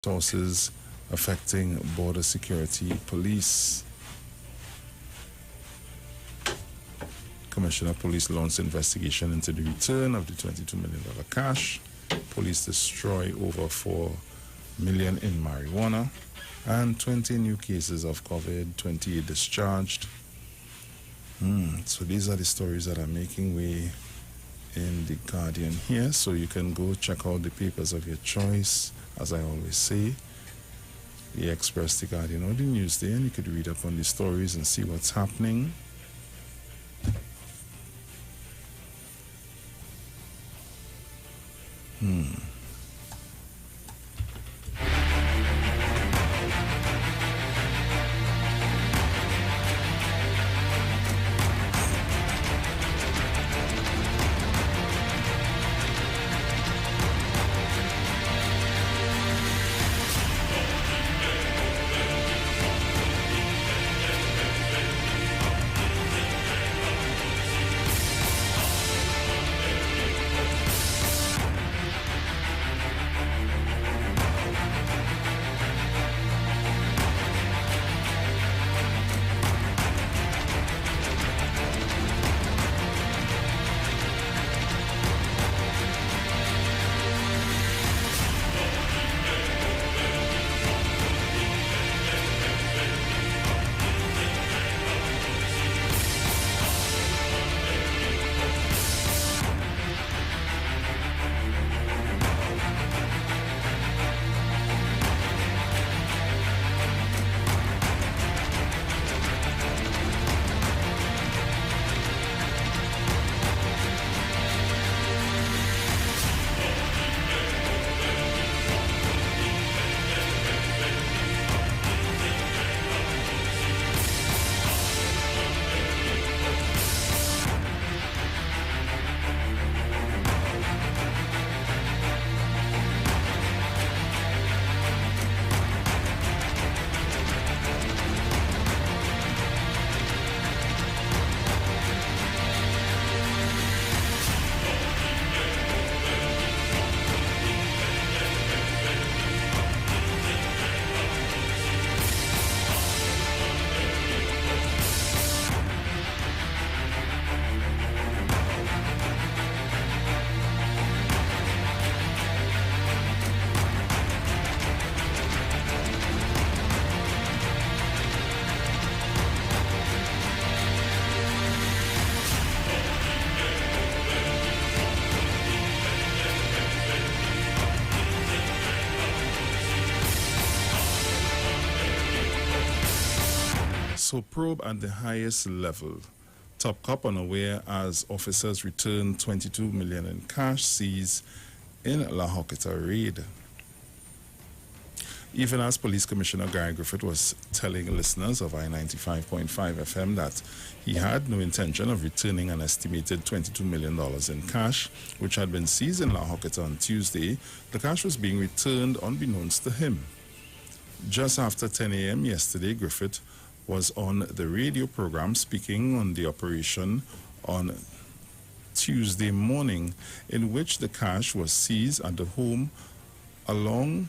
sources affecting border security police. Commissioner of Police launched investigation into the return of the $22 million cash. Police destroy over 4 million in marijuana, and 20 new cases of COVID, 28 discharged. So these are the stories that are making way in The Guardian here. So you can go check out the papers of your choice, as I always say, the Express, The Guardian, or the Newsday, and you could read up on the stories and see what's happening. So probe at the highest level. Top cop unaware as officers return $22 million in cash seized in La Hoqueta raid. Even as Police Commissioner Gary Griffith was telling listeners of I-95.5 FM that he had no intention of returning an estimated $22 million in cash, which had been seized in La Hoqueta on Tuesday, the cash was being returned unbeknownst to him. Just after 10 a.m. yesterday, Griffith was on the radio program speaking on the operation on Tuesday morning, in which the cash was seized at the home along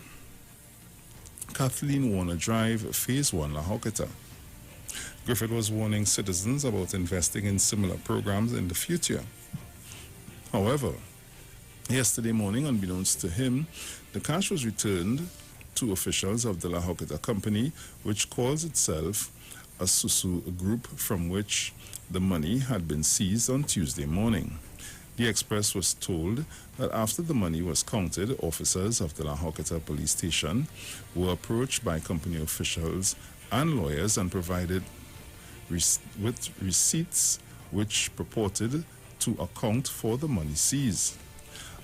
Kathleen Warner Drive, Phase 1, La Hoqueta. Griffith was warning citizens about investing in similar programs in the future. However, yesterday morning, unbeknownst to him, the cash was returned to officials of the La Hoqueta company, which calls itself a Susu group, from which the money had been seized on Tuesday morning. The Express was told that after the money was counted, officers of the La Hoqueta police station were approached by company officials and lawyers and provided with receipts which purported to account for the money seized.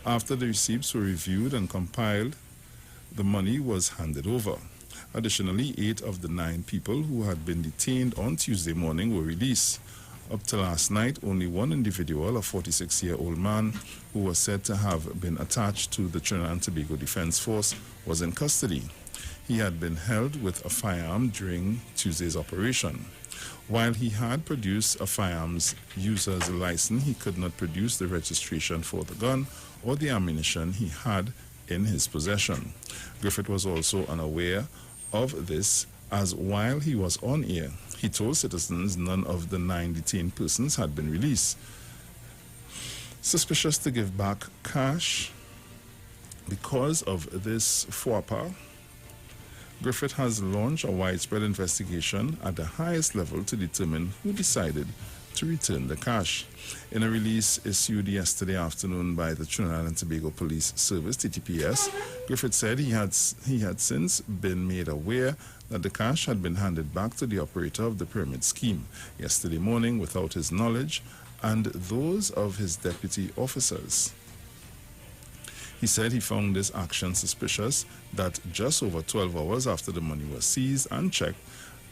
After the receipts were reviewed and compiled, the money was handed over. Additionally, 8 of the 9 people who had been detained on Tuesday morning were released. Up to last night, only one individual, a 46-year-old man who was said to have been attached to the Trinidad and Tobago Defense Force, was in custody. He had been held with a firearm during Tuesday's operation. While he had produced a firearms user's license, he could not produce the registration for the gun or the ammunition he had in his possession. Griffith was also unaware of this, as while he was on air, he told citizens none of the 9 detained persons had been released. Suspicious to give back cash because of this faux pas, Griffith has launched a widespread investigation at the highest level to determine who decided to return the cash. In a release issued yesterday afternoon by the Trinidad and Tobago Police Service, TTPS, Griffith said he had since been made aware that the cash had been handed back to the operator of the pyramid scheme yesterday morning without his knowledge and those of his deputy officers. He said he found this action suspicious that just over 12 hours after the money was seized and checked,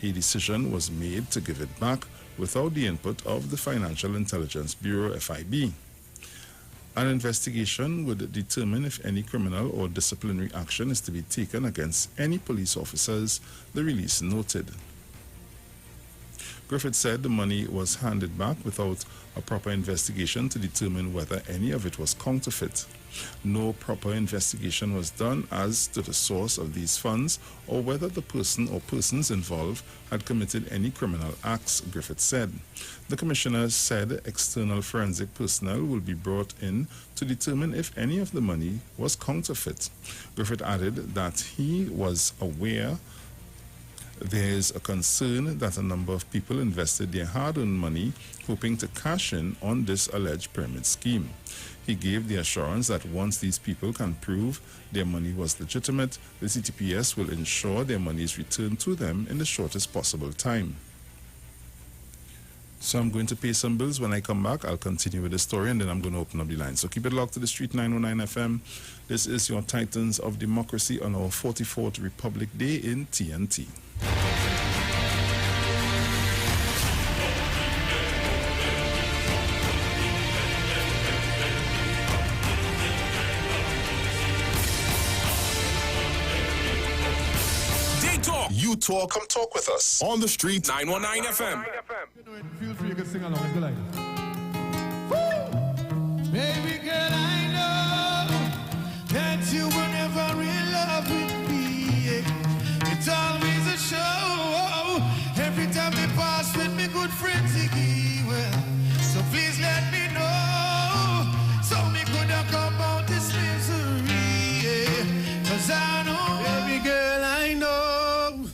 a decision was made to give it back without the input of the Financial Intelligence Bureau, FIB. An investigation would determine if any criminal or disciplinary action is to be taken against any police officers, the release noted. Griffith said the money was handed back without a proper investigation to determine whether any of it was counterfeit. No proper investigation was done as to the source of these funds or whether the person or persons involved had committed any criminal acts, Griffith said. The commissioner said external forensic personnel will be brought in to determine if any of the money was counterfeit. Griffith added that he was aware there is a concern that a number of people invested their hard-earned money hoping to cash in on this alleged pyramid scheme. He gave the assurance that once these people can prove their money was legitimate, the CTPS will ensure their money is returned to them in the shortest possible time. So I'm going to pay some bills. When I come back, I'll continue with the story and then I'm going to open up the line. So keep it locked to the Street 909 FM. This is your Titans of Democracy on our 44th Republic Day in TNT. You talk, come talk with us on the Street 919 FM. Feel free, you can sing along. Let's go like this. Baby girl, I know that you were never in love with me. It's always a show. Every time we pass with me good friends, well, so please let me know. So me could have come out this misery. Cause I know, baby girl, I know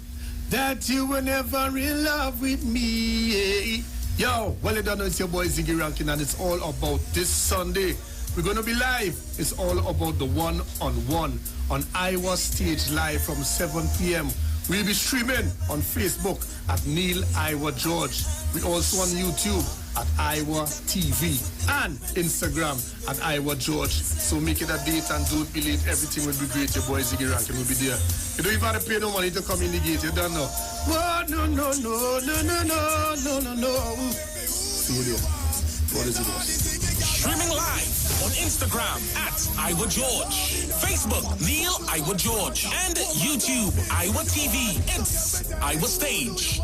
that you were never in love with me. Yo, well, you don't know, it's your boy Ziggy Rankin, and it's all about this Sunday. We're going to be live. It's all about the one-on-one on Iwer Stage Live from 7 p.m. We'll be streaming on Facebook at Neil Iwer George. We also on YouTube at Iwer TV and Instagram at Iwer George. So make it a date and don't be late. Everything will be great. Your boy Ziggy Rankin will be there. You don't even have to pay no money to come in the gate. You don't know. Oh, no. See you there. What is it? Streaming live on Instagram at Iwer George, Facebook Neil Iwer George, and YouTube Iwer TV. It's Iwer Stage.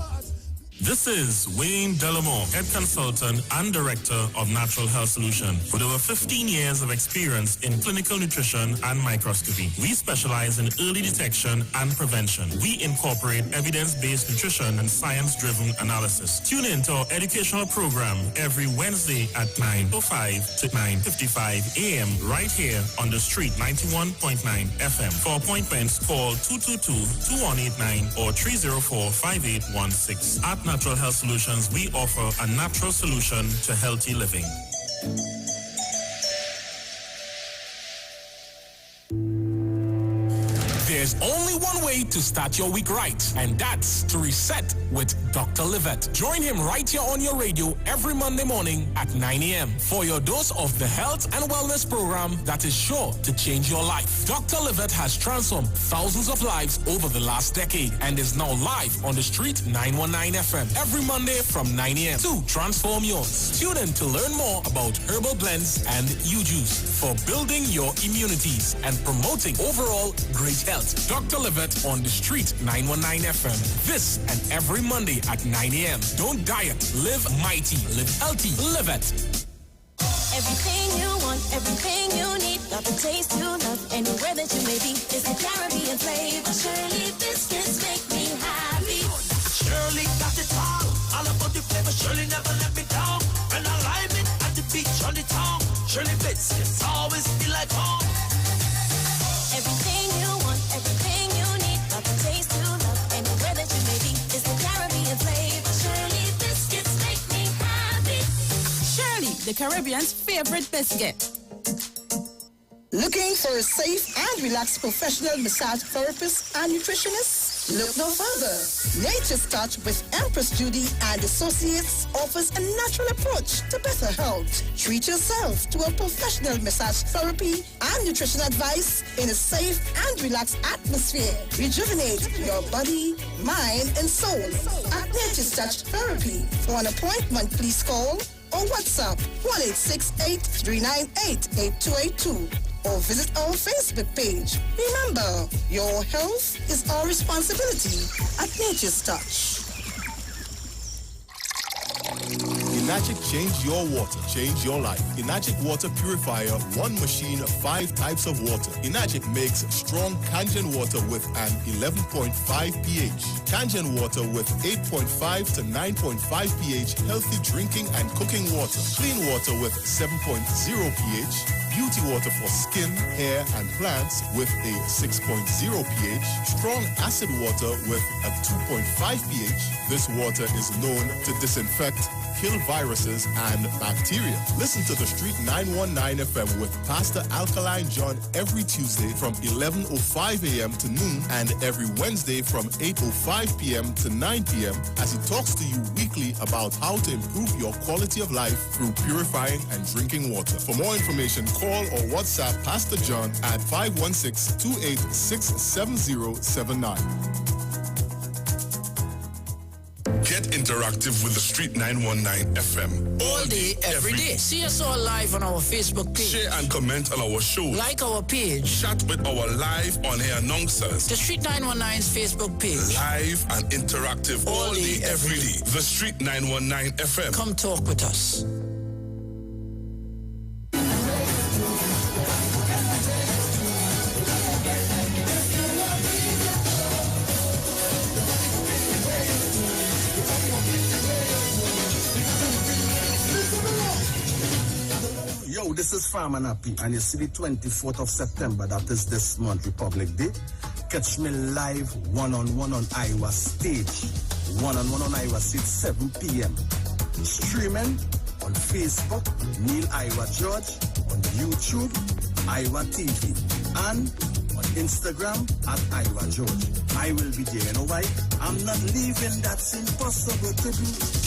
This is Wayne Delamore, Head Consultant and Director of Natural Health Solution. With over 15 years of experience in clinical nutrition and microscopy, we specialize in early detection and prevention. We incorporate evidence-based nutrition and science-driven analysis. Tune in to our educational program every Wednesday at 9:05 to 9:55 a.m. right here on the Street 91.9 FM. For appointments, call 222-2189 or 304-5816. At Natural Health Solutions, we offer a natural solution to healthy living. There's only one way to start your week right, and that's to reset with Dr. Livette. Join him right here on your radio every Monday morning at 9 a.m. for your dose of the health and wellness program that is sure to change your life. Dr. Livette has transformed thousands of lives over the last decade and is now live on the Street 919 FM every Monday from 9 a.m. to transform yours. Tune in to learn more about herbal blends and U-Juice for building your immunities and promoting overall great health. Dr. Livette on the Street 919 FM. This and every Monday at 9 a.m. Don't diet, live mighty, live healthy, live it. Everything you want, everything you need. got the taste you love anywhere that you may be. It's the Caribbean flavor. Shirley biscuits make me happy. Shirley got it all about the flavor. Shirley never let me down. And I lime it at the beach on the town. Shirley biscuits always feel like home. Everything you want, everything you need, got the taste you love anywhere that you may be. It's the Caribbean flavor. Shirley biscuits make me happy. Shirley, the Caribbean's favorite biscuit. Looking for a safe and relaxed professional massage therapist and nutritionist? Look no further. Nature's Touch with Empress Judy and Associates offers a natural approach to better health. Treat yourself to a professional massage therapy and nutrition advice in a safe and relaxed atmosphere. Rejuvenate your body, mind, and soul at Nature's Touch Therapy. For an appointment, please call or WhatsApp 1-868-398-8282 or visit our Facebook page. Remember, your health is our responsibility at Nature's Touch. Enagic change your water, change your life. Enagic water purifier, one machine, 5 types of water. Enagic makes strong Kangen water with an 11.5 pH. Kangen water with 8.5 to 9.5 pH, healthy drinking and cooking water. Clean water with 7.0 pH. Beauty water for skin, hair, and plants with a 6.0 pH. Strong acid water with a 2.5 pH. This water is known to disinfect, kill viruses and bacteria. Listen to the Street 919 FM with Pastor Alkaline John every Tuesday from 11:05 a.m. to noon and every Wednesday from 8:05 p.m. to 9 p.m. as he talks to you weekly about how to improve your quality of life through purifying and drinking water. For more information, call or WhatsApp Pastor John at 516-286-7079. Get interactive with the Street 919 FM. All day, every day. See us all live on our Facebook page. Share and comment on our show. Like our page. Chat with our live on-air announcers. The Street 919's Facebook page. Live and interactive all day, every day. The Street 919 FM. Come talk with us. Yo, this is Farmer Nappy, and you see the 24th of September, that is this month, Republic Day. Catch me live one-on-one on Iowa stage. One-on-one on Iowa stage, 7 p.m. Streaming on Facebook, Neil Iowa George, on YouTube, Iwer TV, and on Instagram at Iowa George. I will be there, you know why? I'm not leaving, that's impossible to do.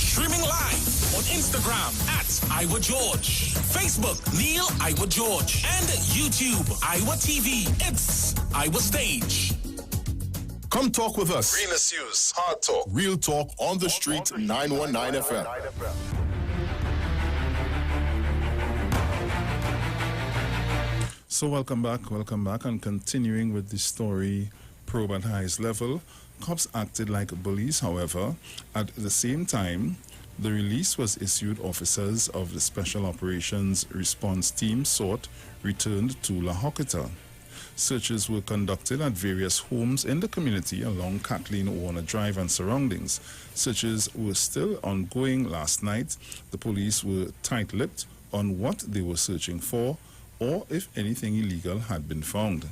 Streaming live on Instagram at Iwer George, Facebook Neil Iwer George, and YouTube Iwer TV. It's Iwer Stage. Come talk with us. Real issues, hard talk. Real talk on the street, 919 FM. So welcome back, and continuing with the story, probe at highest level. Cops acted like bullies, however. At the same time, the release was issued. Officers of the Special Operations Response Team SORT returned to La Hokita. Searches were conducted at various homes in the community along Kathleen Warner Drive and surroundings. Searches were still ongoing last night. The police were tight-lipped on what they were searching for or if anything illegal had been found.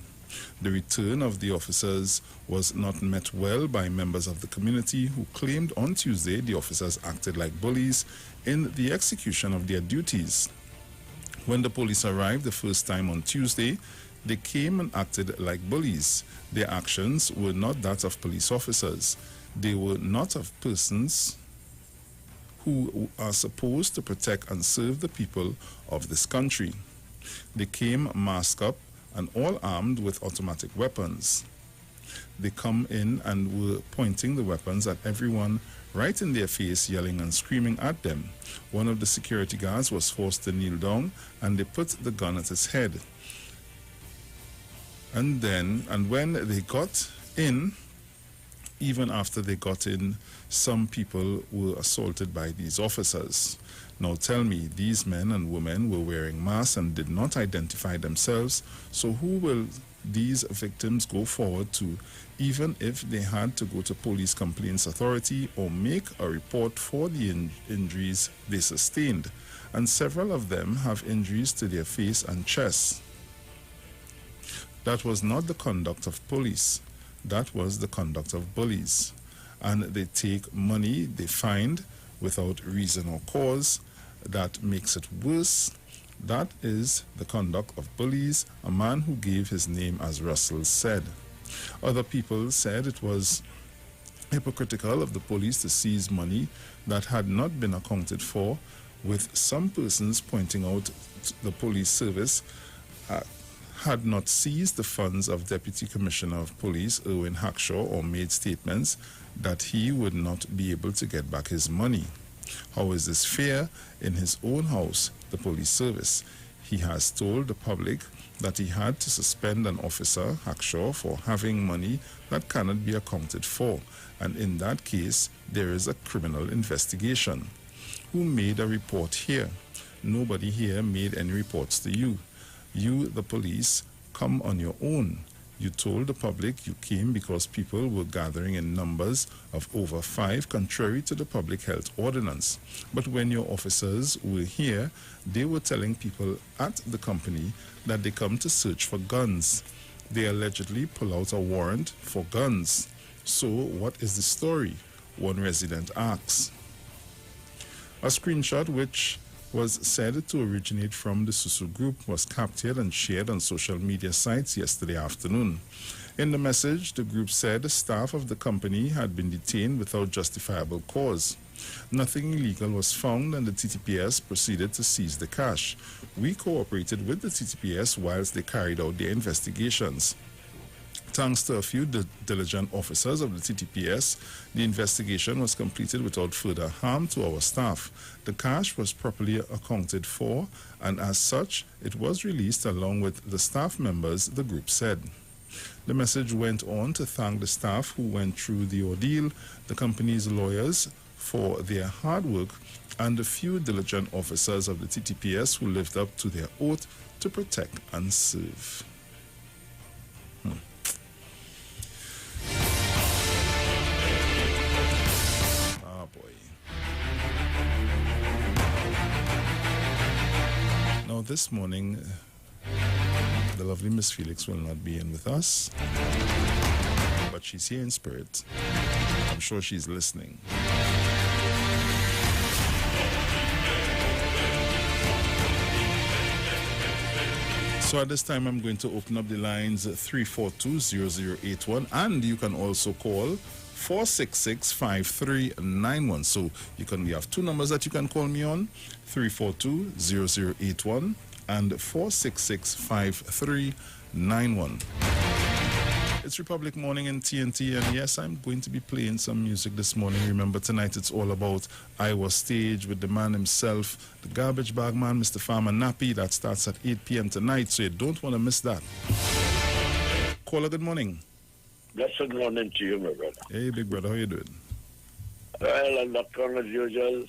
The return of the officers was not met well by members of the community who claimed on Tuesday the officers acted like bullies in the execution of their duties. When the police arrived the first time on Tuesday, they came and acted like bullies. Their actions were not that of police officers. They were not of persons who are supposed to protect and serve the people of this country. They came masked up and all armed with automatic weapons. They come in and were pointing the weapons at everyone right in their face, yelling and screaming at them. One of the security guards was forced to kneel down and they put the gun at his head. And when they got in, even after they got in, some people were assaulted by these officers. Now tell me, these men and women were wearing masks and did not identify themselves, so who will these victims go forward to, even if they had to go to Police Complaints Authority or make a report for the injuries they sustained? And several of them have injuries to their face and chest. That was not the conduct of police. That was the conduct of bullies. And they take money they find without reason or cause. That makes it worse. That is the conduct of bullies, a man who gave his name as Russell said. Other people said it was hypocritical of the police to seize money that had not been accounted for, with some persons pointing out the police service had not seized the funds of Deputy Commissioner of Police Erwin Hackshaw or made statements that he would not be able to get back his money. How is this fair? In his own house, the police service, he has told the public that he had to suspend an officer, Hackshaw, for having money that cannot be accounted for, and in that case, there is a criminal investigation. Who made a report here? Nobody here made any reports to you. You, the police, come on your own. You told the public you came because people were gathering in numbers of over 5, contrary to the public health ordinance. But when your officers were here, they were telling people at the company that they come to search for guns. They allegedly pull out a warrant for guns. So what is the story? One resident asks. A screenshot which was said to originate from the Susu group was captured and shared on social media sites yesterday afternoon. In the message, the group said the staff of the company had been detained without justifiable cause. Nothing illegal was found and the TTPS proceeded to seize the cash. We cooperated with the TTPS whilst they carried out their investigations. Thanks to a few diligent officers of the TTPS, the investigation was completed without further harm to our staff. The cash was properly accounted for, and as such, it was released along with the staff members, the group said. The message went on to thank the staff who went through the ordeal, the company's lawyers for their hard work, and the few diligent officers of the TTPS who lived up to their oath to protect and serve. Now this morning, the lovely Miss Felix will not be in with us, but she's here in spirit. I'm sure she's listening. So at this time, I'm going to open up the lines 342-0081, and you can also call 466-5391. So we have two numbers that you can call me on, 342-0081 and 466-5391. It's Republic Morning in TNT, and yes, I'm going to be playing some music this morning. Remember, tonight it's all about Iwer Stage with the man himself, the garbage bag man, Mr. Farmer Nappy. That starts at 8 p.m. tonight, so you don't want to miss that. Caller, good morning. Blessed morning to you, my brother. Hey, big brother, how you doing? Well, I'm not as usual.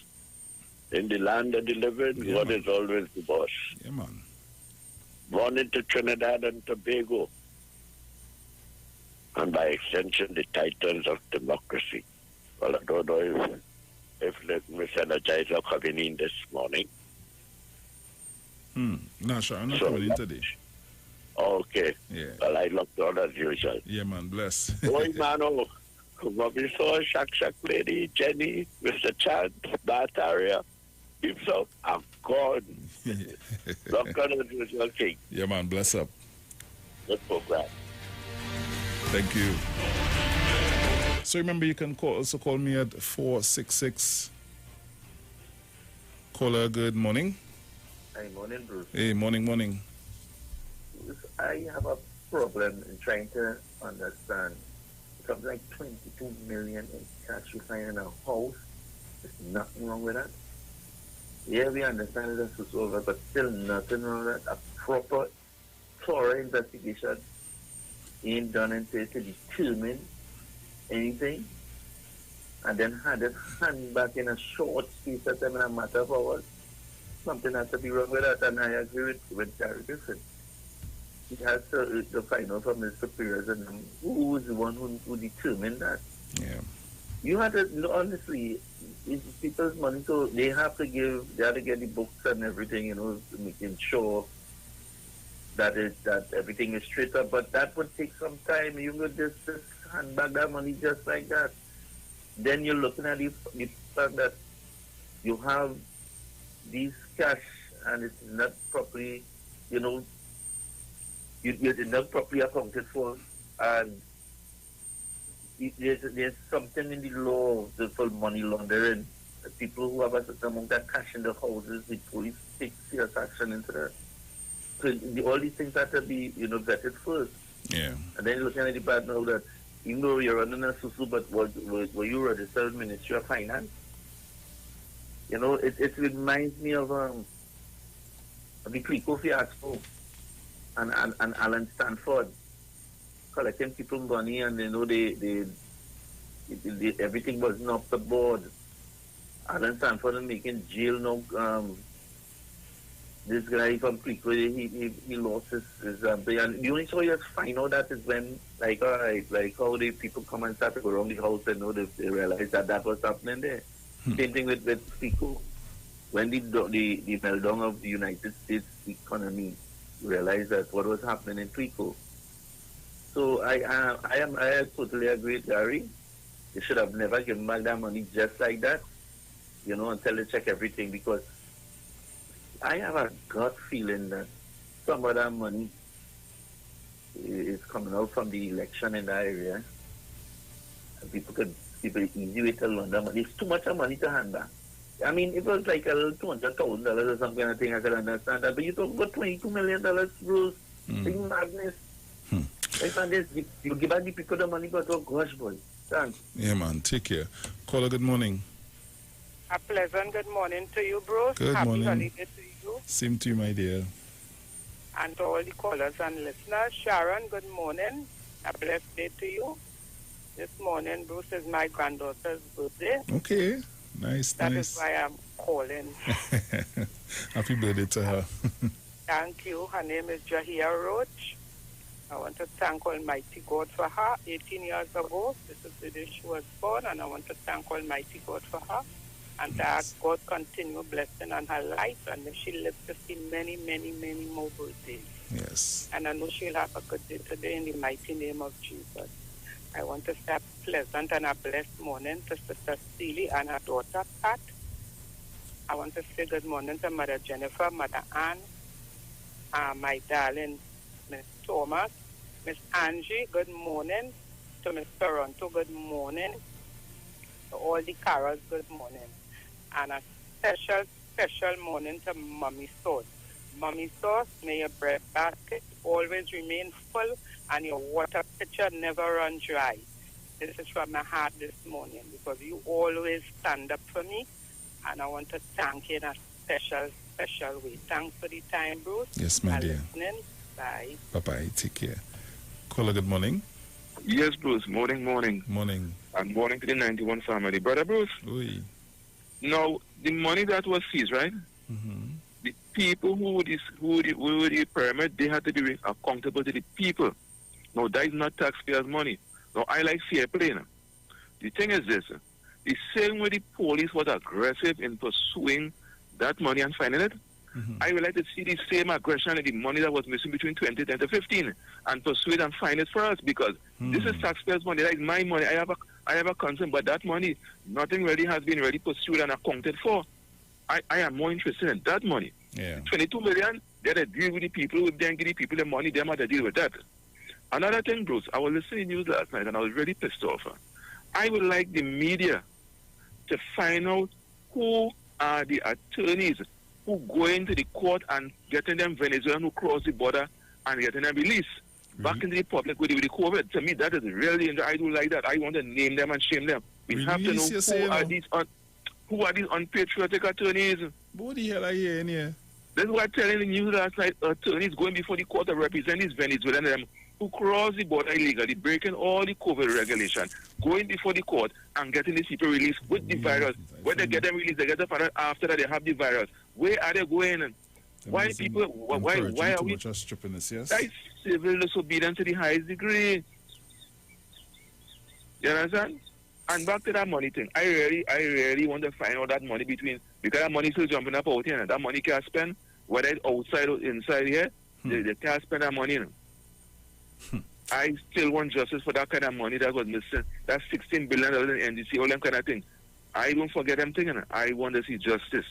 In the land of the living, Yeah, God man. is always the boss. Yeah, man. Born into Trinidad and Tobago, and by extension, the titans of democracy. Well, I don't know if Miss Energizer coming in this morning. No, sure, I'm not So, coming in today. Okay. Yeah. Well, I looked on as usual. Yeah, man, bless. Oi, mano. Bobby saw Shak Lady, Jenny, Mr. Chad, that area. If so, I'm gone. Look on as usual, King. Yeah, man, bless up. Good program. Thank you. So remember, you can also call me at 466. Caller, good morning. Hi, morning, Bruce. Hey, morning. I have a problem in trying to understand. Something like 22 million in cash you find in a house. There's nothing wrong with that. Yeah, we understand that it's over, but still nothing wrong with that. A proper, thorough investigation ain't done until to determine anything, and then had it hand back in a short space of time in a matter of hours. Something has to be wrong with that, and I agree with Gary Griffin. He has to find out from his superiors and who was the one who determined that. Yeah. You have to, honestly, it's people's money, so they have to get the books and everything, making sure that everything is straight up. But that would take some time. You would just hand back that money just like that. Then you're looking at the fact that you have these cash and it's not properly, it's not properly accounted for, and there's something in the law for money laundering. People who have a certain amount of cash in the houses, the police take serious action into that. So all these things have to be, vetted first. Yeah. And then you're looking at the part now that even though you're running a SUSU, but were you registered with Ministry of Finance? It reminds me of the Clico fiasco and Alan Stanford collecting people's money, and they everything was not off the board. Alan Stanford is making jail now. This guy from Clico, he lost his and the only way you find out that is when like how the people come and start to go around the house and they realize that was happening there. Same thing with Clico. When the meltdown of the United States economy realized that what was happening in Clico. So I totally agree with Gary. They should have never given back that money just like that, until they check everything, because I have a gut feeling that some of that money is coming out from the election in that area. And people easy way to launder money. It's too much of money to hand back. I mean, if it was like a little $200,000 or something, I think I could understand that. But you talk about $22 million, Bruce. It's madness. You give back the people the money, but oh gosh, boy. Thanks. Yeah, man. Take care. Caller, good morning. A pleasant good morning to you, Bruce. Good Happy morning. holiday to you. Same to you, my dear. And to all the callers and listeners. Sharon, good morning. A blessed day to you. This morning, Bruce, is my granddaughter's birthday. Okay. Nice, That nice. is why I'm calling. Happy birthday to her. Thank you. Her name is Jahia Roach. I want to thank Almighty God for her. 18 years ago, this is the day she was born, and I want to thank Almighty God for her. And that God continue blessing on her life, and that she lives to see many, many, many more birthdays. Yes. And I know she'll have a good day today in the mighty name of Jesus. I want to say a pleasant and a blessed morning to Sister Steely and her daughter Pat. I want to say good morning to Mother Jennifer, Mother Ann, my darling Miss Thomas, Miss Angie, good morning. To Miss Toronto, good morning. To all the Carols, good morning. And a special, special morning to Mommy Sauce. Mommy Sauce, may your bread basket always remain full and your water pitcher never run dry. This is from my heart this morning, because you always stand up for me, and I want to thank you in a special, special way. Thanks for the time, Bruce. Yes, my dear. Listening. Bye. Bye-bye. Take care. Caller, good morning. Yes, Bruce. Morning. Morning. And morning to the 91 family. Brother Bruce. Oui. Now, the money that was seized, right? Mm-hmm. The people who were the pyramid, they had to be accountable to the people. Now, that is not taxpayers' money. Now, I like fair play. Now. The thing is this. The same way the police was aggressive in pursuing that money and finding it, I would like to see the same aggression in the money that was missing between 2010 to 15 and pursue it and find it for us, because this is taxpayers' money. That is my money. I have a concern, but that money, nothing really has been really pursued and accounted for. I am more interested in that money. Yeah. 22 million, they had to deal with the people, who then give the people the money, they had to deal with that. Another thing, Bruce, I was listening to news last night and I was really pissed off. I would like the media to find out who are the attorneys who go into the court and getting them Venezuelan who cross the border and getting them released back into the public with the COVID. To me, that is really, I do like that. I want to name them and shame them. We have to know who are these unpatriotic attorneys. What the hell are you in here? That's why I'm telling the news last night, attorneys going before the court to represent these Venezuelans who cross the border illegally, breaking all the COVID regulation, going before the court and getting these people released with the virus. When they get them released, they get them after that they have the virus. Where are they going? Why people? Why are we? Much strippiness, yes? That is civil disobedience to the highest degree. You understand? And back to that money thing, I really want to find out that money because that money still jumping up out here. That money can't spend, whether it's outside or inside here, they can't spend that money. I still want justice for that kind of money that was missing. That's $16 billion in NDC, all them kind of thing. I don't forget them thing. I want to see justice.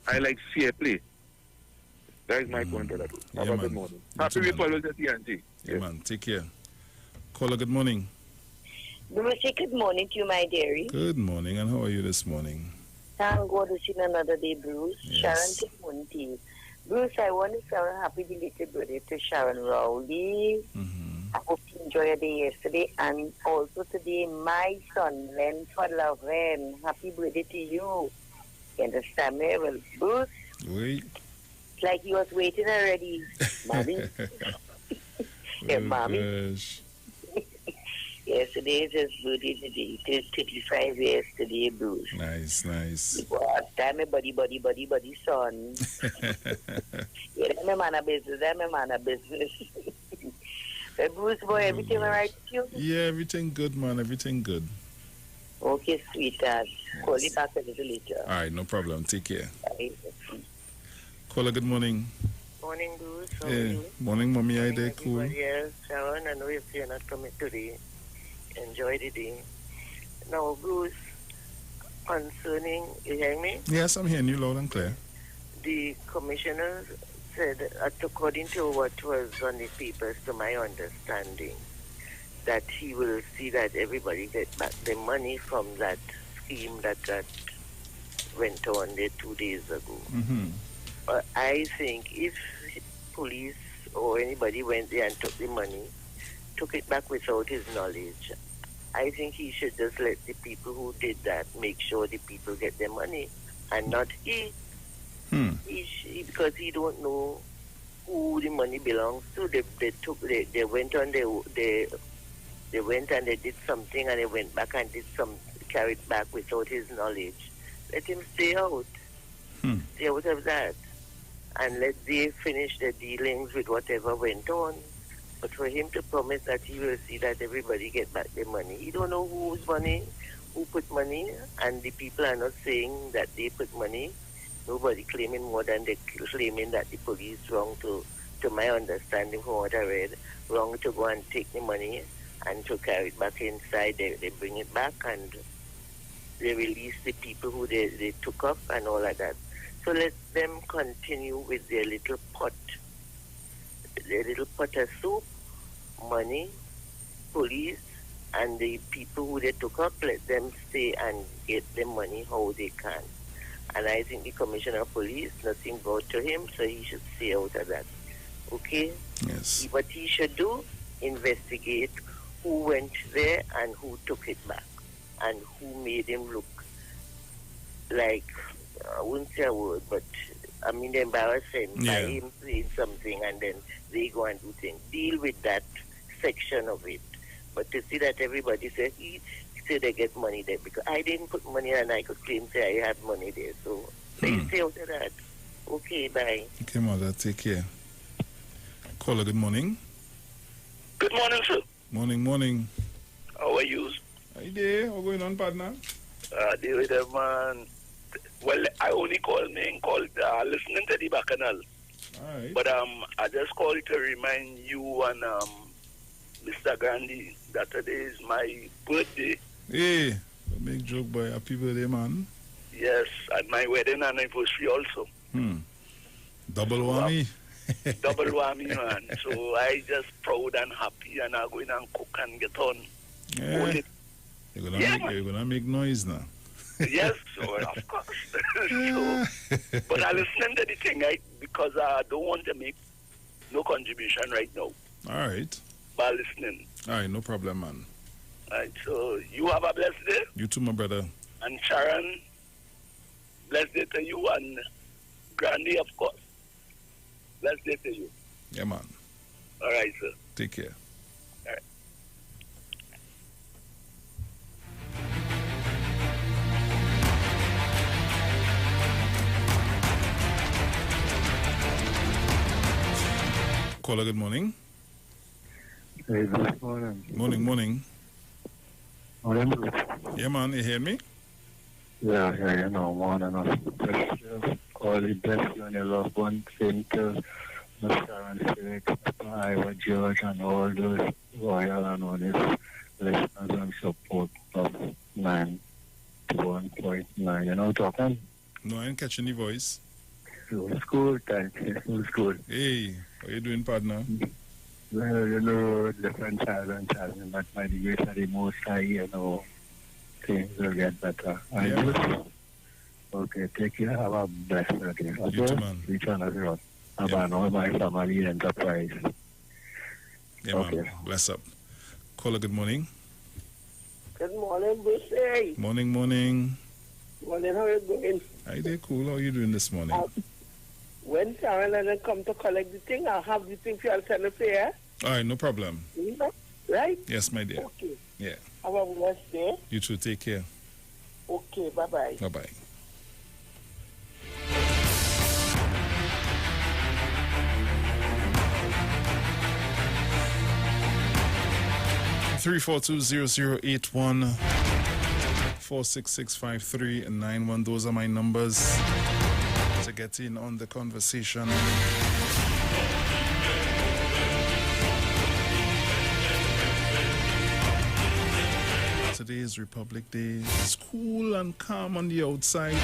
I like fair play. That is my point, brother. Have a good morning. Happy Republic Day, TNT. Yeah, man. Take care. Caller, good morning. Bruce, good morning to you, my dearie. Good morning, and how are you this morning? Thank God to see another day, Bruce. Yes. Sharon Timonti. Bruce, I want to say a happy belated birthday to Sharon Rowley. I hope you enjoyed your day yesterday, and also today, my son, Len Len. Happy birthday to you. You understand me? Well, Bruce, Oui. it's like he was waiting already, Mommy. Yeah, Mommy. Gosh. Yesterday is his birthday today. It is 35 years today, Bruce. Nice. What? That's my buddy, son. Yeah, that's my man of business. But Bruce, boy, everything all right with you? Yeah, everything good, man. Everything good. Okay, sweetheart. Call you back a little later. All right, no problem. Take care. Bye. Caller, good morning. Morning, Bruce. How are you? Morning, Mommy. I there, cool. Yes, Sharon, I know if you're not coming today. Enjoy the day. Now, Bruce, concerning, you hear me? Yes, I'm hearing you loud and clear. The commissioner said, according to what was on the papers, to my understanding, that he will see that everybody get back the money from that scheme that went on there 2 days ago. But I think if police or anybody went there and took the money, took it back without his knowledge, I think he should just let the people who did that make sure the people get their money and not he. Because he don't know who the money belongs to. They went on they went and they did something and they went back and carried back without his knowledge. Let him stay out. Stay out of that. And let they finish the dealings with whatever went on. But for him to promise that he will see that everybody get back their money, he don't know whose money, who put money, and the people are not saying that they put money. Nobody claiming more than they claiming that the police wrong to my understanding from what I read, wrong to go and take the money and to carry it back inside. They bring it back and they release the people who they took up and all of that. So let them continue with their little pot of soup, money, police, and the people who they took up, let them stay and get the money how they can. And I think the commissioner of police, nothing brought to him, so he should stay out of that. Okay? Yes. What he should do, investigate who went there and who took it back, and who made him look like, I wouldn't say a word, but I mean embarrassing by him saying something and then they go and do things. Deal with that section of it. But to see that everybody says, he said they get money there, because I didn't put money and I could claim say I had money there. So they stay out of that. Okay, bye. Okay, mother, take care. Caller, good morning. Good morning, sir. Morning. How are you? Hi there. What's going on, partner? Deal with them, man. Well, I only called listening to the Bacchanal. All right. But I just called to remind you and Mr. Gandhi that today is my birthday. Hey, don't make joke, boy. Happy birthday, man. Yes, and my wedding anniversary also. Double whammy. Double whammy, man. So I just proud and happy, and I go in and cook and get on. Yeah. You're gonna make noise now. Yes, so, of course. But I listen to the thing, right? Because I don't want to make no contribution right now. All right. By listening. All right, no problem, man. All right, so you have a blessed day. You too, my brother. And Sharon, blessed day to you, and Grandy, of course. Blessed day to you. Yeah, man. All right, sir. Take care. Caller, good morning. Hey, good morning. Morning. Morning, Bruce. Yeah, man, you hear me? Yeah, you know, morning. Just all the best and your loved one. Same to Mr. and Felix, Iwer, George, and all those loyal and honest listeners and support of 91.9. You know, talking? No, I ain't catching the voice. School time. School. Hey, how you doing, partner? Well, you know, different challenge, but by the grace of the Most High, you know, things will get better. Okay, take care. Have a blessed day. Okay? You too, man. Reach on us around. About all my family enterprise. Yeah, man. Bless up. Caller, good morning. Good morning, Bruce. Morning. Morning, how are you doing? Hi there, cool. How are you doing this morning? When Sharon and I come to collect the thing, I'll have the thing for you to send it here. All right, no problem. Right? Yes, my dear. Okay. Yeah. Have a blessed day. You too, take care. Okay, bye-bye. Bye-bye. Three 420-081 466-5391. Those are my numbers to get in on the conversation. Today is Republic Day. It's cool and calm on the outside.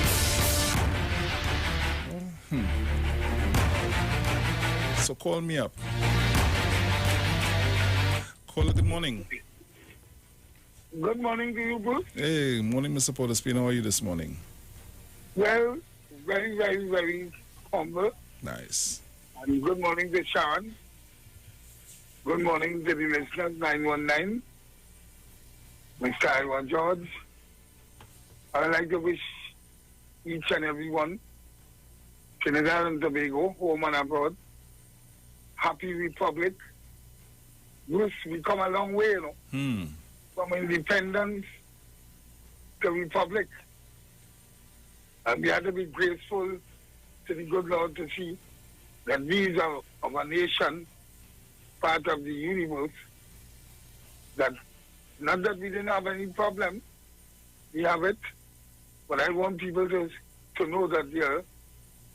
So call me up. Caller, good morning. Good morning to you, Bruce. Hey, morning, Mr. Porterspin. How are you this morning? Well, very, very, very humble. Nice. And good morning to Sharon. Good morning to the listeners, 919. Mr. Iwer George. I'd like to wish each and every one, Trinidad and Tobago, home and abroad, happy Republic. Bruce, we come a long way, you know. From independence to republic. And we have to be grateful to the good Lord to see that these are of a nation, part of the universe, that not that we didn't have any problem, we have it, but I want people to know that there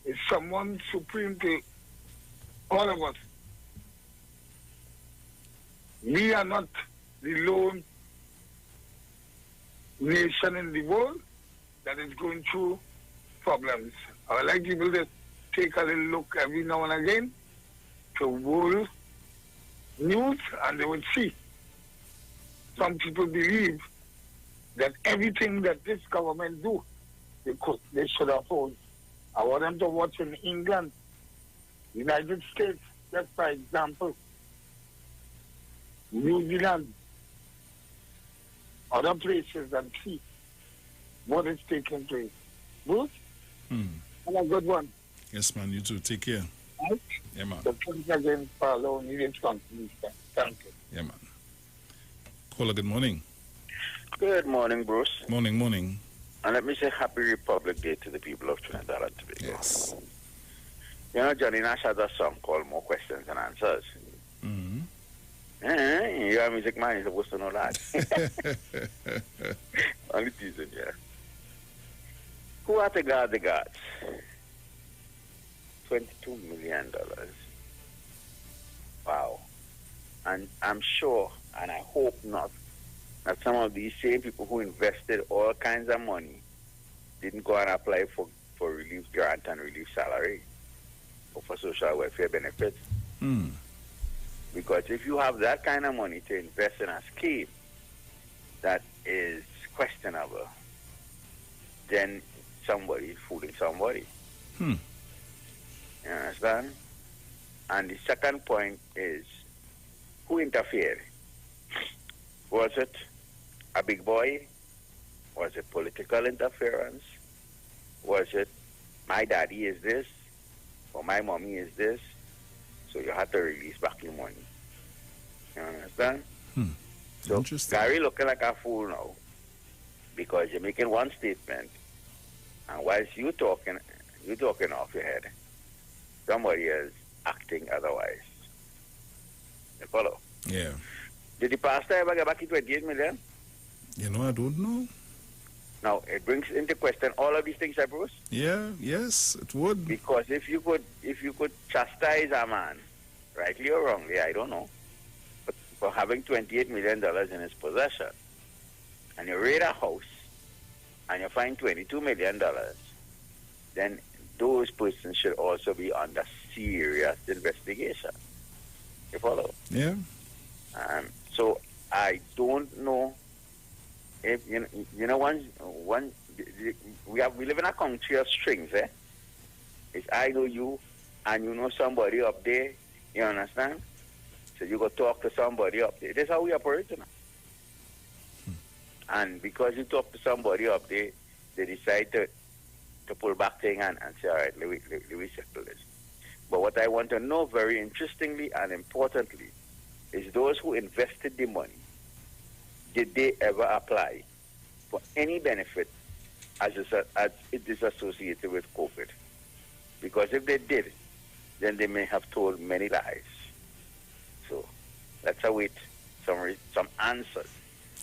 is someone supreme to all of us. We are not the lone nation in the world that is going through problems. I would like people to take a little look every now and again to world news, and they would see. Some people believe that everything that this government do, they should oppose. I want them to watch in England, United States, just for example, New Zealand, other places, and see what is taking place. Bruce, have a good one. Yes, man. You too. Take care. Right? Yeah, man. So thanks again for allowing me this contribution. Thank you. Yeah, man. Caller, good morning. Good morning, Bruce. Morning. And let me say Happy Republic Day to the people of Trinidad and Tobago. Yes. You know, Johnny Nash has a song called More Questions Than Answers. You're a music man, you're supposed to know that. Only teasing, yeah. Who are the gods? $22 million. Wow. And I'm sure, and I hope not, that some of these same people who invested all kinds of money didn't go and apply for relief grant and relief salary or for social welfare benefits. Because if you have that kind of money to invest in a scheme that is questionable, then somebody is fooling somebody. You understand? And the second point is, who interfered? Was it a big boy? Was it political interference? Was it my daddy is this or my mommy is this? So you have to release back your money. You understand? So Gary looking like a fool now because you're making one statement, and whilst you talking off your head, somebody is acting otherwise. You follow? Yeah. Did the pastor ever get back 28 million? You know, I don't know. Now, it brings into question all of these things, Bruce. Yeah, yes, it would. Because if you could chastise a man, rightly or wrongly, I don't know, but for having $28 million in his possession, and you raid a house, and you find $22 million, then those persons should also be under serious investigation. You follow? Yeah. So I don't know if we live in a country of strings, eh? It's I know you and you know somebody up there, you understand? So you go talk to somebody up there. That's how we operate, you know. And because you talk to somebody up there, they decide to pull back thing and say, all right, let me settle this. But what I want to know very interestingly and importantly is those who invested the money, did they ever apply for any benefit as it is associated with COVID? Because if they did, then they may have told many lies. So let's await some answers.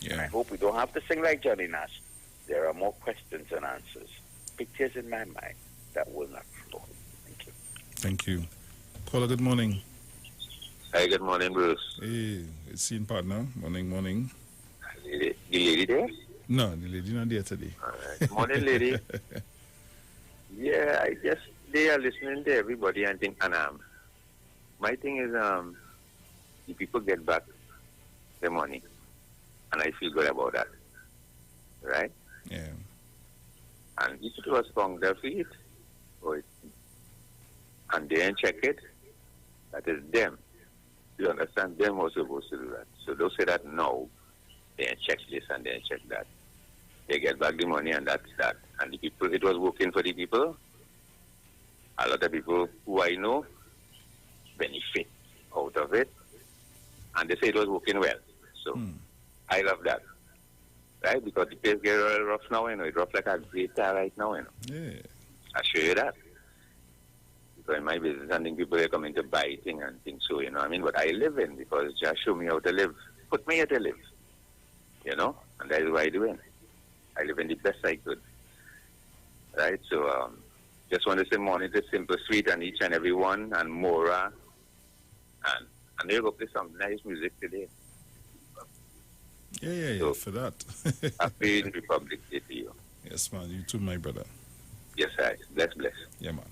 Yeah. And I hope we don't have to sing like Johnny Nash. There are more questions than answers. Pictures in my mind that will not flow. Thank you. Thank you. Caller, good morning. Hi, good morning, Bruce. Hey, it's seen partner. Morning. The lady there? No, the lady not there today. All right. Morning, lady. Yeah, I guess they are listening to everybody and think, and my thing is, the people get back their money, and I feel good about that, right? Yeah. And if it was found their feet, and they didn't check it, that is them. You understand? Them was supposed to do that. So they'll say that no, they didn't check this and they didn't check that. They get back the money and that's that. And the people, it was working for the people. A lot of people who I know benefit out of it. And they say it was working well. So I love that. Right? Because the place get rough now, you know. It's rough like a great car right now, you know. Yeah. I show you that. Because in my business, I think people are coming to buy things and things, so, you know what I mean? But I live in because just show me how to live. Put me here to live. You know? And that is what I do in. I live in the best I could. Right? So, just want to say morning to Simple Sweet and each and every one, and Mora. And they're going to play some nice music today. Yeah, so, for that. Happy Republic Day to you. Yes, man. You too, my brother. Yes, I. Bless. Yeah, man.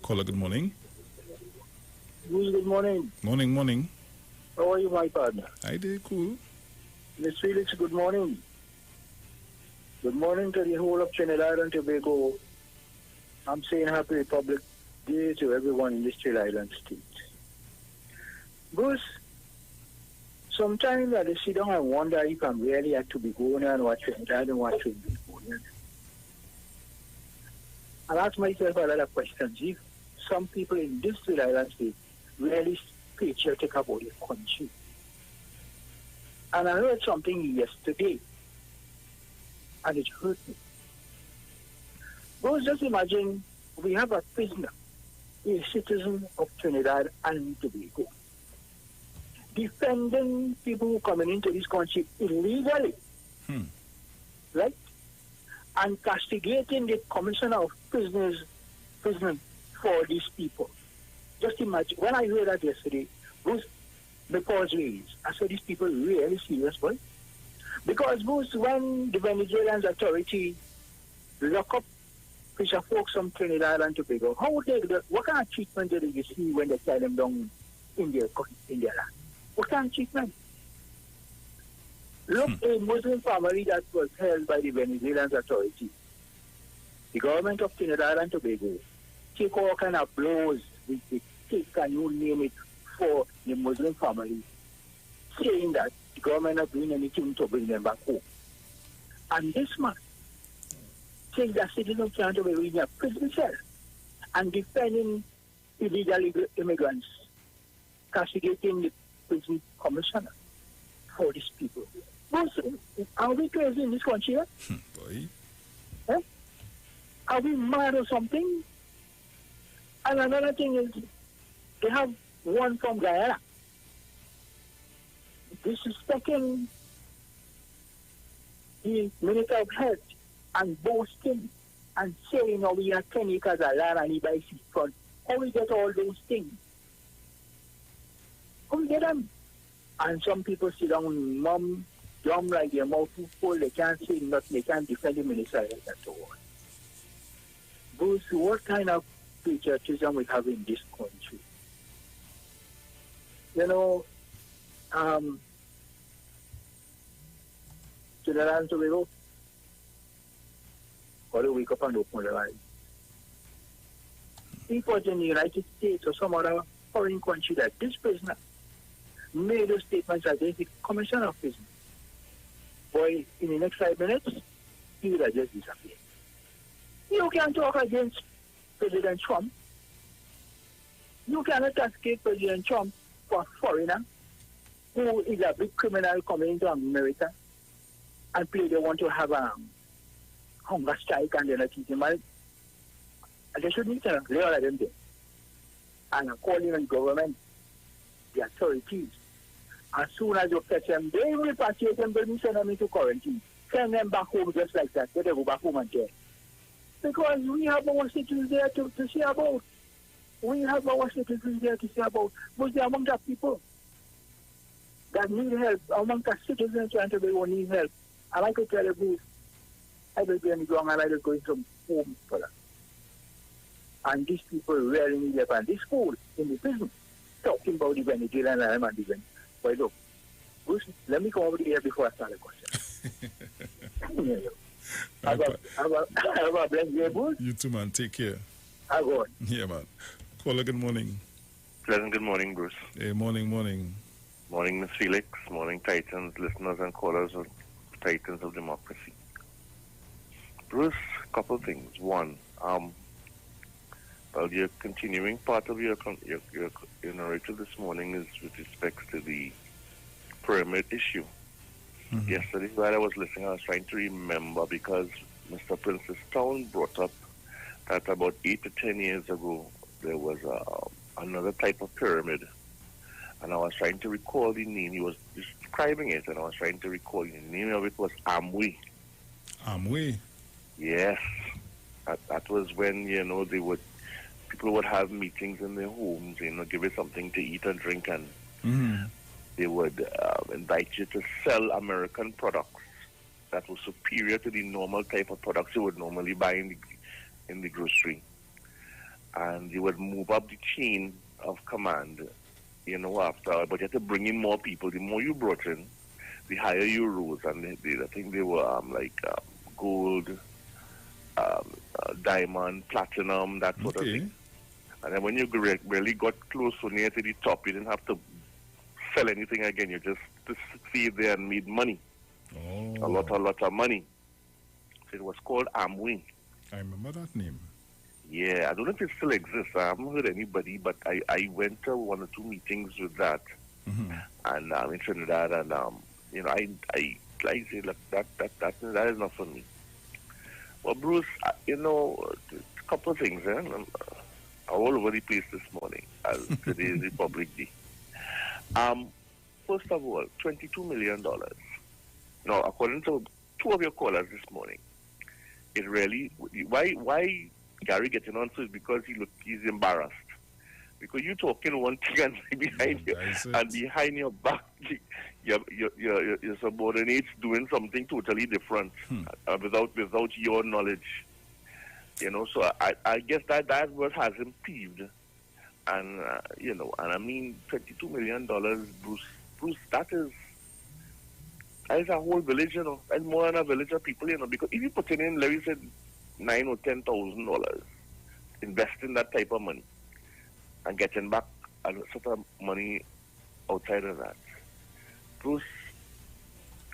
Caller, good morning. Good morning. Morning. How are you, my partner? Hi there, cool. Miss Felix, good morning. Good morning to the whole of Trinidad and Tobago. I'm saying Happy Republic Day to everyone in this Trill Island state. Bruce, sometimes I just sit down and wonder if I'm really at Tobago and what Trinidad and what Tobago. I ask myself a lot of questions. If some people in this Trill Island state really patriotic about the country. And I heard something yesterday, and it hurt me. But just imagine we have a prisoner, a citizen of Trinidad and Tobago, defending people who coming into this country illegally, right? And castigating the commissioner of prison for these people. Just imagine, when I heard that yesterday, Bruce, because I said these people really serious, boy. Because Bruce, when the Venezuelan authority lock up fisher folks from Trinidad and Tobago, how would they, what kind of treatment did they see when they tie them down in their land? What kind of treatment? Look, a Muslim family that was held by the Venezuelan authority, the government of Trinidad and Tobago, take all kind of blows with the take and you name it for the Muslim family, saying that the government not doing anything to bring them back home. And this man says that citizens can't be in a prison cell and defending illegal immigrants, castigating the prison commissioner for these people. But are we crazy in this country? Boy. Eh? Are we mad or something? And another thing is, they have one from Guyana, disrespecting the Minister of Health and boasting and saying, oh, we have 10 acres of land and he buys seafront. How we get all those things? How we get them? And some people sit down, dumb like their mouth too full, they can't say nothing, they can't defend the Minister of Health and so on. Bruce, what kind of patriotism we have in this country? You know, Trinidad and Tobago, got to wake up and open their eyes. People in the United States or some other foreign country that this prisoner made those statements against the commissioner of prison. Boy, in the next 5 minutes, he would have just disappeared. You can't talk against President Trump. You cannot escape President Trump for a foreigner who is a big criminal coming into America and play they want to have a hunger strike and they're not teaching money. And they should need to lay all of them there. And I'm calling on the government, the authorities. As soon as you catch them, they will repatriate them, but send them into quarantine. Send them back home just like that. Let them go back home and care. Because we have our citizens there to see about. We have our citizens there to see about. But they're among the people that need help, among the citizens trying to be who need help. I like to tell you, please, I will be on the ground and I will go into home for that. And these people really need help. And this school in the prison talking about the Venezuelan and the Venezuelan. But look, Bruce, let me come over here before I start the question. Have a blessed day, Bruce. You too, man. Take care. I go on. Yeah, man. Caller, good morning. Pleasant good morning, Bruce. Hey, morning. Morning, Miss Felix. Morning, Titans, listeners and callers of Titans of Democracy. Bruce, a couple things. One, well, your continuing part of your narrative this morning is with respect to the pyramid issue. Mm-hmm. Yesterday, while I was listening, I was trying to remember because Mr. Princestown brought up that about 8 to 10 years ago, there was another type of pyramid. And I was trying to recall the name. He was describing it, and I was trying to recall the name of it was Amway. Amway? Yes. That was when, people would have meetings in their homes, give it something to eat and drink, and they would invite you to sell American products that were superior to the normal type of products you would normally buy in the grocery. And you would move up the chain of command, after, but you had to bring in more people. The more you brought in, the higher you rose. And I think they were gold, diamond, platinum, that sort of thing. And then when you really got close so near to the top, you didn't have to sell anything again. You just stayed there and made money. Oh. A lot of money. So it was called Amway. I remember that name. Yeah, I don't know if it still exists. I haven't heard anybody, but I went to 1 or 2 meetings with that, and in Trinidad, and I say, look, that is not for me. Well, Bruce, a couple of things, I'm all over the place this morning, as today is Republic Day. First of all, $22 million. Now, according to 2 of your callers this morning, it really, why Gary getting on to it because he's embarrassed. Because you're talking one thing and behind your back, your subordinates doing something totally different without your knowledge. So I guess that's what has him peeved. And and I mean $22 million, Bruce, that is a whole village, and more than a village of people, because if you put in, Larry said, $9,000 or $10,000, investing that type of money and getting back a sort of money outside of that. Bruce,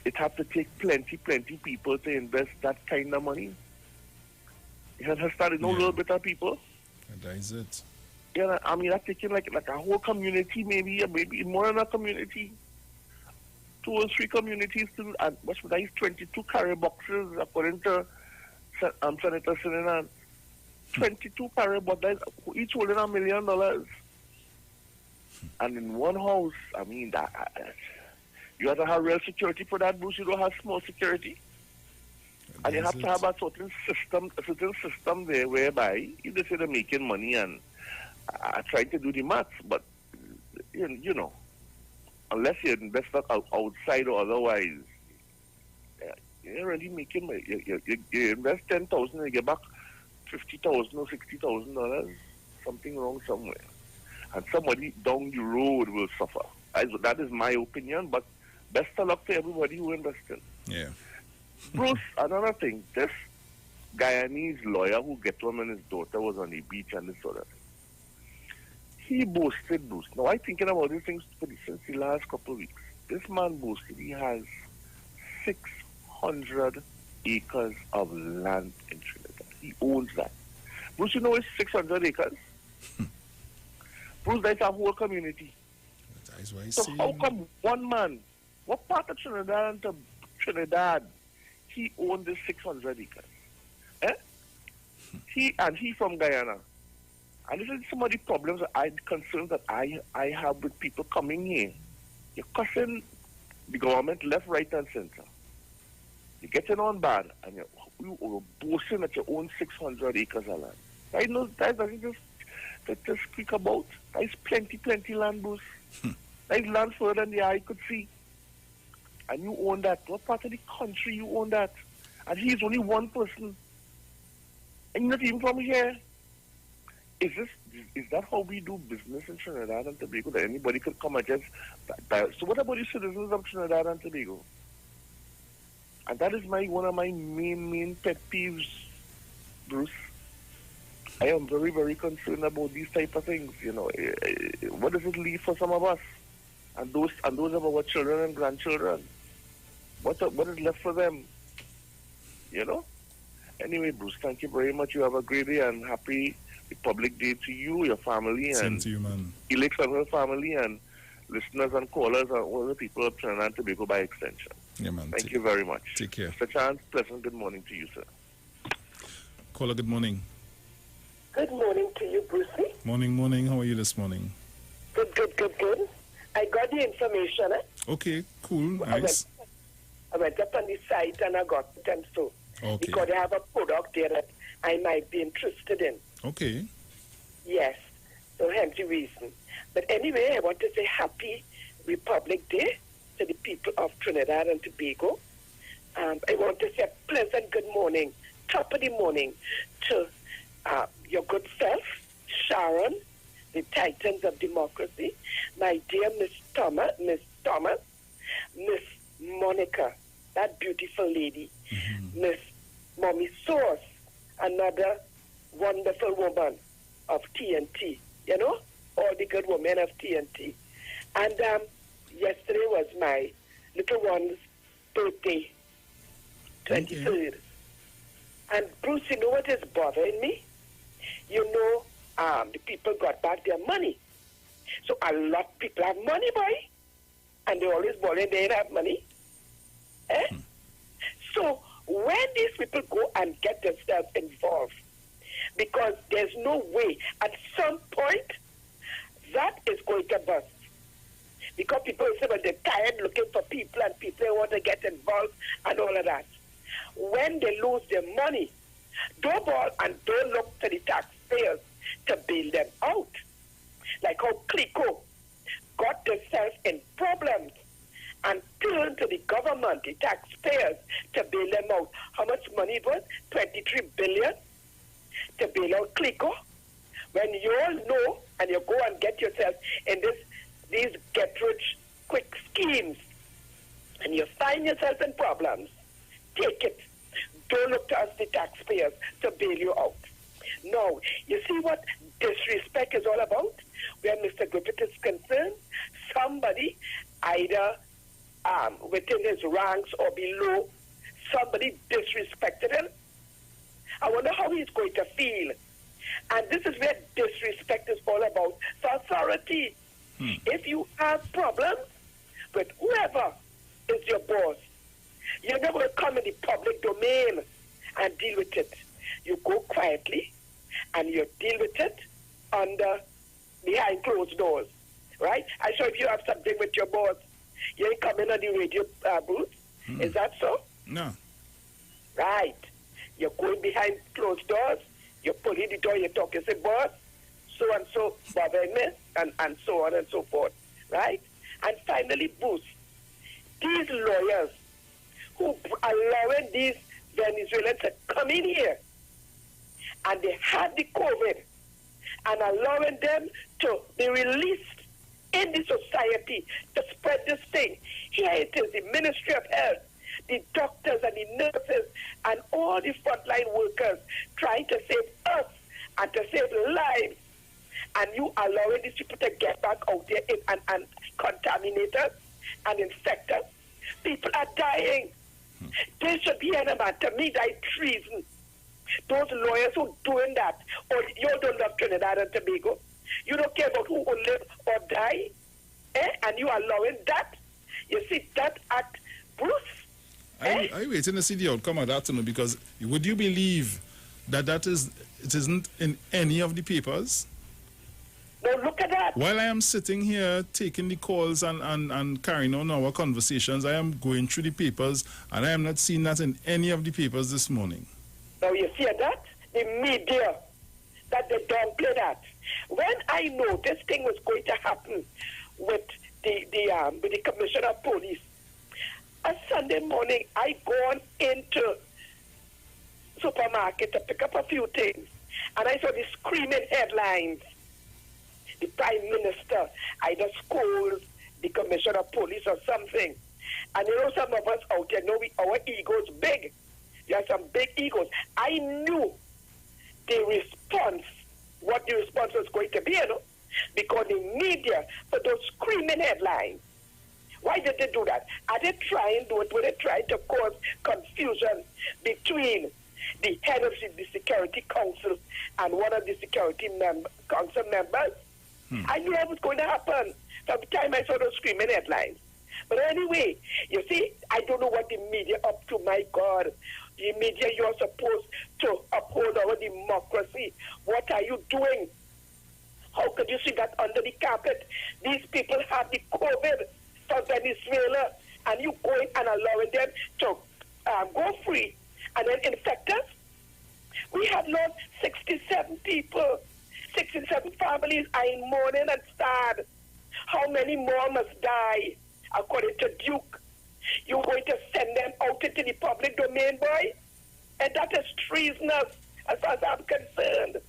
it have to take plenty people to invest that kind of money. It has started no little bit of people. And that is it. Yeah, I mean, that's taking like a whole community, maybe more than a community. 2 or 3 communities to, and what should I use, 22 carrier boxes according to Senator Sinan. 22 carrier boxes, each holding $1 million. And in one house, I mean, you have to have real security for that, Bruce. You don't have small security. And you have to have a certain system there whereby you just say they're making money, and I try to do the maths, but you know, unless you invest outside or otherwise, you're already making money. You invest 10,000 and you get back 50,000 or $60,000. Something wrong somewhere, and somebody down the road will suffer. That is my opinion. But best of luck to everybody who invested. Yeah. Bruce, another thing, this Guyanese lawyer who get him and his daughter was on the beach and this sort of thing. He boasted, Bruce. Now, I'm thinking about these things since the last couple of weeks. This man boasted he has 600 acres of land in Trinidad. He owns that. Bruce, you know it's 600 acres? Bruce, that's a whole community. So how come one man, what part of Trinidad, he owned this 600 acres? He from Guyana. And this is some of the problems concerns that I have with people coming here. You're cussing the government left, right, and center. You're getting on bad, and you're boasting that you own 600 acres of land. I know that doesn't just speak about. There's plenty land, Bruce. There's land further than the eye could see. And you own that. What part of the country you own that? And he's only one person. And not even from here. Is that how we do business in Trinidad and Tobago? That anybody could come and just... So what about the citizens of Trinidad and Tobago? And that is one of my main pet peeves, Bruce. I am very, very concerned about these type of things. You know, what does it leave for some of us, and those of our children and grandchildren? What is left for them? You know. Anyway, Bruce, thank you very much. You have a great day and happy Republic Day to you, your family, Same and to you, man. Felix and her family, and listeners and callers, and all the people of Trinidad and Tobago by extension. Yeah, man. Thank you very much. Take care. Mr. Chance, pleasant good morning to you, sir. Caller, good morning. Good morning to you, Brucey. Morning. How are you this morning? Good. I got the information. Okay, cool, nice. I went up on the site and I got it, and so. Okay. Because they have a product there that I might be interested in. Okay. Yes. So hence the reason. But anyway, I want to say happy Republic Day to the people of Trinidad and Tobago. I want to say a pleasant good morning, top of the morning, to your good self, Sharon, the Titans of Democracy, my dear Miss Thomas, Miss Monica, that beautiful lady, Miss Mommy Sauce, another wonderful woman of TNT, you know, all the good women of TNT. And yesterday was my little one's birthday, 23rd. Okay. And Bruce, you know what is bothering me? You know, the people got back their money. So a lot of people have money, boy. And they always bawling they don't have money. So when these people go and get themselves involved, because there's no way, at some point, that is going to bust. Because people say, well, they're tired looking for people and people want to get involved and all of that. When they lose their money, don't ball and don't look to the taxpayers to bail them out. Like how Clico got themselves in problems and turned to the government, the taxpayers, to bail them out. How much money it was? 23 billion to bail out Clico. When you all know and you go and get yourself in these get-rich-quick schemes and you find yourself in problems, take it. Don't look to us, the taxpayers, to bail you out. No, you see what disrespect is all about? Where Mr. Griffith is concerned, somebody either within his ranks or below, somebody disrespected him. I wonder how he's going to feel. And this is where disrespect is all about, for authority. If you have problems with whoever is your boss, you're never going to come in the public domain and deal with it. You go quietly and you deal with it behind closed doors. right? I'm sure if you have something with your boss, you ain't coming on the radio booth. Is that so? No. Right. You're going behind closed doors, you're pulling the door, you're talking, say, boss, so-and-so bothering me, and so on and so forth, right? And finally, Booth, these lawyers who allowing these Venezuelans to come in here, and they had the COVID, and allowing them to be released in the society to spread this thing. Here it is, the Ministry of Health, the doctors and the nurses and all the frontline workers trying to save us and to save lives. And you allowing these people to get back out there and contaminate us and infect us. People are dying. They should be enema. To me, that is treason. Those lawyers who doing that, or you don't love Trinidad and Tobago. You don't care about who will live or die, and you are allowing that. You see, that act, Bruce. I waiting to see the outcome of that, because would you believe that it isn't in any of the papers? No, look at that. While I am sitting here taking the calls and carrying on our conversations, I am going through the papers, and I am not seeing that in any of the papers this morning. Now you see that? The media, that they downplay that. When I know this thing was going to happen with the Commissioner of Police, a Sunday morning I gone into supermarket to pick up a few things, and I saw the screaming headlines. The Prime Minister either scolds the Commissioner of Police or something. And you know, some of us out there know our ego's big. There are some big egos. I knew the response, what the response was going to be, because the media, for those screaming headlines, why did they do that? Are they trying to do it? Were they trying to cause confusion between the head of the Security Council and one of the Security Council members? I knew it was going to happen from the time I saw those screaming headlines. But anyway, you see, I don't know what the media up to, my God. The media, you're supposed to uphold our democracy. What are you doing? How could you see that under the carpet? These people have the COVID from Venezuela, and you going and allowing them to go free and then infect us? We have lost 67 people. 67 families are in mourning and sad. How many more must die? According to Duke, you're going to send them out into the public domain, boy? And that is treasonous, as far as I'm concerned.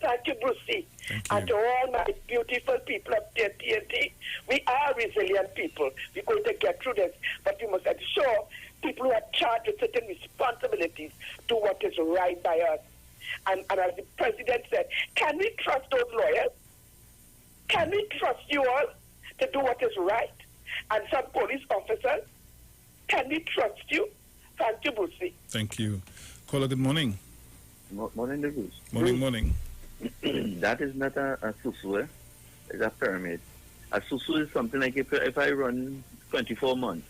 Thank you, Brucey. And to all my beautiful people of TNT, we are resilient people. We're going to get through this. But you must ensure people who are charged with certain responsibilities do what is right by us. And as the president said, can we trust those lawyers? Can we trust you all to do what is right? And some police officers, can we trust you? Thank you, Brucey. Thank you. Caller, good morning. Morning, Bruce. Morning. That is not a susu, it's a pyramid. A susu is something like if I run 24 months,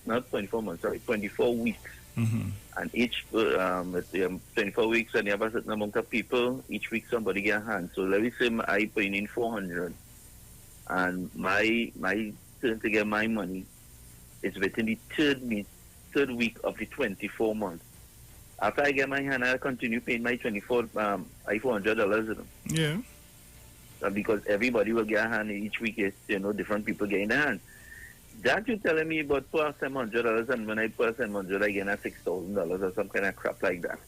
not 24 months, sorry, 24 weeks. And each 24 weeks, and you have a certain amount of people, each week somebody get a hand. So let me say I put in 400, and my turn to get my money is within the third week of the 24 months. After I get my hand, I continue paying my $400. Yeah. Because everybody will get a hand each week. Different people getting a hand. That you're telling me about $700, and when I put $700, I get $6,000 or some kind of crap like that.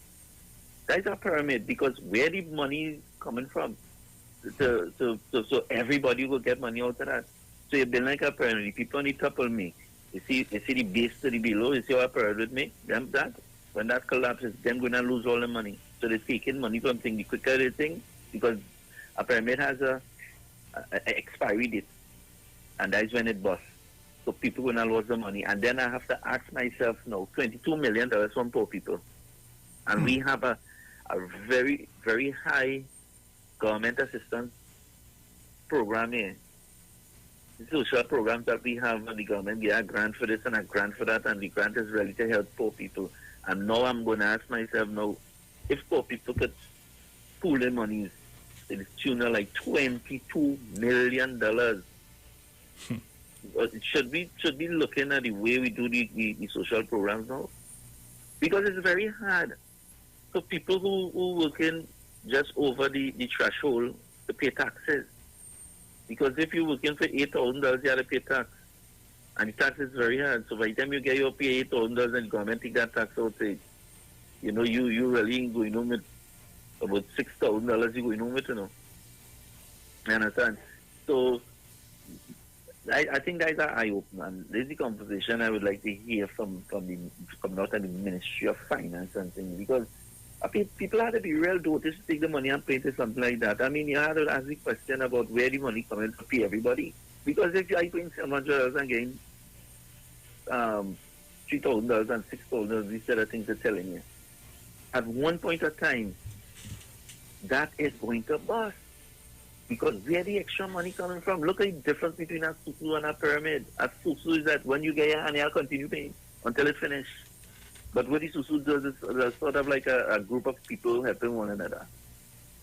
That's a pyramid, because where the money is coming from, so everybody will get money out of that. So you've been like a pyramid. The people on the top of me, you see the base to the below. You see how a pyramid with me? When that collapses, them going to lose all the money. So they're taking money from things. The quicker they think, because a pyramid has a expiry date, and that's when it busts. So people going to lose the money. And then I have to ask myself now, $22 million from poor people. And we have a very, very high government assistance program here. The social programs that we have, and the government get a grant for this and a grant for that, and the grant is really to help poor people. And now I'm going to ask myself now, if poor people could pool their monies to the tune of like $22 million, But should be looking at the way we do the social programs now, because it's very hard for people who working just over the threshold to pay taxes. Because if you're working for $8,000, you have to pay tax, and the tax is very hard. So by the time you get your pay $8,000 and the government take that tax out, you know, you really ain't going home with about $6,000. You going home with, you know. You understand? So I think that's an eye-opener. And this is the conversation I would like to hear from out of the Ministry of Finance and things, because people have to be real dotish to take the money and pay into something like that. I mean, you have to ask the question about where the money coming to pay everybody. Because if you're paying $700 and getting $3,000 and $6,000, these are the things they're telling you. At one point of time, that is going to bust. Because where the extra money coming from? Look at the difference between a susu and a pyramid. A susu is that when you get your honey, I'll continue paying until it's finished. But what the susu does is sort of like a group of people helping one another.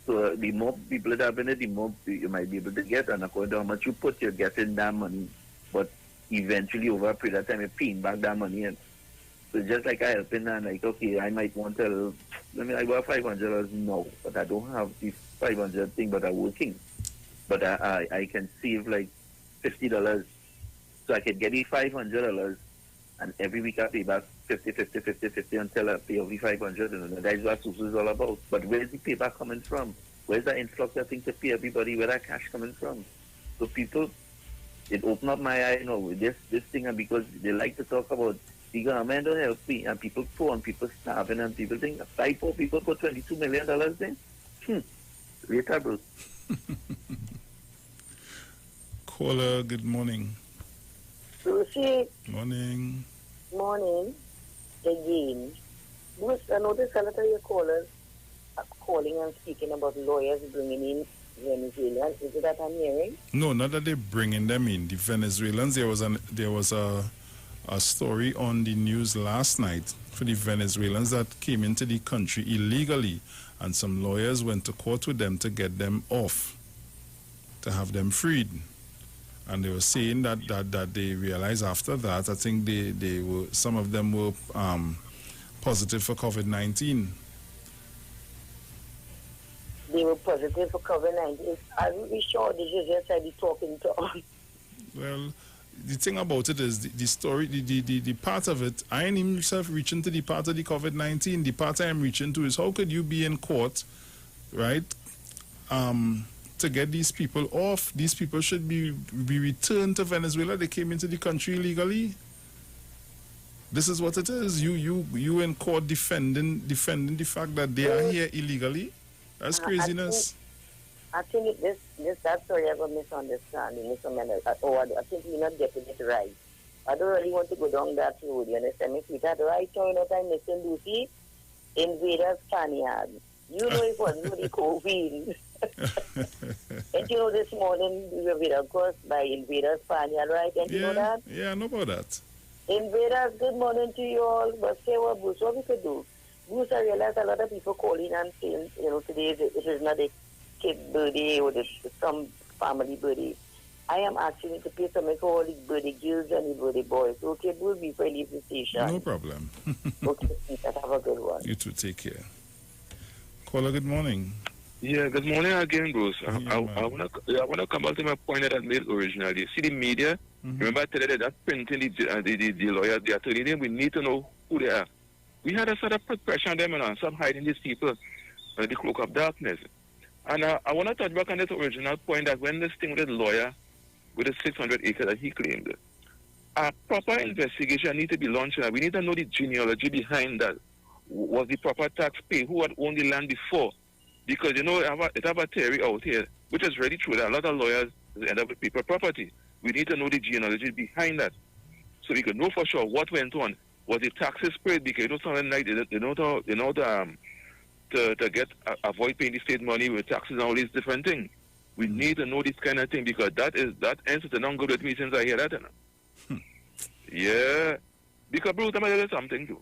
So the more people that have in it, the more you might be able to get. And according to how much you put, you're getting that money. But eventually, over a period of time, you're paying back that money. And so just like I helping and like, okay, I might want to, I got $500 now, but I don't have the 500 thing, but I'm working. But I can save like $50, so I can get the $500, and every week I pay back 50 until I pay every 500. And that's what SUSU is all about. But where's the payback coming from? Where's the influx of things to pay everybody? Where that cash coming from? So people, it opened up my eye, you know, with this thing, and because they like to talk about the government don't help me, and people poor and people starving, and people think 5 poor people put $22 million there. Later, bro. Caller, good morning. Lucy. Morning. Morning. Again. Bruce, I noticed a lot of your callers are calling and speaking about lawyers bringing in Venezuelans. Is it that I'm hearing? No, not that they're bringing them in. The Venezuelans, there was a story on the news last night for the Venezuelans that came into the country illegally, and some lawyers went to court with them to get them off, to have them freed. And they were saying that they realized after that, I think they were, some of them were positive for COVID-19. They were positive for COVID-19. Are you sure this is just like the talking to us? Well, the thing about it is the story, the part of it, I ain't even myself reaching to the part of the COVID-19. The part I am reaching to is how could you be in court, right, to get these people off? These people should be returned to Venezuela. They came into the country illegally. This is what it is. You in court defending the fact that they are here illegally. That's craziness. I think that story has a misunderstanding. I think you're not getting it right. I don't really want to go down that road, you understand me, sweetheart? Right now, you know what I'm missing, Lucy? Invaders Spaniard. You know it wasn't the COVID. And you know this morning we were with, of course, by Invaders Spaniard, right? And you know that? Yeah, I know about that. Invaders, good morning to you all. But say what, Bruce, what we could do? Bruce, I realize a lot of people calling and saying, you know, today it is not a kid birthday or some family birthday. I am asking you to pay something for all the birthday girls and the birthday boys. Okay, Bruce, before I leave the station. No problem. Okay, have a good one. You too, take care. Caller, good morning. Yeah, good morning again, Bruce. I want to come back to my point that I made originally. See the media? Remember I told you that printing the lawyers, the attorney, we need to know who they are. We had a sort of pressure on them and some hiding these people the cloak of darkness. And I want to touch back on this original point that when this thing with the lawyer, with the 600 acres that he claimed, a proper investigation need to be launched. We need to know the genealogy behind that. Was the proper tax paid? Who had owned the land before? Because, you know, it have a theory out here, which is really true, that a lot of lawyers end up with people property. We need to know the genealogy behind that, so we can know for sure what went on. Was the taxes paid? Because you know something like to get avoid paying the state money with taxes and all these different things. We need to know this kind of thing, because that answers the non good with me since I hear that. You know? Yeah, because Bruce, I'm gonna tell you something too.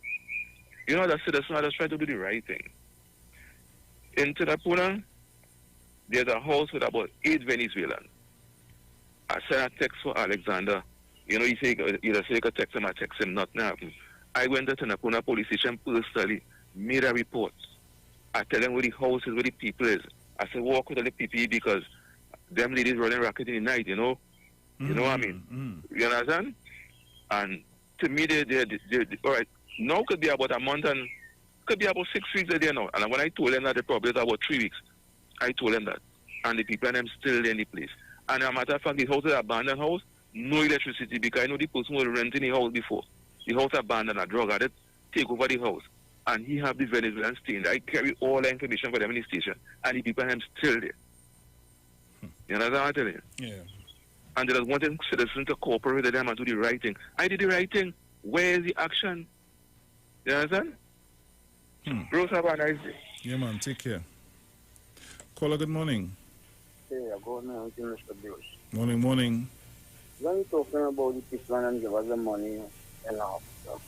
You know that citizens are just trying to do the right thing. In Tadapuna, there's a house with about 8 Venezuelans. I sent a text for Alexander. You know, he say either say I text him, I text him, nothing happened. I went to Tanapuna police station personally, made a report. I tell them where the house is, where the people is. I said, walk with all the PPE because them ladies running racket in the night, you know? You know what I mean? You understand? And to me, they all right, now could be about a month and could be about 6 weeks there now. And when I told them that the problem is about 3 weeks, I told them that. And the people and them still in the place. And as a matter of fact, the house is an abandoned house, no electricity because I know the person was renting the house before. The house abandoned, a drug addict, take over the house. And he have the Venezuelan stain. I carry all the information for them in the station. And the people and them still there. You understand what I'm telling you? Yeah. And they just wanted citizens to cooperate with them and do the right thing. I did the right thing. Where is the action? You understand? Bros, have a nice day. Yeah, man. Take care. Caller, good morning. Hey, good morning, Mr. Bruce. Morning, morning. When you're talking about the people and give us the money and all, so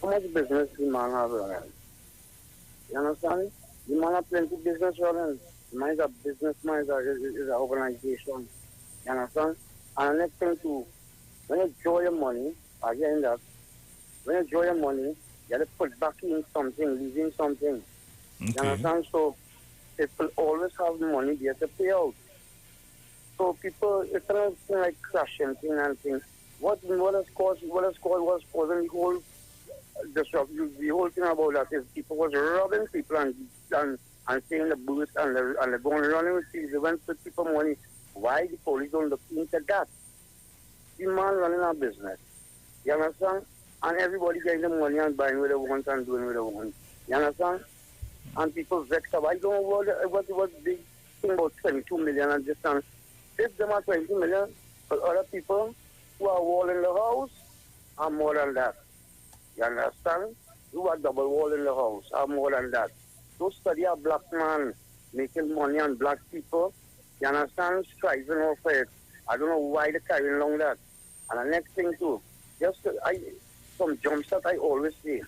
how much business the man have running? You understand? The man have plenty business running. The man is a businessman, is an organization. You understand? And the next thing too, when you draw your money, again that, when you draw your money, you have to put back in something, leaving something. Okay. You understand? So people always have money there to pay out. So people, it's not like crashing thing and things. What's causing the whole disruption, the whole thing about that is people was robbing people and saying the booth and they're going running with things. They went to people money. Why the police don't look into that? The man running a business. You understand? And everybody getting the money and buying what they want and doing what they want. You understand? And people vex up. I don't know what was big thing about 22 million and just if them are 20 million, but other people who are wall in the house are more than that. You understand? Who are double wall in the house are more than that. Don't study a black man making money on black people. You understand? Striving over it. I don't know why they're carrying along that. And the next thing too, from Jumpstart I always say,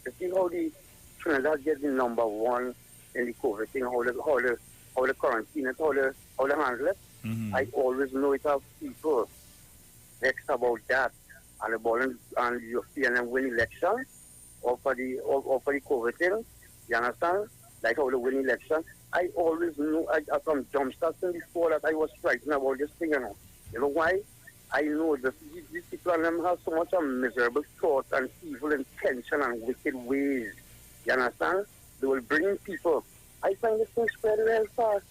you see how the Trinidad gets the number one in the COVID thing, how the quarantine it, how they handle it. I always know it have people vexed about that and the ball and you see them win election or for the COVID thing. You understand? Like how they win election. I always knew from Jumpstart before that I was frightened about this thing, you know. You know why? I know that these people and them have so much of miserable thoughts and evil intention and wicked ways. You understand? They will bring people. I find this thing spread real fast.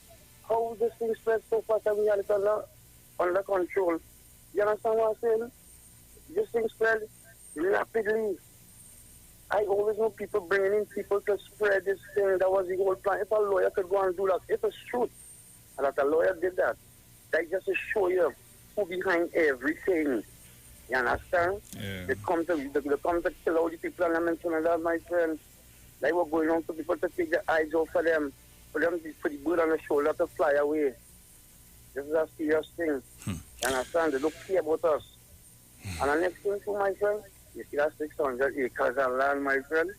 How this thing spread so fast and we have it under control. You understand what I'm saying? This thing spread rapidly. I always know people bringing in people to spread this thing. That was the whole plan. If a lawyer could go and do that, if it's truth, and that a lawyer did that, that just to show you who behind everything. You understand? Yeah. They come to kill all the people and I mentioned that, my friend. They were going on for people to take their eyes off for them, for the bird on the shoulder to fly away. This is a serious thing. You understand? They don't care about us. And the next thing too, my friend, you see that 600 acres of land, my friend?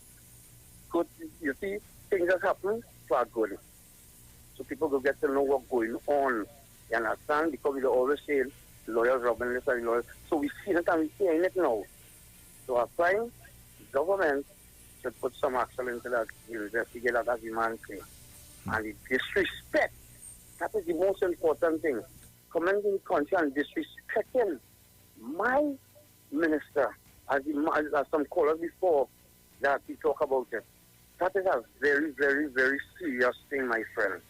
Good, you see, things that happen for good. So people will get to know what's going on. You understand? Because we always say lawyers robbing this and lawyers. So we see it and we hearing it now. So I find the government should put some action into that, investigate that as the man say. And the disrespect, that is the most important thing. Coming in the country and disrespecting my minister, as some callers before that we talk about it. That is a very, very, very serious thing, my friend.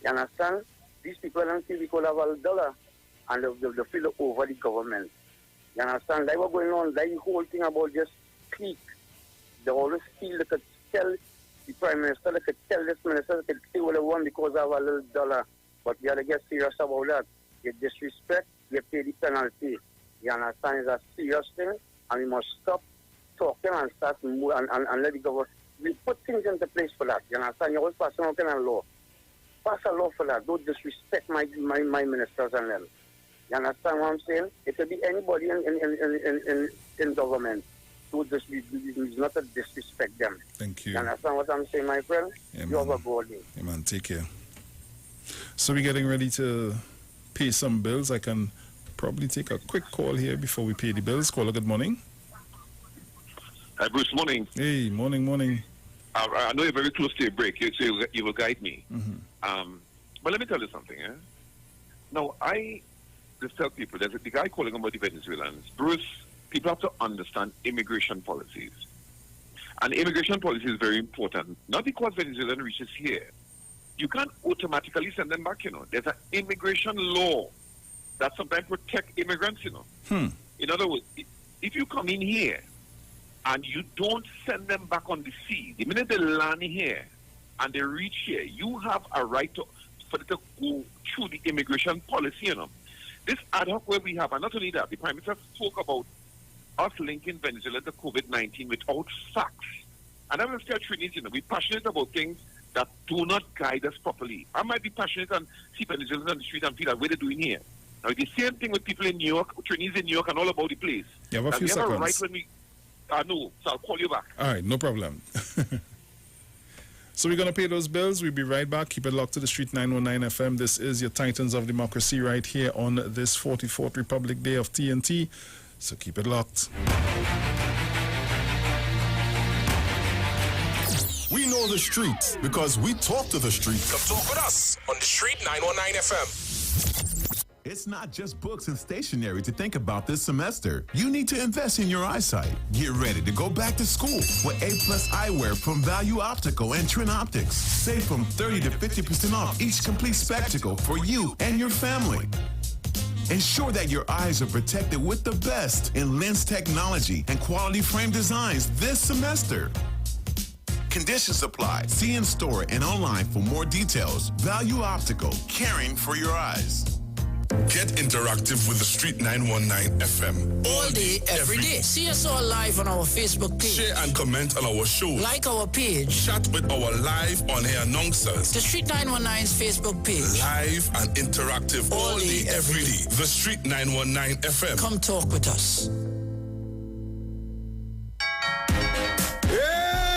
You understand? These people don't feel we could have $1 and they feel over the government. You understand? They were going on, the whole thing about just speak. They always feel they could tell the Prime Minister, they could tell this minister, they could say what they want because of $1. But you have to get serious about that. You disrespect, you pay the penalty. You understand? It's a serious thing, and we must stop talking and start move and let it go. We put things into place for that. You understand? You always pass some kind of law. Pass a law for that. Don't disrespect my ministers and them. You understand what I'm saying? It could be anybody in government. It's not to disrespect them. Thank you. You understand what I'm saying, my friend? Yeah, you have a good day. Yeah, man. Take care. So we're getting ready to pay some bills. I can probably take a quick call here before we pay the bills. Caller, good morning. Hi, Bruce, morning. Hey, morning. I know you're very close to your break, so you will guide me. Mm-hmm. But let me tell you something. Now, I just tell people, there's the guy calling about the Venezuelans. Bruce, people have to understand immigration policies. And immigration policy is very important. Not because Venezuelan reaches here. You can't automatically send them back, There's an immigration law that sometimes protect immigrants, In other words, if you come in here and you don't send them back on the sea, the minute they land here and they reach here, you have a right for them to go through the immigration policy, This ad hoc where we have, and not only that, the Prime Minister spoke about us linking Venezuela to COVID-19 without facts. And I'm going to tell Trinities, we're passionate about things that do not guide us properly. I might be passionate and see Venezuelans on the street and feel like what they're doing here. Now, the same thing with people in New York, Trinities in New York, and all about the place. You have a few seconds. Right when we... no, so I'll call you back. All right, no problem. So we're going to pay those bills. We'll be right back. Keep it locked to the Street 919 FM. This is your Titans of Democracy right here on this 44th Republic Day of TNT. So keep it locked. We know the streets because we talk to the streets. Come talk with us on the Street 919 FM. It's not just books and stationery to think about this semester. You need to invest in your eyesight. Get ready to go back to school with A+ eyewear from Value Optical and Trin Optics. Save from 30 to 50% off each complete spectacle for you and your family. Ensure that your eyes are protected with the best in lens technology and quality frame designs this semester. Conditions apply. See in store and online for more details. Value Optical, caring for your eyes. Get interactive with the Street 919 FM. All day, every day. See us all live on our Facebook page. Share and comment on our show. Like our page. Chat with our live on-air announcers. The Street 919's Facebook page. Live and interactive all day, every day. The Street 919 FM. Come talk with us.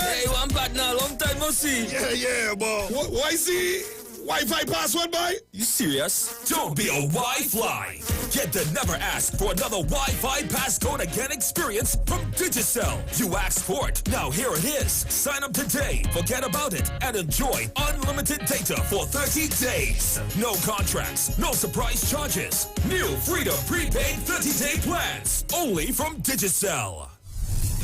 Hey, one partner, long time no see. Yeah, boy. Why see? Wi-Fi password, boy? You serious? Don't be a Wi-Fly. Get the never ask for another Wi-Fi passcode again experience from Digicel. You asked for it. Now here it is. Sign up today, forget about it, and enjoy unlimited data for 30 days. No contracts, no surprise charges. New Freedom prepaid 30-day plans. Only from Digicel.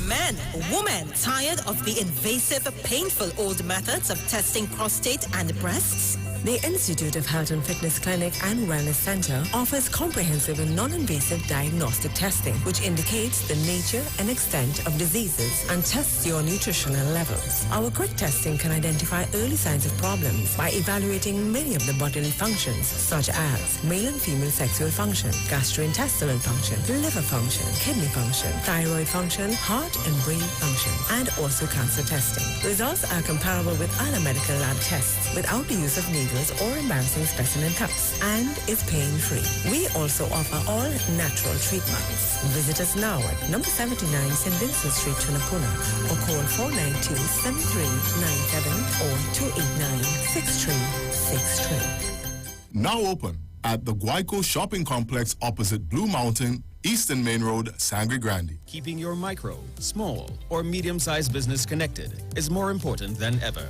Men, women, tired of the invasive, painful old methods of testing prostate and breasts? The Institute of Health and Fitness Clinic and Wellness Center offers comprehensive and non-invasive diagnostic testing, which indicates the nature and extent of diseases and tests your nutritional levels. Our quick testing can identify early signs of problems by evaluating many of the bodily functions, such as male and female sexual function, gastrointestinal function, liver function, kidney function, thyroid function, heart and brain function, and also cancer testing. Results are comparable with other medical lab tests without the use of needles or embarrassing specimen cups, and is pain-free. We also offer all natural treatments. Visit us now at number 79 St. Vincent Street, Tunapuna, or call 492-7397 or 289-6363. Now open at the Guayco Shopping Complex opposite Blue Mountain, Eastern Main Road, Sangre Grande. Keeping your micro, small, or medium-sized business connected is more important than ever.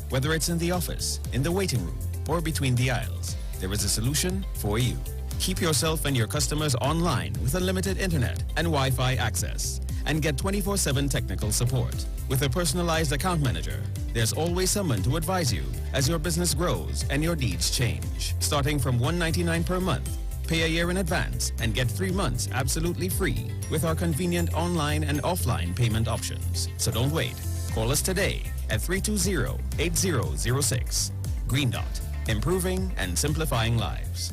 Whether it's in the office, in the waiting room, or between the aisles, there is a solution for you. Keep yourself and your customers online with unlimited internet and Wi-Fi access, and get 24/7 technical support. With a personalized account manager, there's always someone to advise you as your business grows and your needs change. Starting from $199 per month, pay a year in advance and get 3 months absolutely free with our convenient online and offline payment options. So don't wait. Call us today at 320-8006. Green Dot, improving and simplifying lives.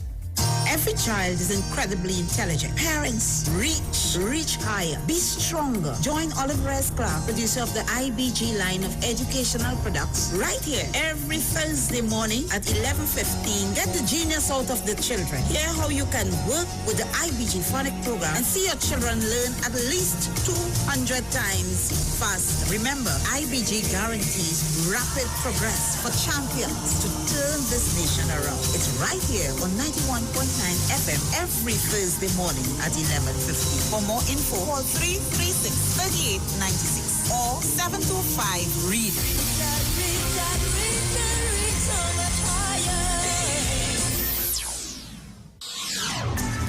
Every child is incredibly intelligent. Parents, reach higher. Be stronger. Join Olive Reyes Clark, producer of the IBG line of educational products, right here every Thursday morning at 11:15. Get the genius out of the children. Hear how you can work with the IBG phonic program and see your children learn at least 200 times faster. Remember, IBG guarantees rapid progress for champions to turn this nation around. It's right here on 91.9 FM every Thursday morning at 11:50. For more info, call 336-3896 or 725-READ.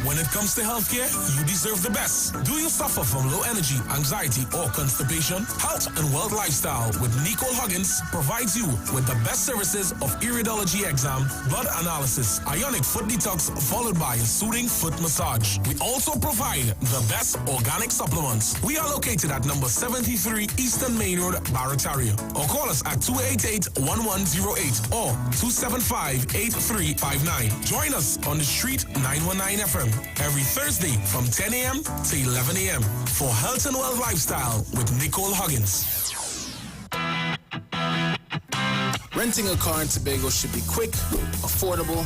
When it comes to healthcare, you deserve the best. Do you suffer from low energy, anxiety, or constipation? Health and Wealth Lifestyle with Nicole Huggins provides you with the best services of iridology exam, blood analysis, ionic foot detox, followed by a soothing foot massage. We also provide the best organic supplements. We are located at number 73 Eastern Main Road, Barataria. Or call us at 288-1108 or 275-8359. Join us on the street 919 FM. Every Thursday from 10 a.m. to 11 a.m. for Health and Wealth Lifestyle with Nicole Huggins. Renting a car in Tobago should be quick, affordable,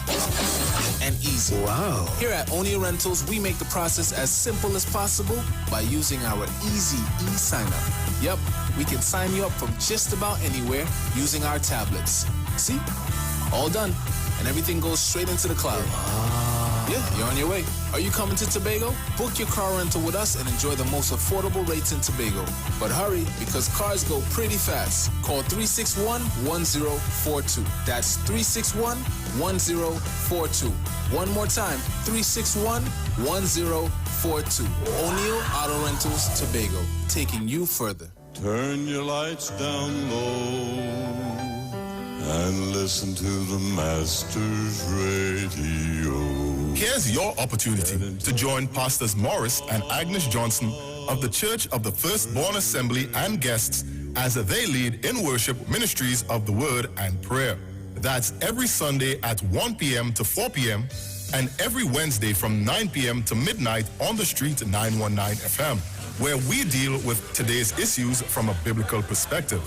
and easy. Wow. Here at O'Neill Rentals, we make the process as simple as possible by using our easy e-sign-up. Yep, we can sign you up from just about anywhere using our tablets. See? All done. And everything goes straight into the cloud. Yeah, you're on your way. Are you coming to Tobago? Book your car rental with us and enjoy the most affordable rates in Tobago. But hurry, because cars go pretty fast. Call 361-1042. That's 361-1042. One more time, 361-1042. O'Neill Auto Rentals, Tobago, taking you further. Turn your lights down low and listen to the Master's Radio. Here's your opportunity to join Pastors Morris and Agnes Johnson of the Church of the Firstborn Assembly and guests as they lead in worship ministries of the Word and Prayer. That's every Sunday at 1 p.m. to 4 p.m. and every Wednesday from 9 p.m. to midnight on the street 919 FM, where we deal with today's issues from a biblical perspective.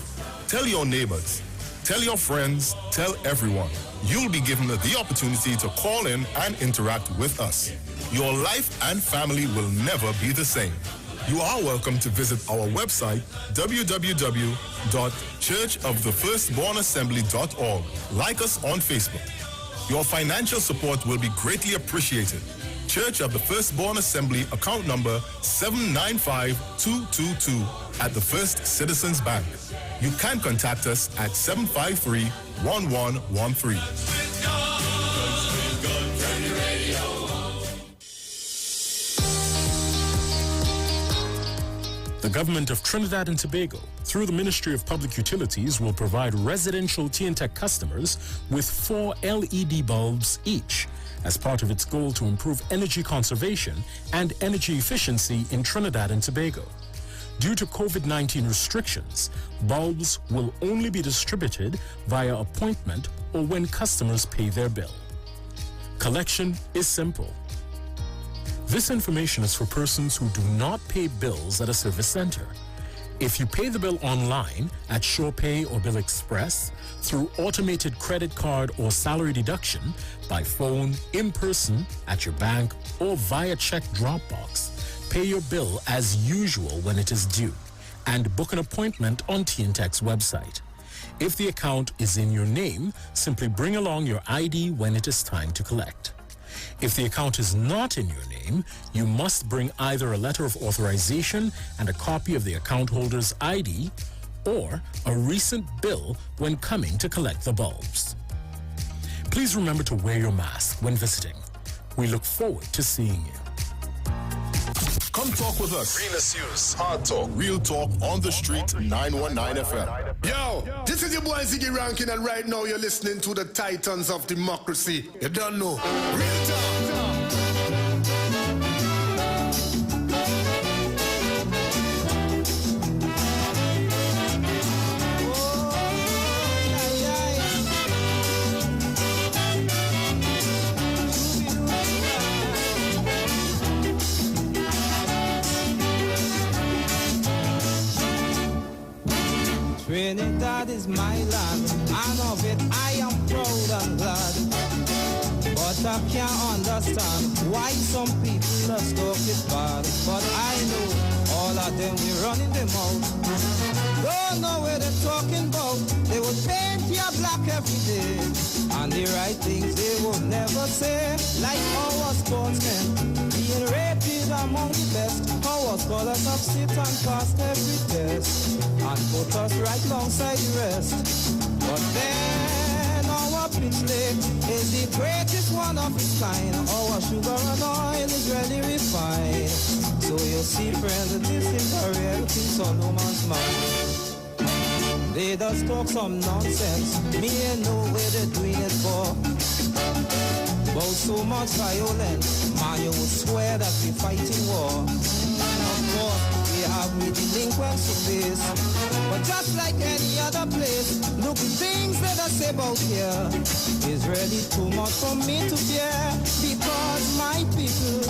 Tell your neighbors, tell your friends, tell everyone. You'll be given the opportunity to call in and interact with us. Your life and family will never be the same. You are welcome to visit our website, www.churchofthefirstbornassembly.org. Like us on Facebook. Your financial support will be greatly appreciated. Church of the Firstborn Assembly, account number 795222 at the First Citizens Bank. You can contact us at 753-1113. The government of Trinidad and Tobago, through the Ministry of Public Utilities, will provide residential TNTech customers with 4 LED bulbs each as part of its goal to improve energy conservation and energy efficiency in Trinidad and Tobago. Due to COVID-19 restrictions, bulbs will only be distributed via appointment or when customers pay their bill. Collection is simple. This information is for persons who do not pay bills at a service center. If you pay the bill online at SurePay or Bill Express, through automated credit card or salary deduction, by phone, in person, at your bank, or via check drop box, pay your bill as usual when it is due, and book an appointment on TNTech's website. If the account is in your name, simply bring along your ID when it is time to collect. If the account is not in your name, you must bring either a letter of authorization and a copy of the account holder's ID, or a recent bill when coming to collect the bulbs. Please remember to wear your mask when visiting. We look forward to seeing you. Come talk with us. Real issues, hard talk, real talk on the street 919 FM. Yo, this is your boy Ziggy Rankin, and right now you're listening to the Titans of Democracy. You don't know. Real talk. Trinidad is my land, and of it I am proud and glad. But I can't understand why some people just talk it bad. But I know all of them we running them out. Don't know where they're talking about. They would paint you black every day. And the right things they would never say. Like our sportsmen being rated among the best. Our scholars have sit and passed every test. And put us right alongside the rest. But then our pitch lake is the greatest one of its kind. Our sugar and oil is really refined. So you see, friends, this is a real thing on no man's mind. They just talk some nonsense. Me ain't know where they're doing it for. About so much violence, man, you would swear that we're fighting war. And of course, we have with delinquents to face. But just like any other place, look, the things that I say about here is really too much for me to bear. Because my people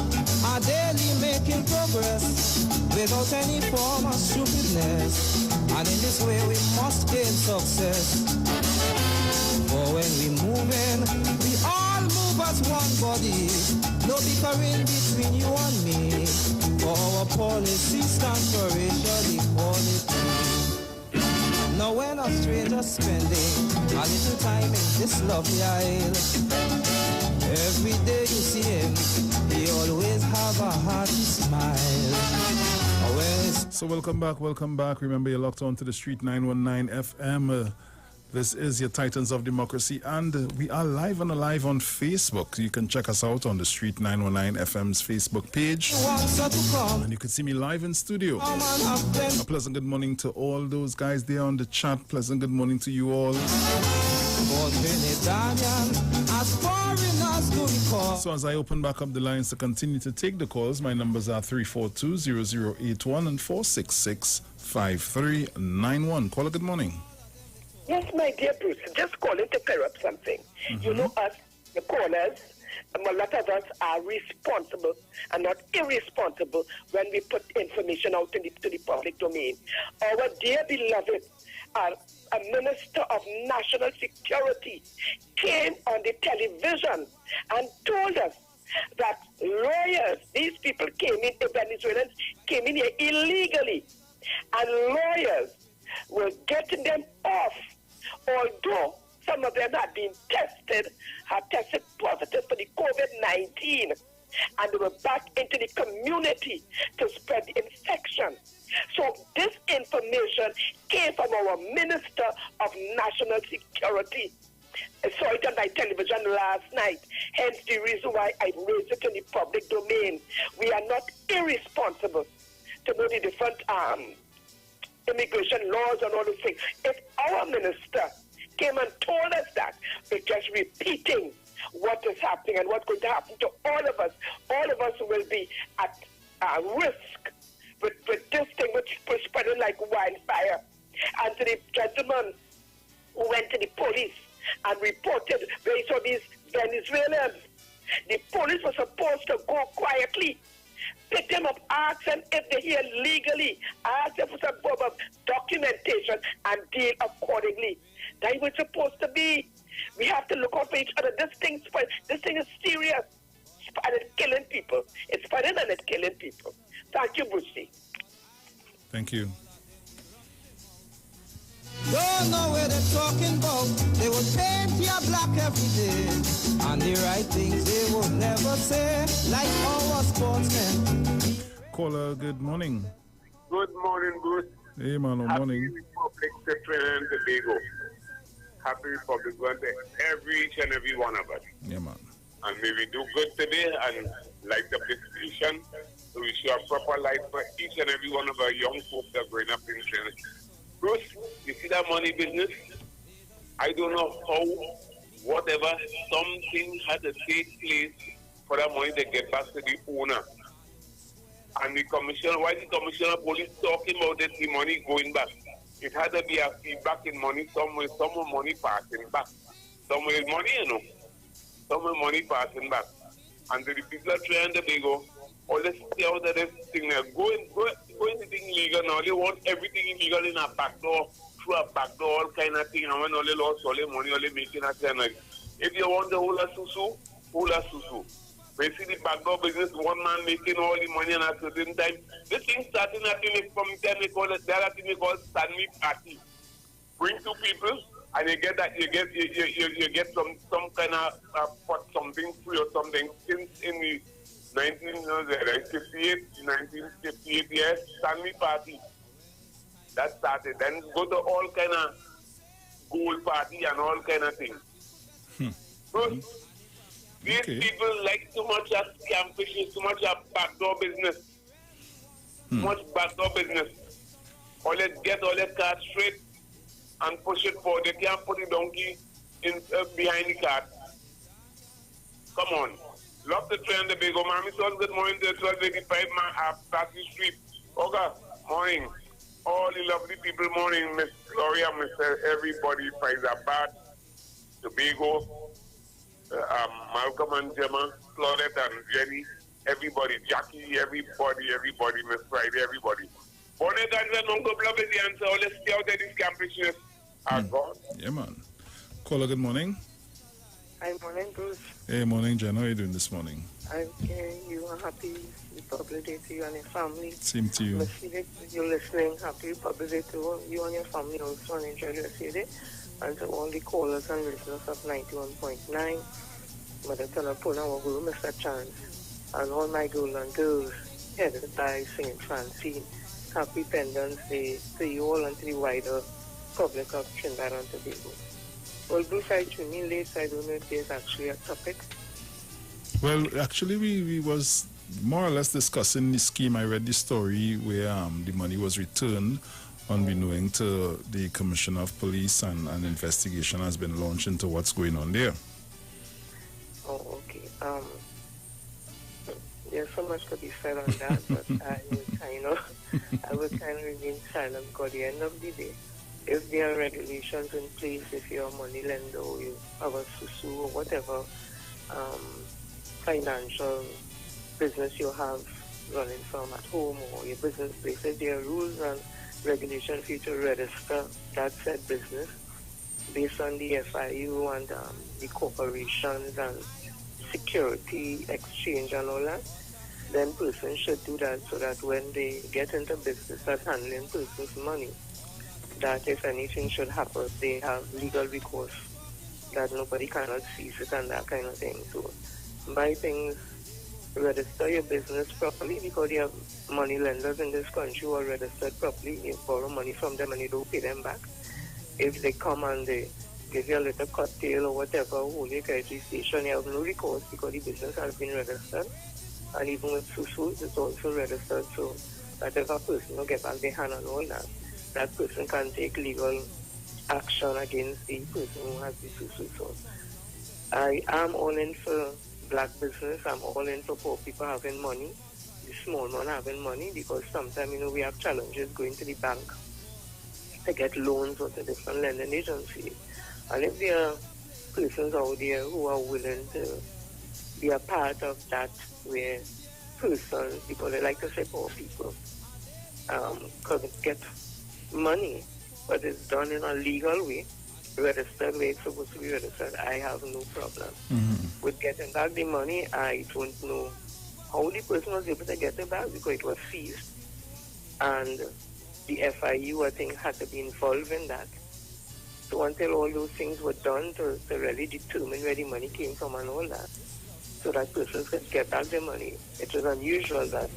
are daily making progress without any form of stupidness. And in this way we must gain success. For when we move in, we all move as one body. No bickering between you and me. For our policy stands for racial equality. Now when a stranger spending a little time in this lovely isle, every day you see him, he always have a hearty smile. So welcome back. Remember, you're locked on to the Street 919 FM. This is your Titans of Democracy, and we are live and alive on Facebook. You can check us out on the Street 919 FM's Facebook page, and you can see me live in studio. A pleasant good morning to all those guys there on the chat. Pleasant good morning to you all. So as I open back up the lines to continue to take the calls, my numbers are 342-0081 and 466-5391. Caller, good morning. Yes, my dear Bruce, just calling to clear up something. You know, us, the callers, a lot of us are responsible and not irresponsible when we put information out to the public domain. Our dear beloved, a minister of national security came on the television and told us that lawyers, these people came in, the Venezuelans came in here illegally, and lawyers were getting them off, although some of them had been tested positive for the COVID-19, and they were back into the community to spread the infection. So this information came from our Minister of National Security. I saw it on my television last night, hence the reason why I raised it in the public domain. We are not irresponsible to know the different immigration laws and all those things. If our minister came and told us that, we're just repeating what is happening and what's going to happen to all of us. All of us will be at risk with this thing which is spreading like wildfire. And to the gentleman who went to the police and reported where he saw these Venezuelans, the police was supposed to go quietly, pick them up, ask them if they're here legally, ask them for some form of documentation, and deal accordingly. That's what it's supposed to be. We have to look out for each other. This thing is serious, and it's killing people. It's spreading and it's killing people. Thank you, Brucey. Thank you. Don't know where they're talking about. They will paint you black every day. And the right things they will never say, like our sportsmen. Caller, good morning. Good morning, Bruce. Hey, man, good morning. Happy Republic to Trinidad and Tobago. Happy Republic to each and every one of us. Yeah, man. And may we do good today and light up this nation. So we show a proper life for each and every one of our young folks that are growing up in Trinidad. Bruce, you see that money business? I don't know how, whatever, something had to take place for that money to get back to the owner. And the commissioner, why the commissioner of police talking about it, the money going back? It had to be a feedback in money somewhere, some money passing back. Somewhere money, you know. Somewhere money passing back. And the people are trying to go, oh, let's see how that is thing there. Go anything legal now. They want everything illegal in a back door, through a back door, all kind of thing. And when all they lost all their money, all they making a channel. If you want the whole susu, We see the backdoor business, one man making all the money and at a certain time. This thing starting at from 10, they call it, there are things called Stanley Party. Bring two people and you get that you get some kind of something free or something. Since in the 1958, yes, Stanley Party. That started. Then go to all kind of gold party and all kind of things. So, these people like too much of scam fishing, too much of backdoor business. Too much backdoor business. Or let's get all that cart straight and push it forward. They can't put the donkey in behind the cart. Come on. Love the train, the big Mommy says good morning to 1285 Passy Street. Okay, morning. All the lovely people, morning. Miss Gloria, Mr. Everybody, Faizabad, Tobago, Malcolm and Gemma, Claudette and Jenny, everybody, Jackie, everybody, Miss Friday, everybody. Bonnet and Uncle Love is the answer. Let's stay out of this campus. God. Yeah, man. Caller, good morning. Hi, morning, Bruce. Hey, morning, Jen. How are you doing this morning? I'm okay. You are happy Republic Day to you and your family. Same to you. You're listening. Happy Republic Day to you and your family also, and enjoy the rest of your day. And to all the callers and listeners of 91.9, Mother Tana Puna Wagulu, Mr. Chance, and all my golden girls, headed by St. Francine. Happy Pendants Day to you all and to the wider public of Trinidad and Tobago. Well, Bruce, I tuned in late, so I don't know if there's actually a topic. Well, actually, we was more or less discussing the scheme. I read the story where the money was returned unbeknown to the Commissioner of Police, and an investigation has been launched into what's going on there. Oh, okay. There's so much to be said on that, but I would kind of remain silent because at the end of the day, if there are regulations in place, if you're a money lender or you have a susu or whatever financial business you have running from at home or your business place, if there are rules and regulations for you to register that said business based on the FIU and the corporations and security exchange and all that, then persons should do that so that when they get into business that's handling persons' money, that if anything should happen, they have legal recourse, that nobody cannot seize it and that kind of thing. So buy things, register your business properly, because you have money lenders in this country who are registered properly. You borrow money from them and you don't pay them back. If they come and they give you a little cocktail or whatever, hold your credit station, you have no recourse because the business has been registered. And even with susus, it's also registered, so that if a person will get back their hand and all that, that person can take legal action against the person who has the susu. So I am all in for black business. I'm all in for poor people having money, the small man having money, because sometimes, we have challenges going to the bank to get loans or to different lending agencies. And if there are persons out there who are willing to be a part of that, where persons, because they like to say poor people, could get money, but it's done in a legal way, registered way it's supposed to be registered, I have no problem with getting back the money. I don't know how the person was able to get it back because it was seized, and the FIU, I think, had to be involved in that. So until all those things were done to really determine where the money came from and all that, so that persons could get back their money, it was unusual that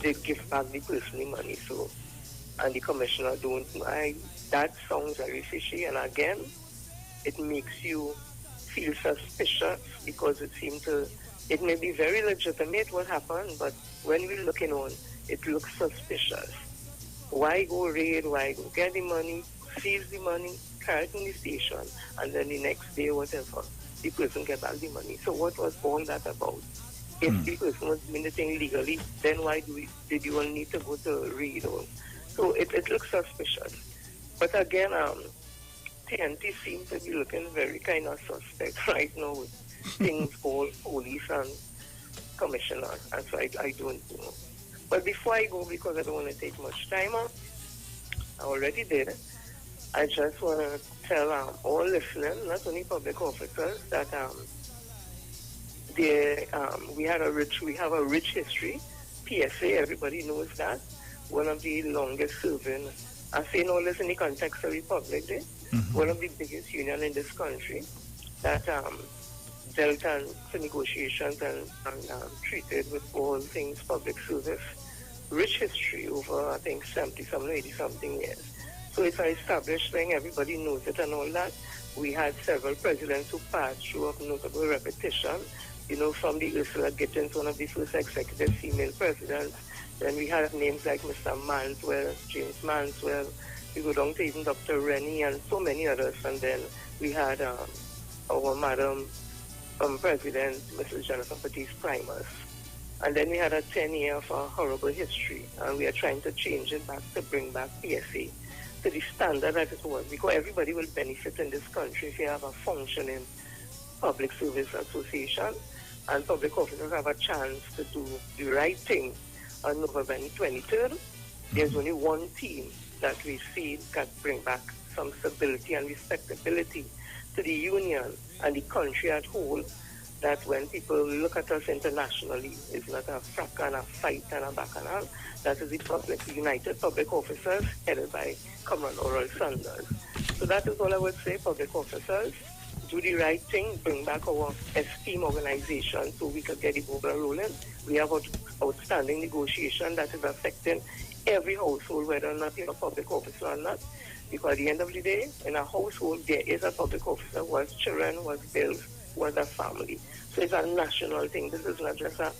they give back the person the money. So, and the commissioner don't. That sounds very fishy, and again, it makes you feel suspicious because it may be very legitimate what happened, but when we're looking on, it looks suspicious. Why go raid? Why go get the money, seize the money, carry it in the station, and then the next day, whatever, the person get back the money? So what was all that about? If the person was doing the thing legally, then why did you all need to go to raid? So it looks suspicious. But again, TNT seems to be looking very kind of suspect right now with things called police and commissioners. And so I don't know. But before I go, because I don't want to take much time on, I already did. I just want to tell all listeners, not only public officers, that we have a rich history. PSA, everybody knows that. One of the longest serving, I say all this in the context of Republic Day, one of the biggest union in this country that dealt for negotiations and treated with all things public service. Rich history over, I think, 70-something, 80-something years. So it's an established thing, everybody knows it and all that. We had several presidents who passed through of notable repetition. You know, from the Ursula Gittins, one of the first executive female presidents. Then we had names like Mr. Manswell, James Manswell. We go down to even Dr. Rennie and so many others. And then we had our Madam President, Mrs. Jennifer Baptiste Primus. And then we had a 10-year of a horrible history. And we are trying to change it back to bring back PSA to the standard that it was. Because everybody will benefit in this country if you have a functioning public service association. And public officers have a chance to do the right thing on November 23rd. There's only one team that we see can bring back some stability and respectability to the union and the country at whole, that when people look at us internationally, it's not a frack and a fight and a bacchanal. That is the United Public Officers headed by Comrade Oral Sanders. So that is all I would say, public officers. Do the right thing, bring back our esteemed organization so we could get the ball rolling. We have outstanding negotiation that is affecting every household, whether or not you're a public officer or not. Because at the end of the day, in a household, there is a public officer who has children, who has bills, who has a family. So it's a national thing. This is not just a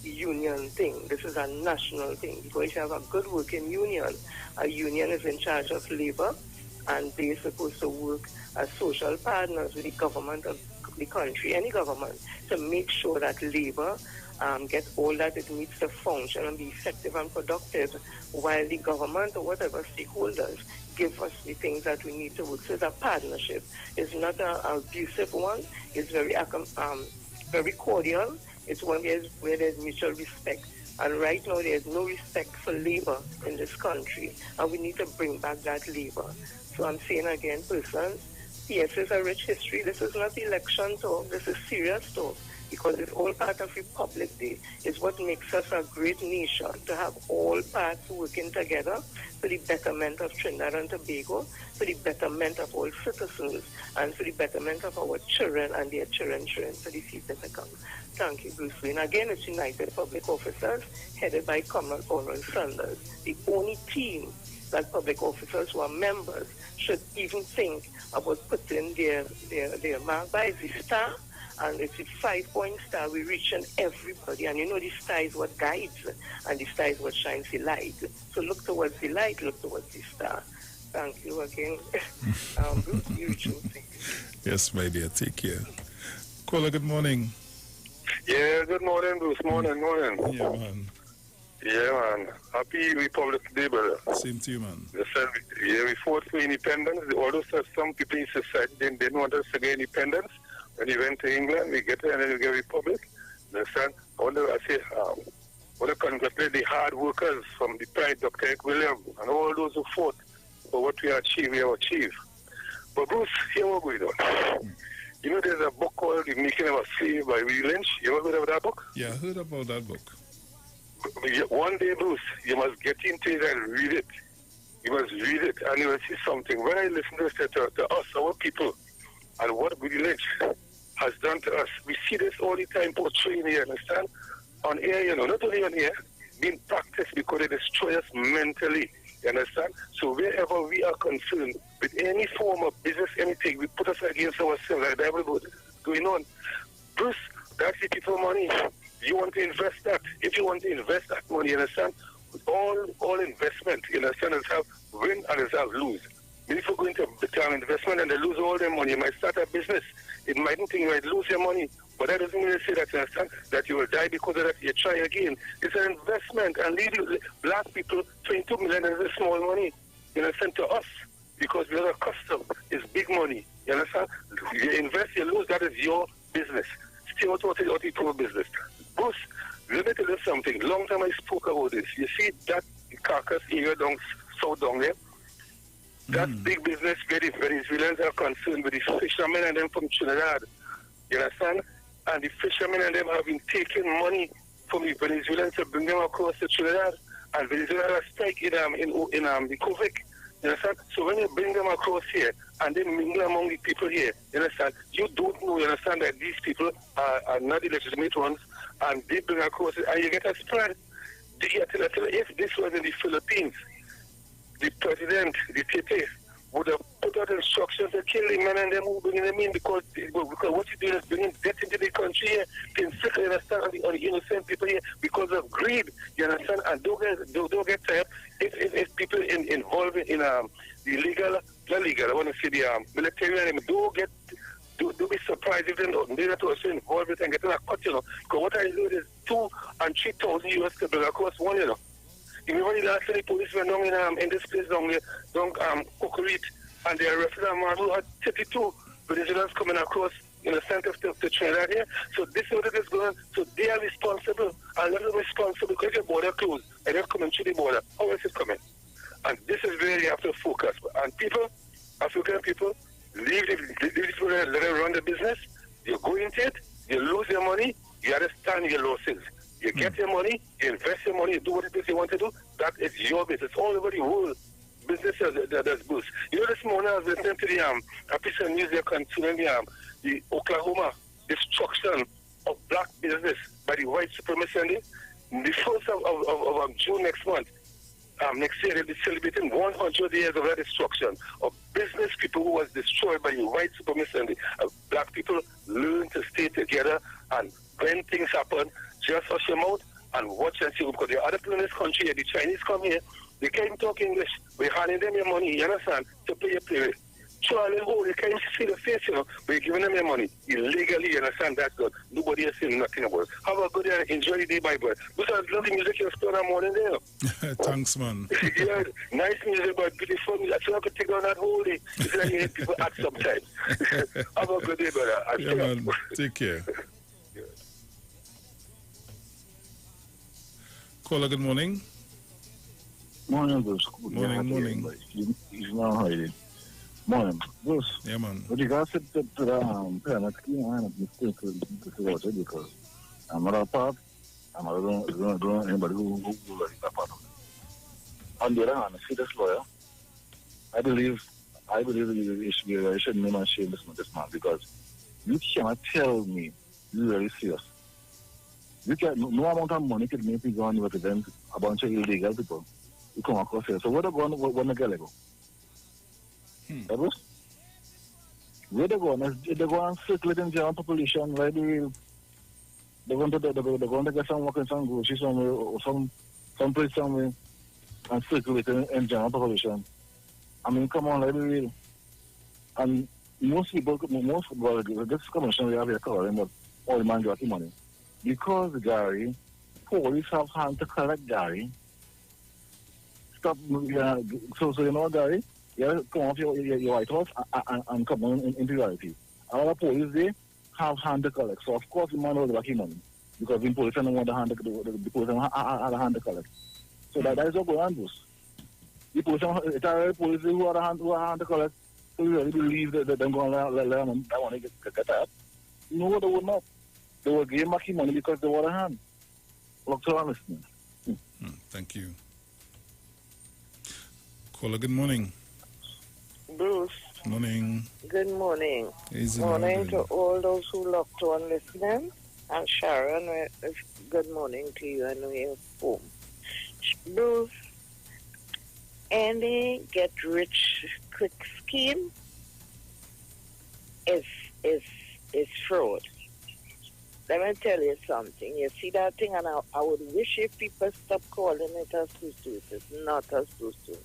union thing. This is a national thing. Because if you have a good working union, a union is in charge of labor, and they're supposed to work as social partners with the government of the country, any government, to make sure that labor gets all that it needs to function and be effective and productive, while the government or whatever stakeholders give us the things that we need to work. So it's a partnership. It's not an abusive one. It's very cordial. It's one where there's mutual respect. And right now there's no respect for labor in this country, and we need to bring back that labor. So I'm saying again, persons, yes, it's a rich history. This is not election talk. This is serious talk, because it's all part of Republic Day. It's what makes us a great nation, to have all parts working together for the betterment of Trinidad and Tobago, for the betterment of all citizens, and for the betterment of our children and their children's children for the future to come. Thank you, Bruce Wayne. Again, it's United Public Officers, headed by Comrade Oral Sanders. The only team that public officers who are members should even think about putting their mark by the star. And it's a 5-point star. We're reaching everybody. And you know, the star is what guides, and the star is what shines the light. So look towards the light, look towards the star. Thank you again. Bruce, you too. Yes, my dear. Take care. Caller, good morning. Yeah, good morning, Bruce. Morning. Yeah, man. Yeah, man. Happy Republic Day, brother. Same to you, man. We fought for independence. Although some people in society didn't want us to get independence. When we went to England, we get there and then we get Republic. Understand? I want to congratulate the hard workers from the Pride, Dr. Eric William, and all those who fought for what we have achieved. But Bruce, here we're going on. You know, there's a book called The Making of a Slave by Willie Lynch. You ever heard of that book? Yeah, I heard about that book. One day, Bruce, you must get into it and read it. You must read it and you will see something. When I listen to this, to us, our people, and what Willie Lynch has done to us, we see this all the time portrayed here, understand? On air, you know, not only on air, being practiced because it destroys us mentally, you understand? So wherever we are concerned with any form of business, anything, we put us against ourselves, like that going on. Bruce, that's the people money. You want to invest that. If you want to invest that money, you understand? All investment, you understand, is have win and is have lose. If you're going to become investment and they lose all their money, you might start a business. It mightn't think you might lose your money, but that doesn't mean to say that, you understand, that you will die because of that. You try again. It's an investment, and black people, 22 million is a small money, you understand, to us, because we are accustomed. It's big money, you understand? You invest, you lose, that is your business. Stay out of your business. Bruce, let me tell you something. Long time I spoke about this. You see that carcass area down south down there? That's big business where the Venezuelans are concerned with the fishermen and them from Trinidad. You understand? and the fishermen and them have been taking money from the Venezuelans to bring them across to Trinidad, and Venezuela has strike in the COVID. You understand? So when you bring them across here and then mingle among the people here, you understand? You don't know, you understand, that these people are not the legitimate ones, and they bring across it, and you get a spread. If this was in the Philippines, the president, the Tete, would have put out instructions to kill the men and them who bringing them in, because what you're doing is bringing death into the country here, to inflict, you understand, on the innocent people here because of greed, you understand, and don't get tired if people involved in the legal, not legal, I want to say the military, and don't be surprised if they're not also involved with and getting a cut, you know, because what I know is 2,000 and 3,000 US to bring across one, you know. Remember the last time the police went down in this place down there, Cocorit, and they arrested a man who had 32 Venezuelans coming across in the center to Trinidad here. So this is what it is going. So they are responsible, and let them responsible because your border closed and they're coming through the border. How is it coming? And this is where you have to focus. And people, African people, leave this people, let them run the business. You go into it, you lose your money, you understand your losses. You get your money, you invest your money, you do what it is you want to do. That is your business. All over the world, business does boost. You know, this morning I was listening to a piece of news there concerning the Oklahoma destruction of black business by the white supremacists. The 1st of June next month, next year, they'll be celebrating 100 years of that destruction of business people who was destroyed by the white supremacists. Black people learn to stay together, and when things happen, just hush your mouth and watch and see. Because the other people in this country, the Chinese come here, they can't talk English. We're handing them your money, you understand, to play with. Charlie Ho, they can't see the face, you know, but you're giving them your money illegally, you understand, that's good. Nobody is saying nothing about it. Have a good day, enjoy the day, bye, boy. Because I love the music you're spending that morning there. Thanks, man. Yeah, nice music, but beautiful music. I feel I could take down that whole day. It's like you hit people at sometimes. Have a good day, brother. Yeah, man. Take care. Caller, good morning. Morning, Bruce. Morning. He's not hiding. Morning, Bruce. Yeah, man. With regards to the pyramid scheme, I have mistake about it because I'm not a part. I'm not doing anybody who is a part of it. On the other hand, see this lawyer, I believe it should name and shame this man, because you cannot tell me you're really serious. You can no amount of money can make you go and represent a bunch of illegal people who come across here. So where they go? Where they go? If they go and circulate in general population, right? They're going to get some work in some grocery somewhere or some place somewhere and circulate in general population. I mean, come on, like, and most this commission we have here covering, but all the man got the money. Because, Gary, police have hand to collect Gary. Stop, so you know, Gary, you come off your White House and come on into reality. All the police, they have hand to collect. So, of course, the man will back him money. Because the police don't want the hand to the police have hand to collect. So that is what going on, Bruce. The police who are hand to collect, so you really believe that they're going to let them that one get that? No, they would not. They will give back him money because they want a hand. Look to listening. Thank you. Caller, good morning. Bruce. Morning. Good morning. Easy morning to all those who locked on listening. And Sharon, good morning to you and we're home. Bruce, any get rich quick scheme is fraud. Let me tell you something. You see that thing, and I would wish if people stop calling it a susu. It's not a susu.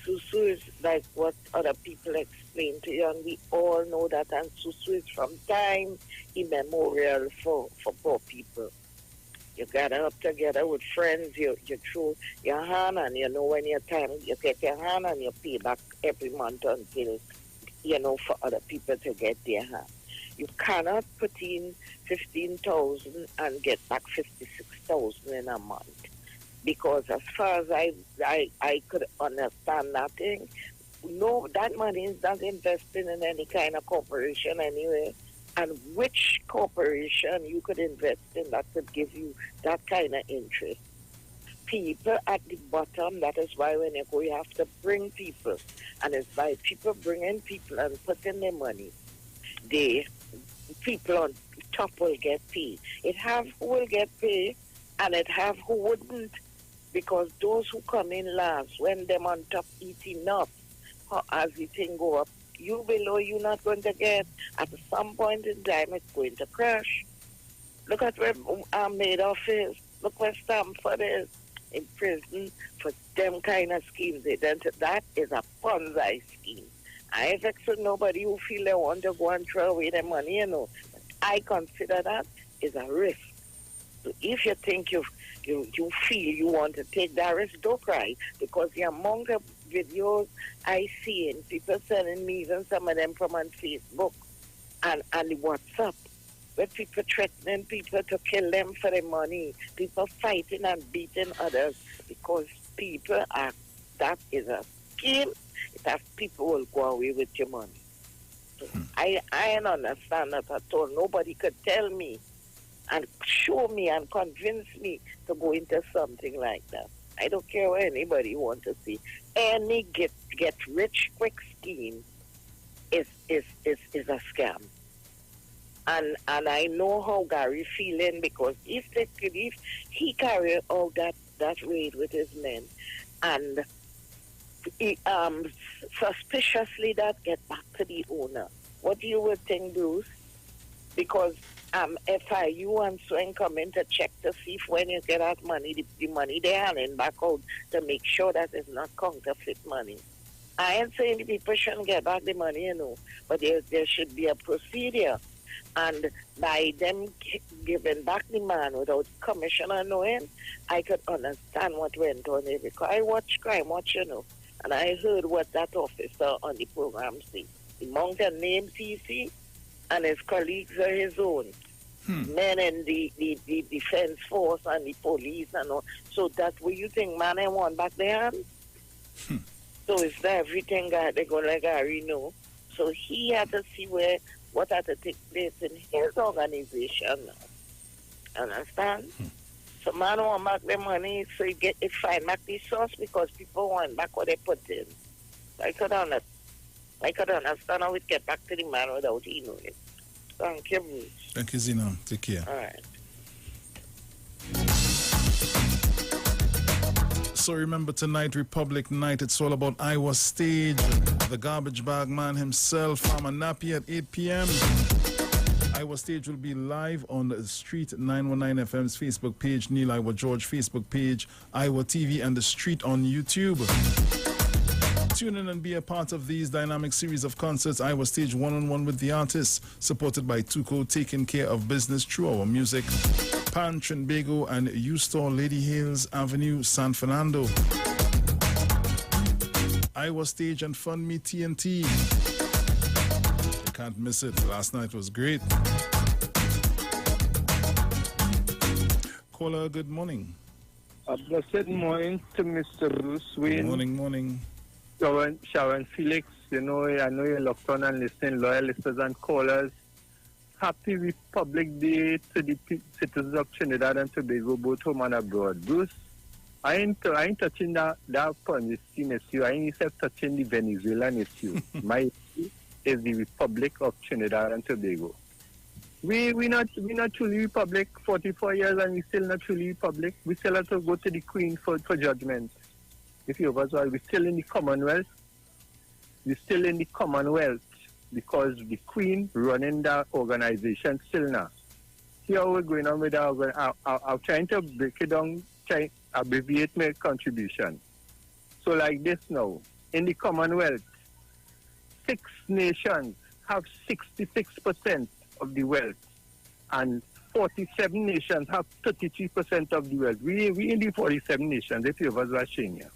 Susu is like what other people explain to you, and we all know that. And susu is from time immemorial for poor people. You gather up together with friends, you throw your hand, and you know when your time, you get your hand and you pay back every month until, for other people to get their hand. You cannot put in 15,000 and get back 56,000 in a month, because as far as I could understand that thing, no, that money is not invested in any kind of corporation anyway. and which corporation you could invest in that could give you that kind of interest. People at the bottom, that is why when you go, you have to bring people. And it's by people bringing people and putting their money. The people on top will get paid. It have who will get paid and it have who wouldn't. Because those who come in last, when them on top eat enough, as the thing go up, you below, you're not going to get. At some point in time, it's going to crash. Look at where Madoff is. Look where Stamford is. In prison for them kind of schemes. That is a Ponzi scheme. I vex with nobody who feel they want to go and throw away their money, you know. But I consider that is a risk. So if you think you feel you want to take that risk, don't cry. Because the amount of videos I see in people sending me, even some of them from on Facebook and WhatsApp, where people threatening people to kill them for their money, people fighting and beating others because people are, that is a scheme. That people will go away with your money. So I don't understand that at all. Nobody could tell me and show me and convince me to go into something like that. I don't care what anybody wants to see. Any get rich quick scheme is a scam. And I know how Gary feeling because if he carry out that raid with his men and he, suspiciously that get back to the owner. What do you would think, Bruce? Because FIU and Swing come in to check to see if when you get that money, the money they're handing back out to make sure that it's not counterfeit money. I ain't saying the people shouldn't get back the money, you know, but there should be a procedure. And by them giving back the man without commissioner knowing, I could understand what went on there because I watch Crime Watch, you know, and I heard what that officer on the program said. The mountain names he see and his colleagues are his own. Men in the defense force and the police and all. So that's what you think, man, I want back their hand? So is that everything they're going to let Gary know? So he had to see what had to take place in his organization now. Understand? So man want back the money so you find back the source because people want back what they put in. I could understand how it get back to the man without he knowing. Thank you, Bruce. Thank you, Zina. Take care. All right. So remember tonight, Republic Night, it's all about Iwer Stage. The garbage bag man himself, Farmer Nappy at 8 p.m. Iwer Stage will be live on the Street 919 FM's Facebook page, Neil Iwer George Facebook page, Iwer TV, and the Street on YouTube. Tune in and be a part of these dynamic series of concerts. Iwer Stage one-on-one with the artists, supported by Tuco, taking care of business through our music. Pan, Trinbago, and U-Store, Lady Hills Avenue, San Fernando. Iwer Stage and Fund Me TNT. You can't miss it. Last night was great. Caller, good morning. A blessed morning to Mr. Bruce Wayne. Morning. Sharon Felix, you know, I know you're locked on and listening, loyal listeners and callers. Happy Republic Day to the citizens of Trinidad and Tobago, both home and abroad. Bruce, I ain't touching that Palestine issue. I ain't except touching the Venezuelan issue. My issue is the Republic of Trinidad and Tobago. We not truly Republic 44 years and we still not truly Republic. We still have to go to the Queen for judgment. If you ever saw, we're still in the Commonwealth. We're still in the Commonwealth because the Queen running that organization still now. See how we're going on with that. I'm trying to break it down, try abbreviate my contribution. So like this now, in the Commonwealth, 6 nations have 66% of the wealth and 47 nations have 33% of the wealth. We in the 47 nations, if you ever was watching here.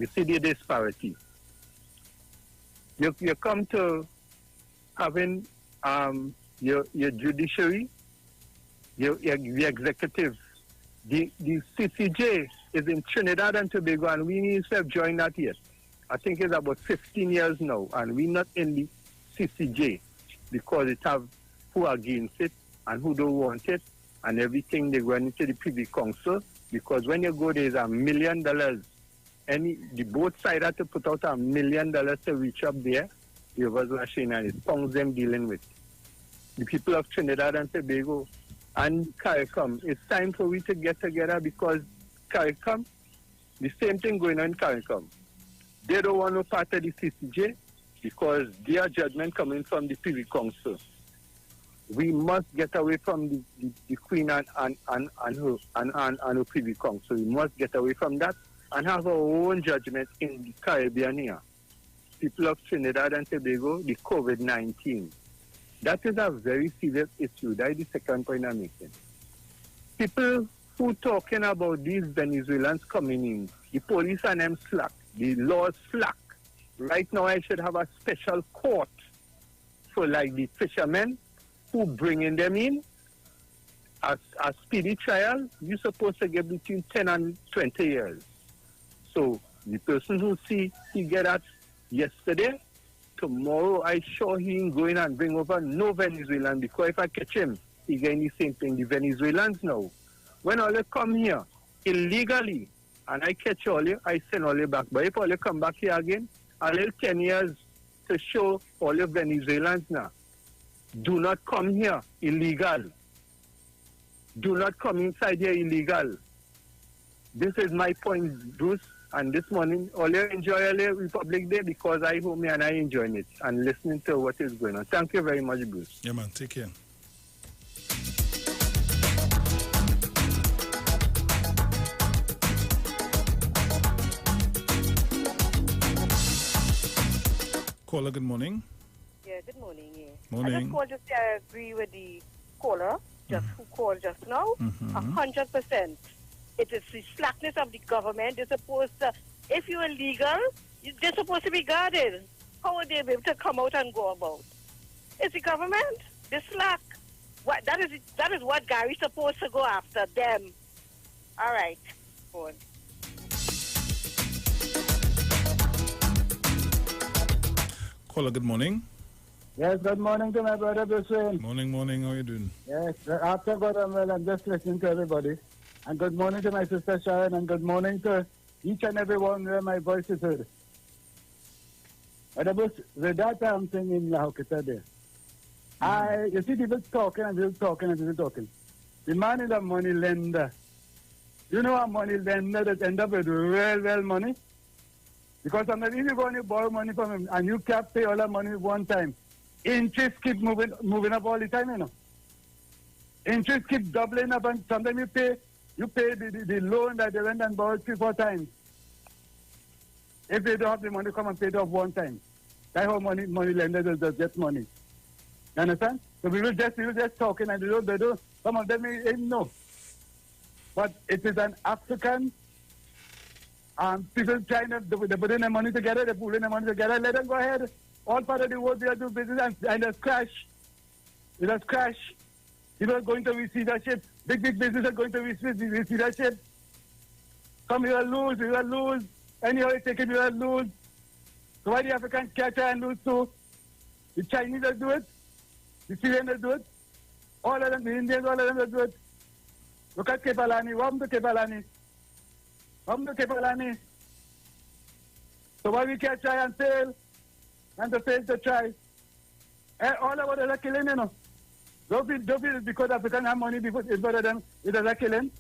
You see the disparity. You come to having your judiciary, the executive. The CCJ is in Trinidad and Tobago, and we need to have joined that yet. I think it's about 15 years now, and we're not in the CCJ because it have who are against it and who don't want it, and everything they go into the Privy Council, because when you go, there's $1 million. The both sides have to put out $1 million to reach up there. The others are saying, and it pounds them dealing with. The people of Trinidad and Tobago and CARICOM, it's time for we to get together, because CARICOM, the same thing going on in CARICOM. They don't want no part of the CCJ because their judgment coming from the Privy Council. We must get away from the Queen and her Privy Council. We must get away from that and have our own judgment in the Caribbean here. People of Trinidad and Tobago, the COVID-19. That is a very serious issue. That is the second point I'm making. People who talking about these Venezuelans coming in, the police and them slack, the laws slack. Right now I should have a special court for like the fishermen who bringing them in. A speedy trial, you're supposed to get between 10 and 20 years. So the person who he get at yesterday, tomorrow I sure he ain't going and bring over no Venezuelan, because if I catch him, he getting the same thing. The Venezuelans now, when all they come here illegally, and I catch all you, I send all you back. But if all you come back here again, a little 10 years to show all your Venezuelans now, do not come here illegal. Do not come inside here illegal. This is my point, Bruce. And this morning, all you enjoy a Republic Day, because I home and I enjoying it and listening to what is going on. Thank you very much, Bruce. Yeah, man. Take care. Caller, good morning. Yeah, good morning. Yeah. Morning. I just called to say I agree with the caller who called just now. 100%. It is the slackness of the government. They're supposed to, if you're illegal, they're supposed to be guarded. How would they be able to come out and go about? It's the government. They're slack. That is what Gary's supposed to go after them. All right. Go on. Caller, good morning. Yes, good morning to my brother Bruce. Morning. How are you doing? Yes, after God, I'm just listening to everybody. And good morning to my sister Sharon, and good morning to each and every one where my voice is heard. But with that I'm saying in Lahokita there. You see people talking and people talking and people talking. The man is a money lender. You know a money lender that end up with real money? Because if you go and you borrow money from him and you can't pay all that money one time, interest keep moving up all the time, you know. Interest keep doubling up, and sometimes you pay the loan that they went and borrowed 3-4 times. If they don't have the money, come and pay it off one time. That's how money lenders just get money. You understand? So we will just talking, and they don't. Some of them ain't know. But it is an African. People trying to they putting their money together, they're pulling their money together. Let them go ahead. All part of the world they do business and just crash. It has crashed. People are going to receivership. Big business are going to receivership. Come here, lose. You will lose. Anyhow you take it, you will lose. So why the Africans can't try and lose too? The Chinese will do it. The Syrians will do it. All of them, the Indians, all of them will do it. Look at Kepalani. What happened to Kepalani? So why we can't try and fail? And to fail to try. And all of us are killing, you know. Don't feel because Africans have money because it's better than it is a killing.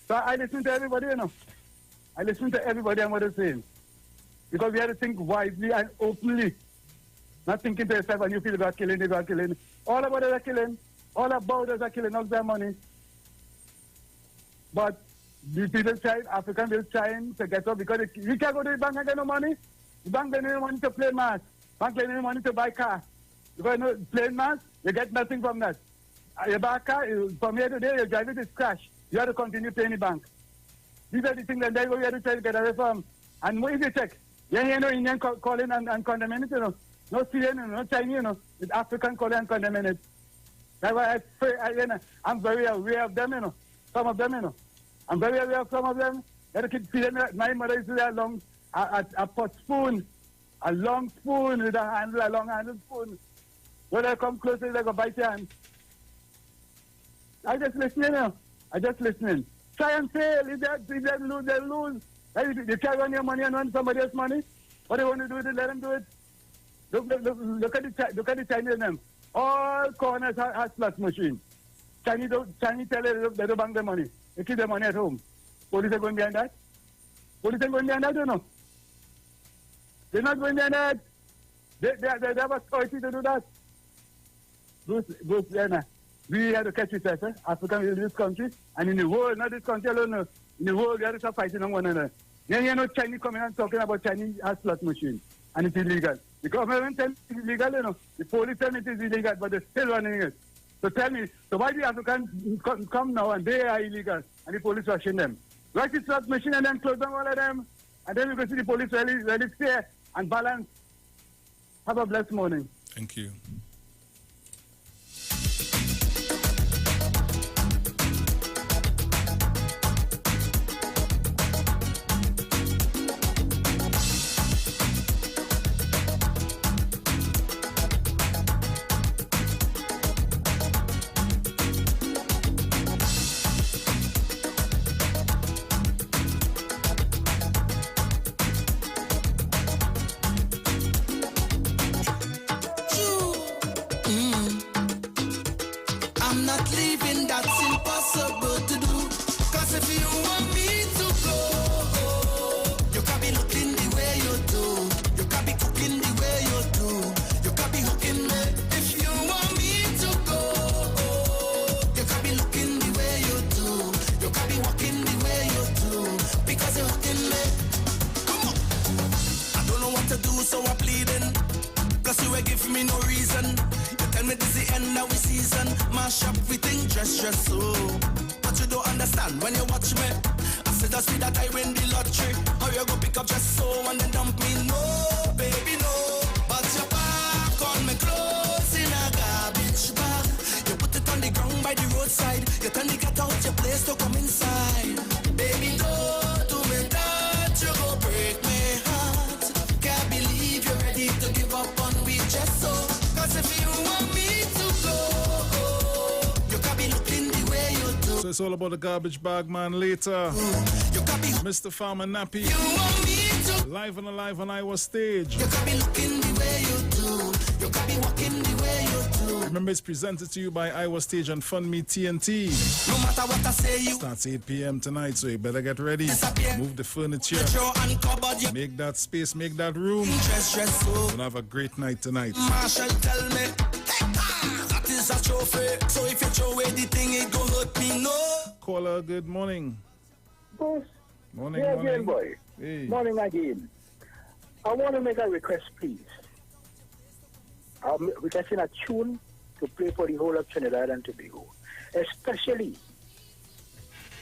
So I listen to everybody, you know. I listen to everybody and what they're saying. Because we have to think wisely and openly. Not thinking to yourself and you feel about killing, they got killing. All about us are killing. All about us are killing all their money. But the people trying, Africans are trying to get up because you can't go to the bank and get no money. The bank don't need money to play mass. Bank don't need money to buy car. Because you know, playing mass, you get nothing from that. You buy a car, from here to there, you drive it, it's crash. You have to continue paying the bank. These are the things that we have to try to get away from. And if you check, you hear no Indian calling and condemning it, you know. No Syrian, no Chinese, you know. It's African calling and condemning it. That's why I'm very aware of them, you know. Some of them, you know. I'm very aware of some of them. You have to keep feeding. My mother used to have a pot spoon, a long spoon with a long handled spoon. When I come closer, they go bite your hand. I just listening now. I just listening. Try and fail. If they lose, they lose. They try run your money and run somebody else's money. What they want to do is let them do it. Look at the Chinese them. All corners has slot machine. Chinese tell them they don't bank their money. They keep their money at home. Police are going behind that. Police are going behind that, you know. They're not going behind that. They have authority to do that. Bruce, we have to catch it, sir. Africa in this country, and in the world, not this country alone, no. In the world, we have to start fighting on one another. Then you know Chinese coming and talking about Chinese has slot machine, and it's illegal. The government tells it's illegal, you know. The police tell me it is illegal, but they're still running it. So tell me, so why do the Africans come now and they are illegal, and the police rushing them? Right, the slot machine and then close down all of them, and then we go see the police really fair and balanced. Have a blessed morning. Thank you. It's all about the garbage bag man later. Mr. Farmer Nappy. Live and alive on Iwer stage. Remember, it's presented to you by Iwer Stage and Fund Me TNT. No matter what I say, you starts 8 p.m. tonight, so you better get ready. Move the furniture. Make that space, make that room. We'll have a great night tonight. Marshall tell me that is a trophy. So if you throw away the thing, it go hurt me, no. Caller, good morning. Boss. Morning, yeah, morning. Again, boy. Hey. Morning again. I want to make a request, please. I'm requesting a tune to play for the whole of Trinidad and Tobago, especially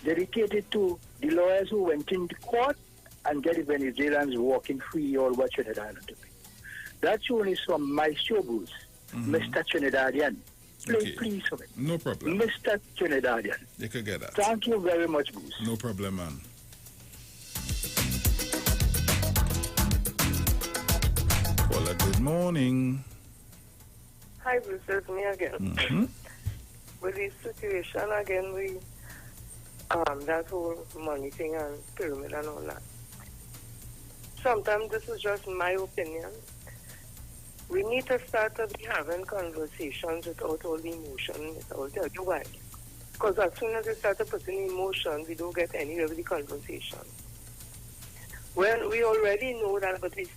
dedicated to the lawyers who went into court and get the Venezuelans walking free all over Trinidad and Tobago. That tune is from Maestro Bruce, Mr. Trinidadian. Play, please, for me. No problem. Mr. Trinidadian. You could get that. Thank you very much, Bruce. No problem, man. Caller, good morning. Hi, Bruce, it's me again. With this situation again, we that whole money thing and pyramid and all that. Sometimes this is just my opinion. We need to start to be having conversations without all the emotion. I'll tell you why. Because as soon as we start to put in emotion, we don't get any of the conversation. Well, we already know that, but we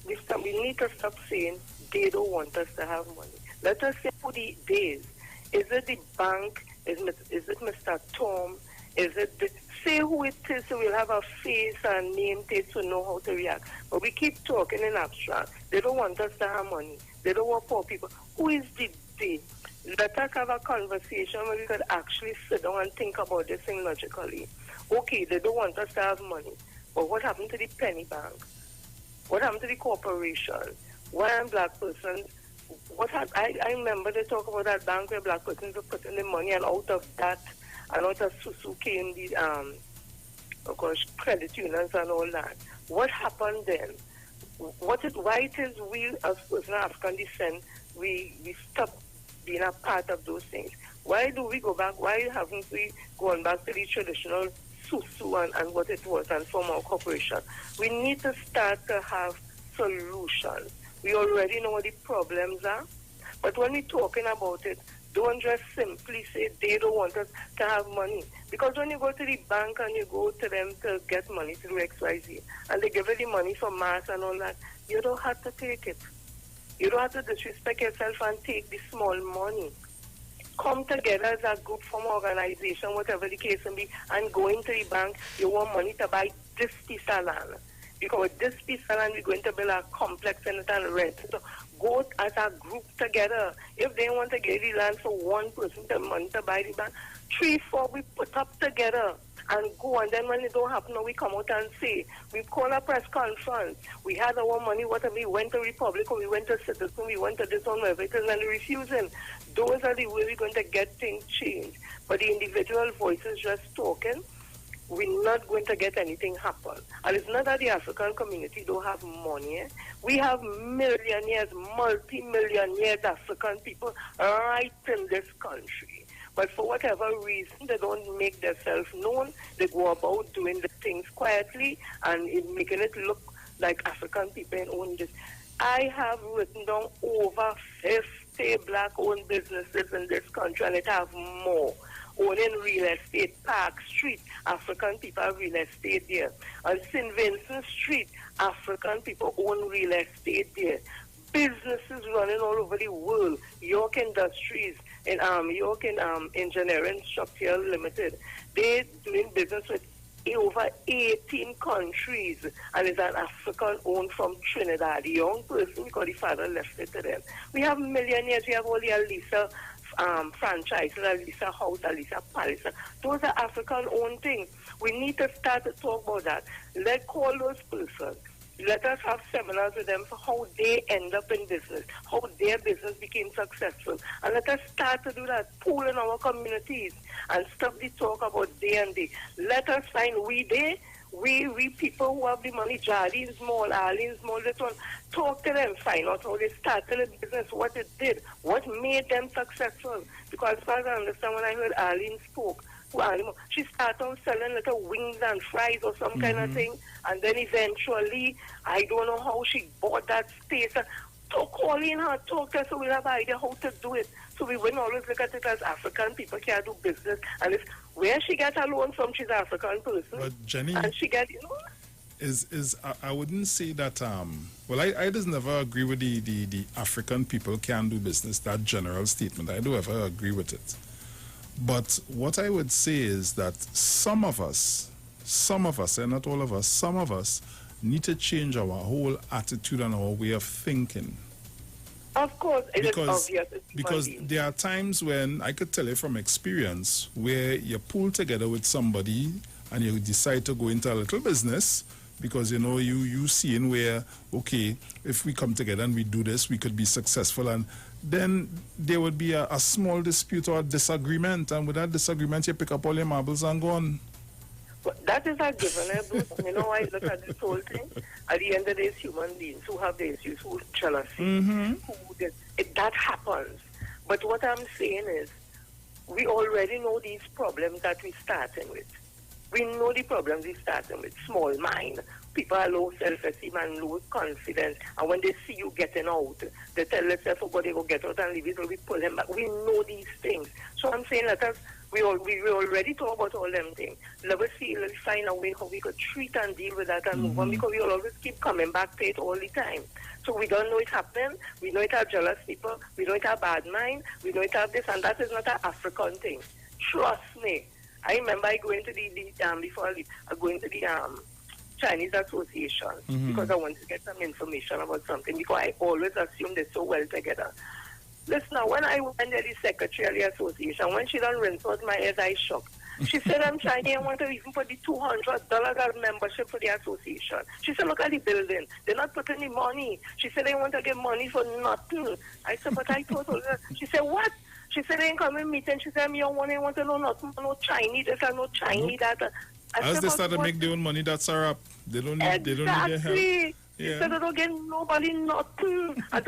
need to stop saying they don't want us to have money. Let us say who the days. Is it the bank? Is it Mr. Tom? Is it say who it is so we'll have a face and name to know how to react. But we keep talking in abstract. They don't want us to have money. They don't want poor people. Who is the they? Let us have a conversation where we could actually sit down and think about this thing logically. Okay, they don't want us to have money. But what happened to the penny bank? What happened to the corporation? Why am black persons? I remember they talk about that bank where black persons were putting the money, and out of that, and out of Susu came the of course credit unions and all that. What happened then? why it is we as person of African descent, we stop being a part of those things. Why do we go back? Why haven't we gone back to the traditional susu and what it was and form our corporation? We need to start to have solutions. We already know what the problems are, but when we're talking about it, don't just simply say they don't want us to have money. Because when you go to the bank and you go to them to get money to do XYZ, and they give you the money for mass and all that, you don't have to take it. You don't have to disrespect yourself and take the small money. Come together as a group from organization, whatever the case may be, and go into the bank. You want money to buy this piece of land. Because with this piece of land, we're going to build a complex in it and rent. So go as a group together. If they want to get the land for one person, the money to buy the bank, 3, 4, we put up together and go. And then when it don't happen, we come out and say, we call a press conference. We had our money, whatever. We went to Republic, or we went to Citizen, we went to this one, wherever it is, and they're refusing. Those are the way we're going to get things changed. But the individual voices just talking, we're not going to get anything happen. And it's not that the African community don't have money. We have millionaires, multi-millionaires African people right in this country. But for whatever reason, they don't make themselves known. They go about doing the things quietly and making it look like African people own this. I have written down over 50 black-owned businesses in this country, and it have more. Owning real estate, Park Street, African people have real estate there. On St. Vincent Street, African people own real estate there. Businesses running all over the world. York Industries, and York Engineering Structural Limited. They're doing business with over 18 countries, and it's an African owned from Trinidad. The young person, because the father left it to them. We have millionaires. We have all the Alisa franchises, Alisa House, Alisa Palace. Those are African-owned things. We need to start to talk about that. Let's call those persons. Let us have seminars with them for how they end up in business, how their business became successful. And let us start to do that, pool in our communities and stop the talk about they and they. Let us find we people who have the money, Jardine Small, Arlene Small, this one, talk to them, find out how they started a business, what it did, what made them successful. Because as far as I understand, when I heard Arlene spoke, she started on selling little wings and fries or some kind of thing, and then eventually, I don't know how she bought that space. So call in her, talk to her, so we'll have an idea how to do it. So we wouldn't always look at it as African people can't do business. And if where she got her loan from, she's an African person. But Jenny, and she got, I wouldn't say that, well, I just never agree with the African people can do business, that general statement. I don't ever agree with it. But what I would say is that some of us, and not all of us, some of us need to change our whole attitude and our way of thinking. Of course, it is obvious. Because there are times when, I could tell you from experience, where you pull together with somebody and you decide to go into a little business because, you know, you seeing where, okay, if we come together and we do this, we could be successful. And then there would be a small dispute or a disagreement. And with that disagreement, you pick up all your marbles and go on. But that is a given. You know, I look at this whole thing. At the end of the day, it's human beings who have the issues, who jealousy, that happens. But what I'm saying is, we already know these problems that we're starting with. We know the problems we're starting with. Small mind. People are low self-esteem and low confidence. And when they see you getting out, they tell themselves, oh, God, they go get out and leave it, or we pull them back. We know these things. So I'm saying, we already talk about all them things. Let's find a way how we could treat and deal with that and move on, because we will always keep coming back to it all the time. So we don't know it happening. We know it have jealous people. We know it have bad mind. We know it have this, and that is not an African thing. Trust me. I remember I go into before I leave, I go into the Chinese Association because I wanted to get some information about something, because I always assume they're so well together. Listen, now, when I went to the secretary of the association, when she done rinse out my head, I shocked. She said, I'm Chinese, I want to even put the $200 as membership for the association. She said, look at the building. They're not putting the money. She said, they want to get money for nothing. I said, but I told her. She said, what? She said, they ain't coming meeting. She said, I want to know nothing, no Chinese this and no Chinese that. As they start to make their own money, that's a wrap. They don't need their help. Yeah. Instead of don't get nobody nothing. And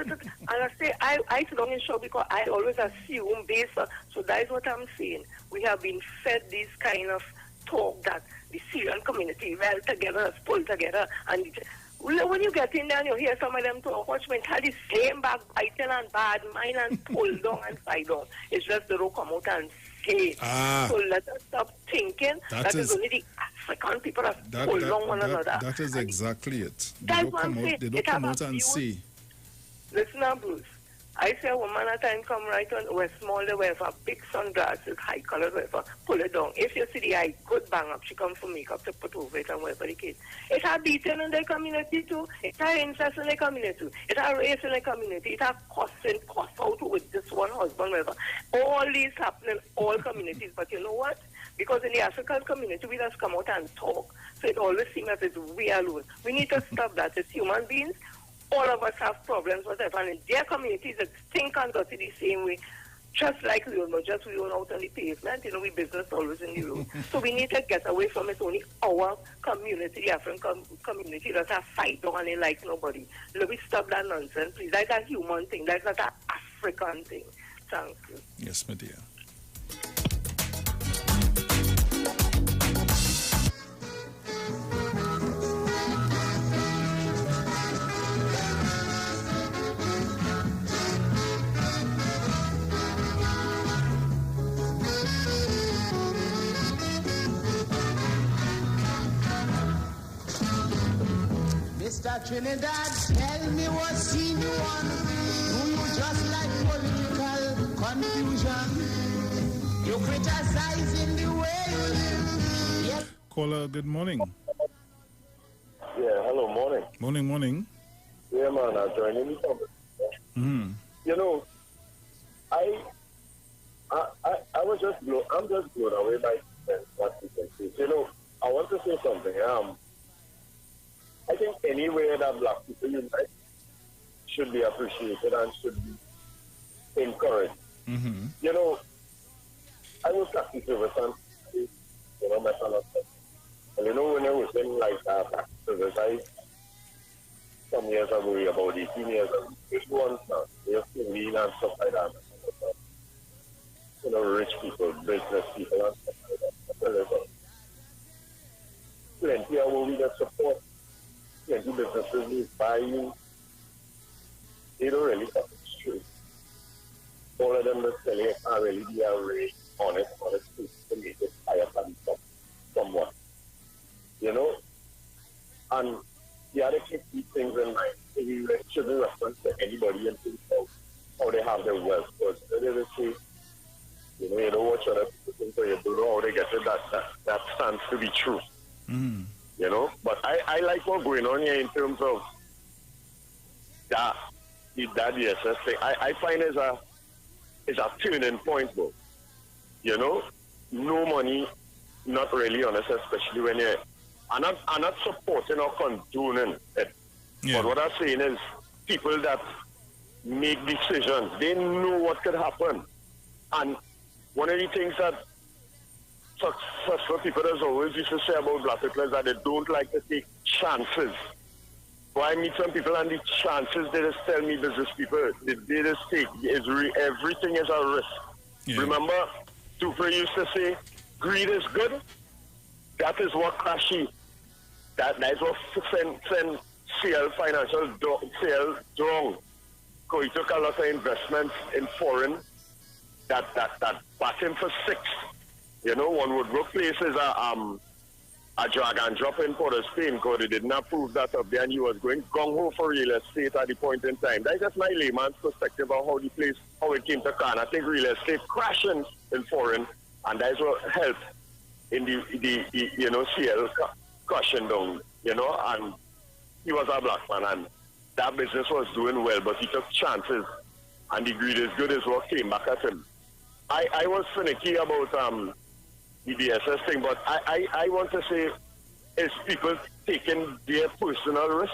I say, I don't ensure because I always assume based on, so that is what I'm saying. We have been fed this kind of talk that the Syrian community well together, pulled together, and when you get in there and you hear some of them talk, watch me tell the same backbiting and bad mind and pull down and side down. It's just they don't come out and say. So let us stop thinking that is only the African people that pull down one another. That is exactly it. They That's don't come one out, they thing. don't come out and say. Listen now, Bruce. I say a woman at time come right on, we're small, they wear for big sunglasses, high colors, whatever, pull it down. If you see the eye good bang up, she comes for makeup to put over it and whatever the case. It's a beating in the community too. It's a incest in the community too. It's a race in the community. It's a cost out with this one husband, whatever. All these happen in all communities. But you know what? Because in the African community, we just come out and talk. So it always seems as if we alone. We need to stop that. As human beings, all of us have problems, whatever, and in their communities that stink and dirty the same way, just like we all know, just we all out on the pavement, we business always in the road. So we need to get away from it. Only our community, the African community, that have fight on it like nobody. Let me stop that nonsense, please. That's a human thing. That's not an African thing. Thank you. Yes, my dear. Mr. Trinidad, tell me what scene you want. Do you just like political confusion? You criticizing the way you live. Yes. Caller, good morning. Yeah, hello, morning. Morning. Yeah, man, I'm joining the conversation. You know, I was just I'm just blown away by what you can see. You know, I want to say something. I think anywhere that black people unite should be appreciated and should be encouraged. You know, I was taxi service and my son. And when I was in like taxi service, some years ago, about 18 years ago, it was now. They're still lean and stuff like that. Rich people, business people and stuff like that. Plenty of what we get support. Plenty of businesses is buying. They don't really have it straight. All of them that selling are really be really honest to make it higher than someone. And the other keep these things in mind. We shouldn't reference to anybody and think how they have their wealth. Because they say, you don't watch other people think, so you don't know how they get it. That stands to be true. But I like what's going on here in terms of that DSS thing. I find it's a turning point, though. No money, not really honest, especially when you're. I'm not supporting or condoning it. But what I'm saying is people that make decisions, they know what could happen. And one of the things that successful people has always used to say about black people is that they don't like to take chances. But I meet some people and the chances they just tell me business people, they just take, everything is a risk. Remember, Dupre used to say, greed is good. That is what crashy. That is what send CL financial CL wrong. Because he took a lot of investments in foreign that backed him for 6. One would look places a drag and drop in Port of Spain because they did not prove that up there and he was going gung-ho for real estate at the point in time. That's just my layman's perspective of how it came to Khan. I think real estate crashing in foreign and that's what helped in the CL crushing down, and he was a black man and that business was doing well, but he took chances and the greed is good is what came back at him. I was finicky about the DSS thing, but I want to say is people taking their personal risk.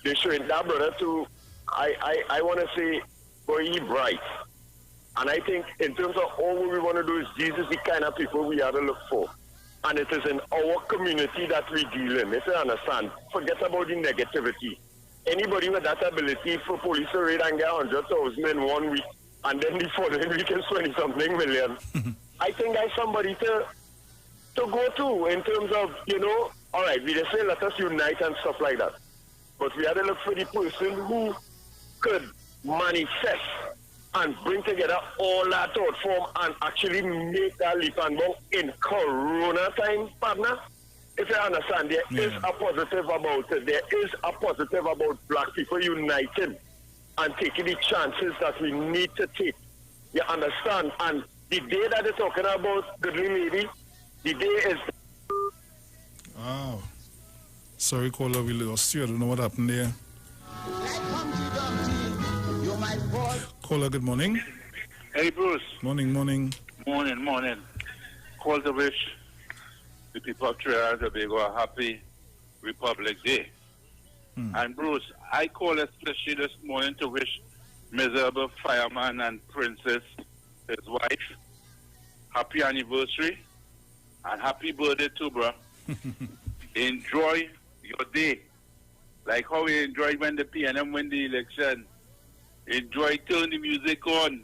They showing that brother to I want to say boy he bright. And I think in terms of all what we want to do is these is the kind of people we have to look for. And it is in our community that we deal in. If you understand, forget about the negativity. anybody with that ability for police to raid and get 100,000 in 1 week, and then the following week is 20-something million. I think that's somebody to go to in terms of, all right, we just say let us unite and stuff like that. But we had to look for the person who could manifest and bring together all that thought form and actually make that leap and bounce in Corona time, partner. If you understand, there is a positive about it. There is a positive about black people uniting and taking the chances that we need to take. You understand? And the day that they're talking about, goodly lady, the day is... Wow. Sorry, caller, we lost you. I don't know what happened there. Caller, good morning. Hey, Bruce. Morning. Morning. Call to wish the people of Trinidad and Tobago a happy Republic Day. And Bruce, I call especially this morning to wish miserable fireman and princess, his wife, happy anniversary and happy birthday too, bro. Enjoy your day. Like how we enjoyed when the PNM win the election. Enjoy, turn the music on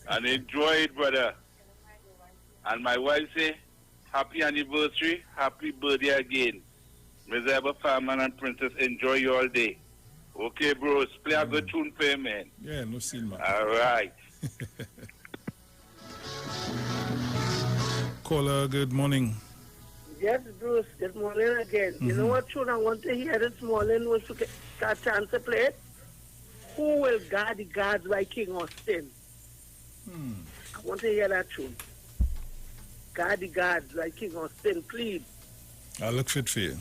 and enjoy it, brother. And my wife say, happy anniversary, happy birthday again. Miserable fireman and princess, enjoy your day. Okay, bros, play a good tune for him, man. Yeah, no sin, man. All right. Caller, good morning. Yes, Bruce, good morning again. You know what tune I want to hear this morning was to get a chance to play it? Who will guard the guards by King Austin? I want to hear that tune. Guard the guards by King Austin, please. I'll look fit for you.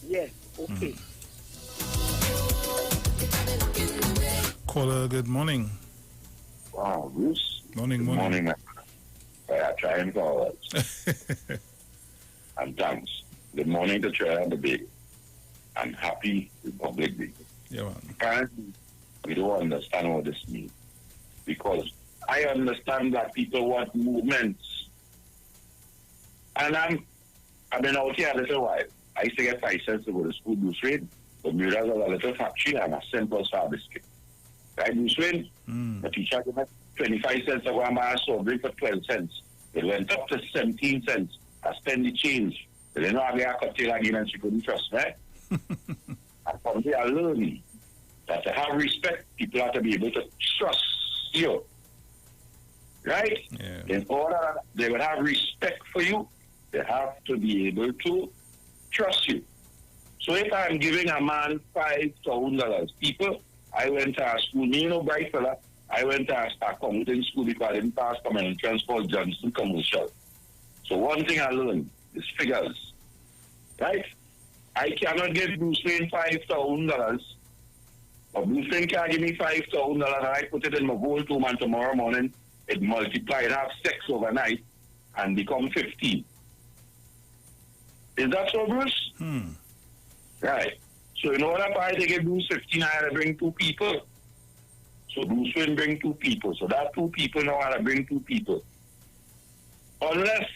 Yeah, okay. Caller, good morning. Wow, Bruce. Morning. Good morning, man. I try and call and thanks. Good morning to Trinidad and Tobago. And happy Republic Day. Yeah, man. Apparently, we don't understand what this means. Because I understand that people want movements. And I've been out here a little while. I used to get 5 cents to go to school, Bruce Wayne. But we have a little factory and a simple sour biscuit. Right, Bruce Wayne? The teacher gave me 25 cents to go and buy a soft drink for 12 cents. It went up to 17 cents. I spend the change. But you know, I get a cocktail again and she couldn't trust me. And from there, I learned that to have respect, people have to be able to trust you. Right? Yeah. In order that they will have respect for you, they have to be able to trust you. So if I'm giving a man $5,000, people, I went to a school, me, bright fella, I went to a accounting school because I didn't pass common entrance called Johnson Commercial. So one thing I learned is figures. Right? I cannot give Bruce Wayne $5,000. But Bruce Wayne can't give me $5,000 and I put it in my gold room and tomorrow morning it multiply and have 6 overnight and become 15. Is that so, Bruce? Right. So in order for I to get Bruce 15, I had to bring 2 people. So Bruce Wayne bring 2 people. So that 2 people now I had to bring 2 people. Unless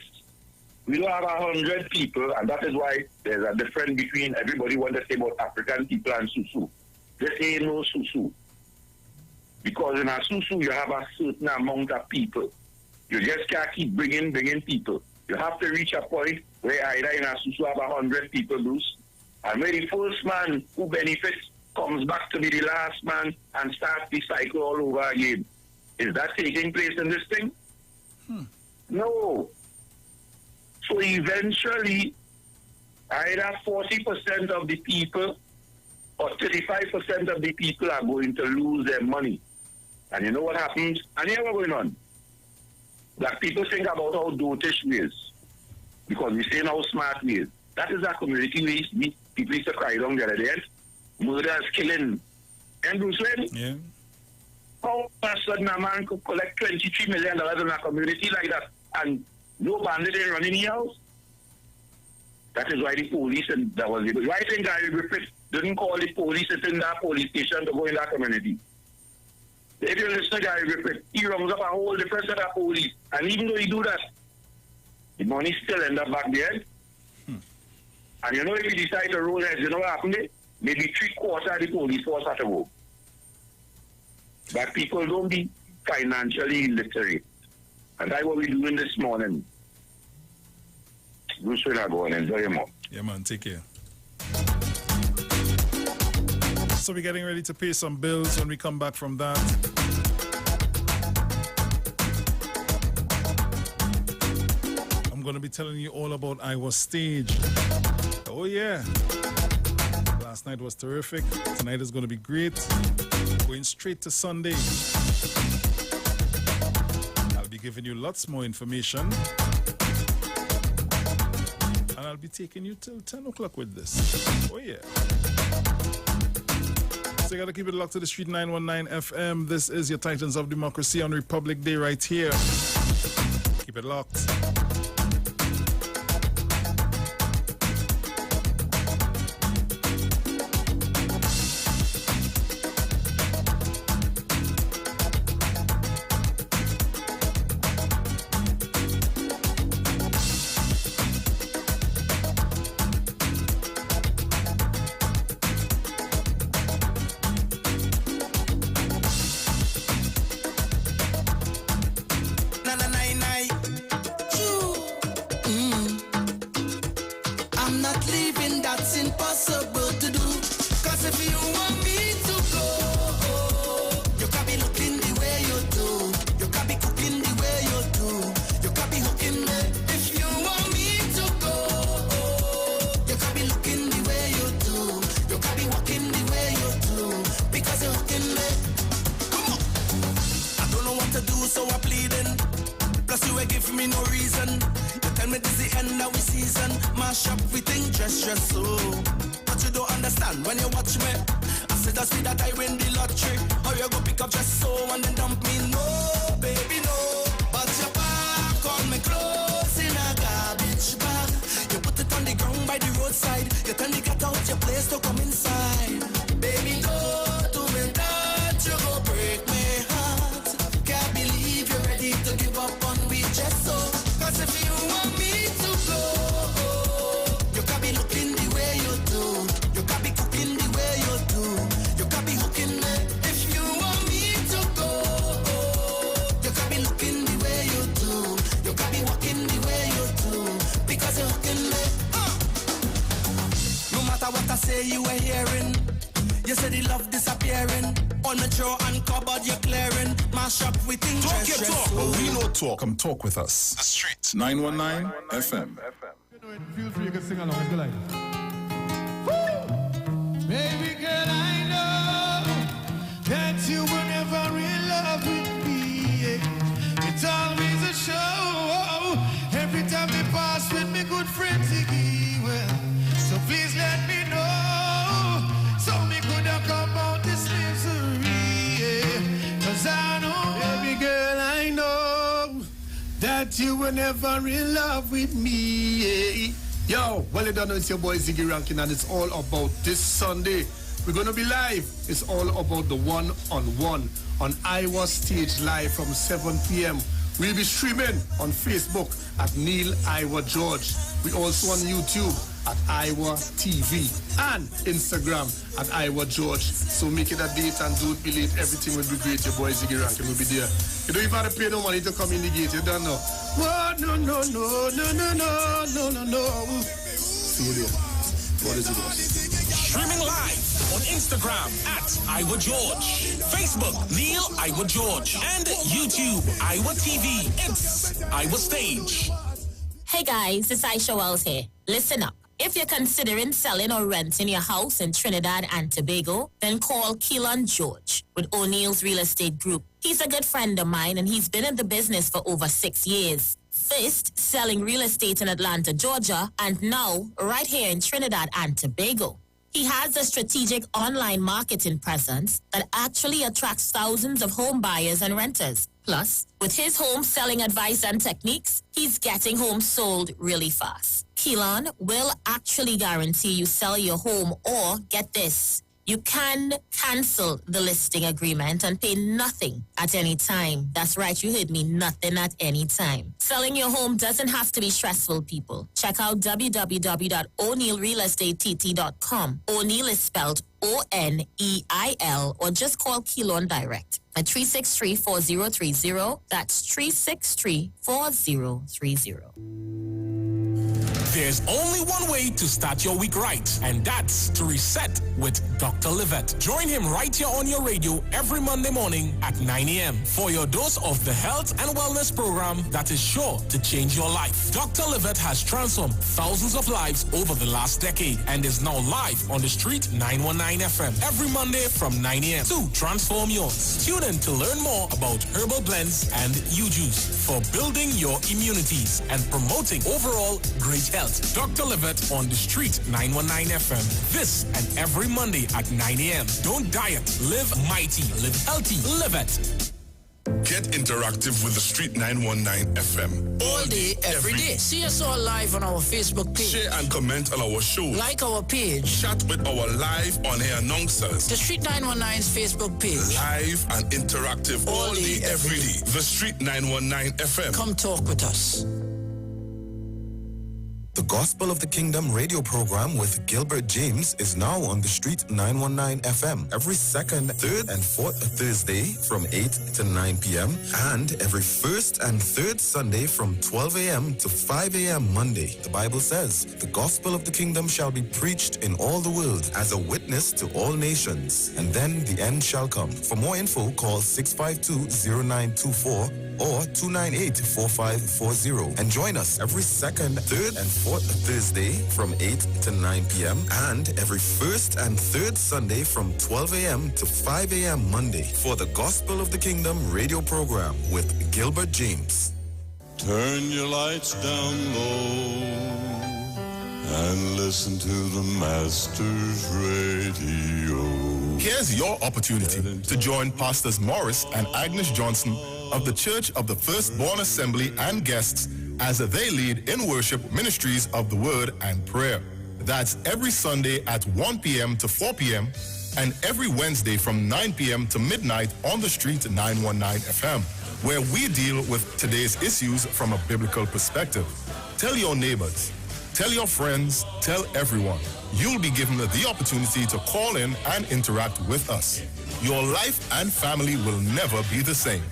we don't have 100 people, and that is why there's a difference between everybody want to say about African people and Susu. This ain't no Susu. Because in a Susu, you have a certain amount of people. You just can't keep bringing people. You have to reach a point where either in a Susu have 100 people, Bruce, and where the first man who benefits comes back to be the last man and starts the cycle all over again. Is that taking place in this thing? No. So eventually, either 40% of the people or 35% of the people are going to lose their money. And you know what happens? And here's what's going on. Black people think about how dotish we is. Because we say how smart we is. That is our community we people used to cry down the other day. Murders, killing. And Bruce Wayne? Yeah. How a sudden a man could collect $23 million in a community like that and no bandit ain't running the house? That is why the police and that was able. Why think Gary Griffith didn't call the police in that police station to go in that community? If you listen to Gary Griffith, he runs up a whole different set of police. And even though he do that, the money still end up back there. And you know if he decide to roll heads, you know what happened there? maybe 3/4 of the police force at home. But people don't be financially literate. And that's what we're doing this morning. Bruce will go and enjoy your mom. Yeah, man, take care. So we're getting ready to pay some bills when we come back from that. I'm going to be telling you all about Iwer Stage. Oh, yeah. Last night was terrific. Tonight is going to be great. Going straight to Sunday. I'll be giving you lots more information. And I'll be taking you till 10 o'clock with this. Oh, yeah. So you got to keep it locked to the Street 919 FM. This is your Titans of Democracy on Republic Day right here. Keep it locked. Come talk with us. The Street 919 FM. Feel free, you can sing along. Let's go like baby girl, I know that you were never in love with me. It's always a show. Every time we pass with me good friend Ziggy. Well, so please let me know, so me could have come out this misery. Cause I know, baby girl, I know that you were never in love with me. Yo, well you don't know, it's your boy Ziggy Rankin, and it's all about this Sunday. We're gonna be live. It's all about the one-on-one on Iwer Stage live from 7 p.m. We'll be streaming on Facebook at Neil Iwer George. We also on YouTube at Iwer TV and Instagram at Iwer George. So make it a date and don't be late. Everything will be great. Your boy Ziggy Rankin will be there. You don't even have to pay no money to come in the gate. You don't know. What? No. See you there. What is it? Streaming live on Instagram at Iwer George, Facebook Neil Iwer George, and YouTube Iwer TV. It's Iwer Stage. Hey guys, it's Aisha Wells here. Listen up. If you're considering selling or renting your house in Trinidad and Tobago, then call Keelan George with O'Neill's Real Estate Group. He's a good friend of mine and he's been in the business for over 6 years. First, selling real estate in Atlanta, Georgia, and now right here in Trinidad and Tobago. He has a strategic online marketing presence that actually attracts thousands of home buyers and renters. Plus, with his home selling advice and techniques, he's getting homes sold really fast. Keelan will actually guarantee you sell your home or, get this, You can cancel the listing agreement and pay nothing at any time. That's right, you heard me, nothing at any time. Selling your home doesn't have to be stressful, people. Check out www.o'neillrealestatetT.com. O'Neill is spelled O-N-E-I-L, or just call Keylon Direct at 363-4030. That's 363-4030. There's only one way to start your week right, and that's to reset with Dr. Livette. Join him right here on your radio every Monday morning at 9 a.m. for your dose of the health and wellness program that is sure to change your life. Dr. Livette has transformed thousands of lives over the last decade and is now live on the street 919 FM every Monday from 9 a.m. to transform yours. Tune in to learn more about herbal blends and U-Juice for building your immunities and promoting overall great health. Dr. Livette on the street 919 FM. This and every Monday at 9 a.m. Don't diet, live mighty, live healthy, live it. Get interactive with the Street 919 FM. All day, every day. See us all live on our Facebook page. Share and comment on our show. Like our page. Chat with our live on-air announcers. The Street 919's Facebook page. Live and interactive all day, every day. The Street 919 FM. Come talk with us. The Gospel of the Kingdom radio program with Gilbert James is now on the Street 919 FM every second, third, and fourth Thursday from 8 to 9 p.m. and every first and third Sunday from 12 a.m. to 5 a.m. Monday. The Bible says, the Gospel of the Kingdom shall be preached in all the world as a witness to all nations, and then the end shall come. For more info, call 652-0924 or 298-4540 and join us every second, third, and fourth Thursday from 8 to 9 p.m. and every first and third Sunday from 12 a.m. to 5 a.m. Monday for the Gospel of the Kingdom radio program with Gilbert James. Turn your lights down low and listen to the Master's radio. Here's your opportunity to join Pastors Morris and Agnes Johnson of the Church of the Firstborn Assembly and guests as they lead in worship ministries of the Word and Prayer. That's every Sunday at 1 p.m. to 4 p.m. and every Wednesday from 9 p.m. to midnight on the Street 919 FM, where we deal with today's issues from a biblical perspective. Tell your neighbors, tell your friends, tell everyone. You'll be given the opportunity to call in and interact with us. Your life and family will never be the same.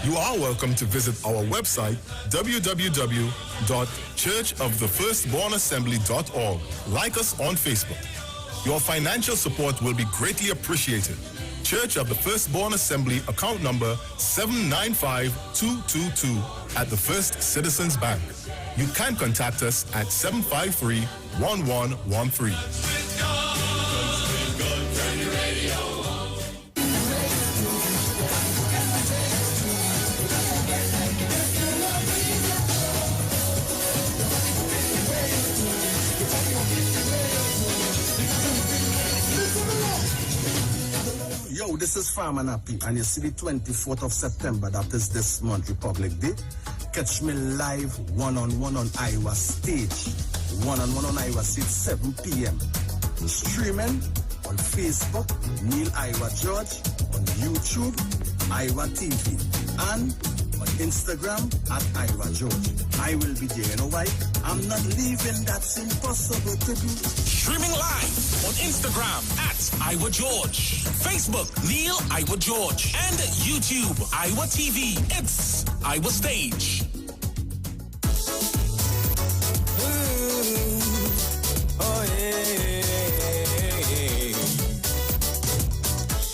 You are welcome to visit our website, www.churchofthefirstbornassembly.org. Like us on Facebook. Your financial support will be greatly appreciated. Church of the Firstborn Assembly, account number 795222 at the First Citizens Bank. You can contact us at 753-1113. Yo, this is Farmer Nappy, and you see the 24th of September, that is this month, Republic Day. Catch me live one-on-one on Iowa Stage. One-on-one on Iowa Stage, 7 p.m. Streaming on Facebook, Neil Iowa George, on YouTube, Iwer TV, and on Instagram at Iowa George. I will be there, you know why? I'm not leaving, that's impossible to do. Streaming live on Instagram at Iwer George, Facebook Neil Iwer George, and YouTube Iwer TV. It's Iwer Stage. Oh yeah.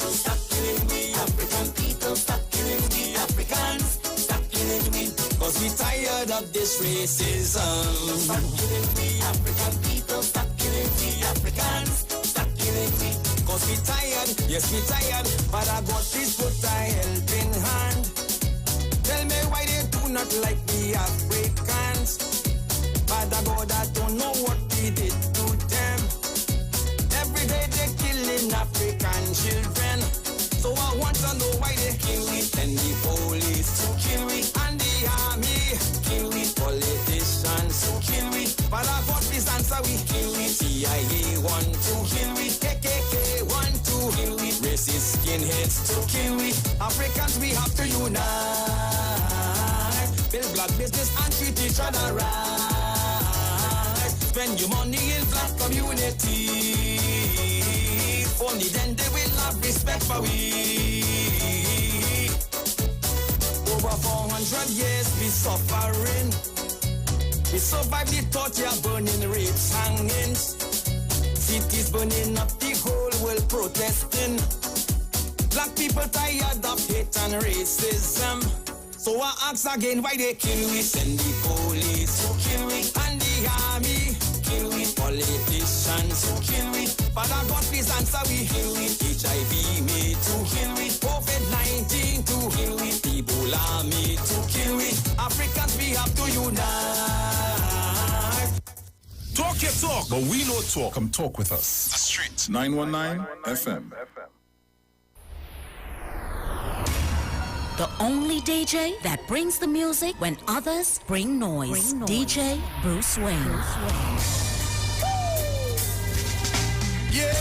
Stop killing we African people, stop killing we Africans, stop killing we, cause we tired of this racism. Stop killing we African people, stop killing we Africans, stop killing we, cause we tired, yes we tired, but I got this put a helping hand. Tell me why they do not like the Africans. Father God, I don't know what we did to them. Every day they killing African children. So I want to know why they kill we, and the police to kill we, and the army kill we, politicians to kill we. But I got this answer, we kill we. CIA want to kill we, KKK want to taking hits to kill we. Africans, we have to unite. Build black business and treat each other right. Spend your money in black community. Only then they will have respect for we. Over 400 years we suffering. We survived the torture, burning, rapes, hangings. Cities burning up, the whole world protesting. Black people tired of hate and racism. So I ask again, why they kill we? Send the police to kill we, and the army kill we, politicians to kill we. Father God, please answer we. Kill we. HIV me to kill we. COVID-19 to kill we. Ebola me to kill we. Africans, we have to unite. Talk your talk, but we know talk. Come talk with us. The Street 919 FM. The only DJ that brings the music when others bring noise. DJ Bruce Wayne. Yeah.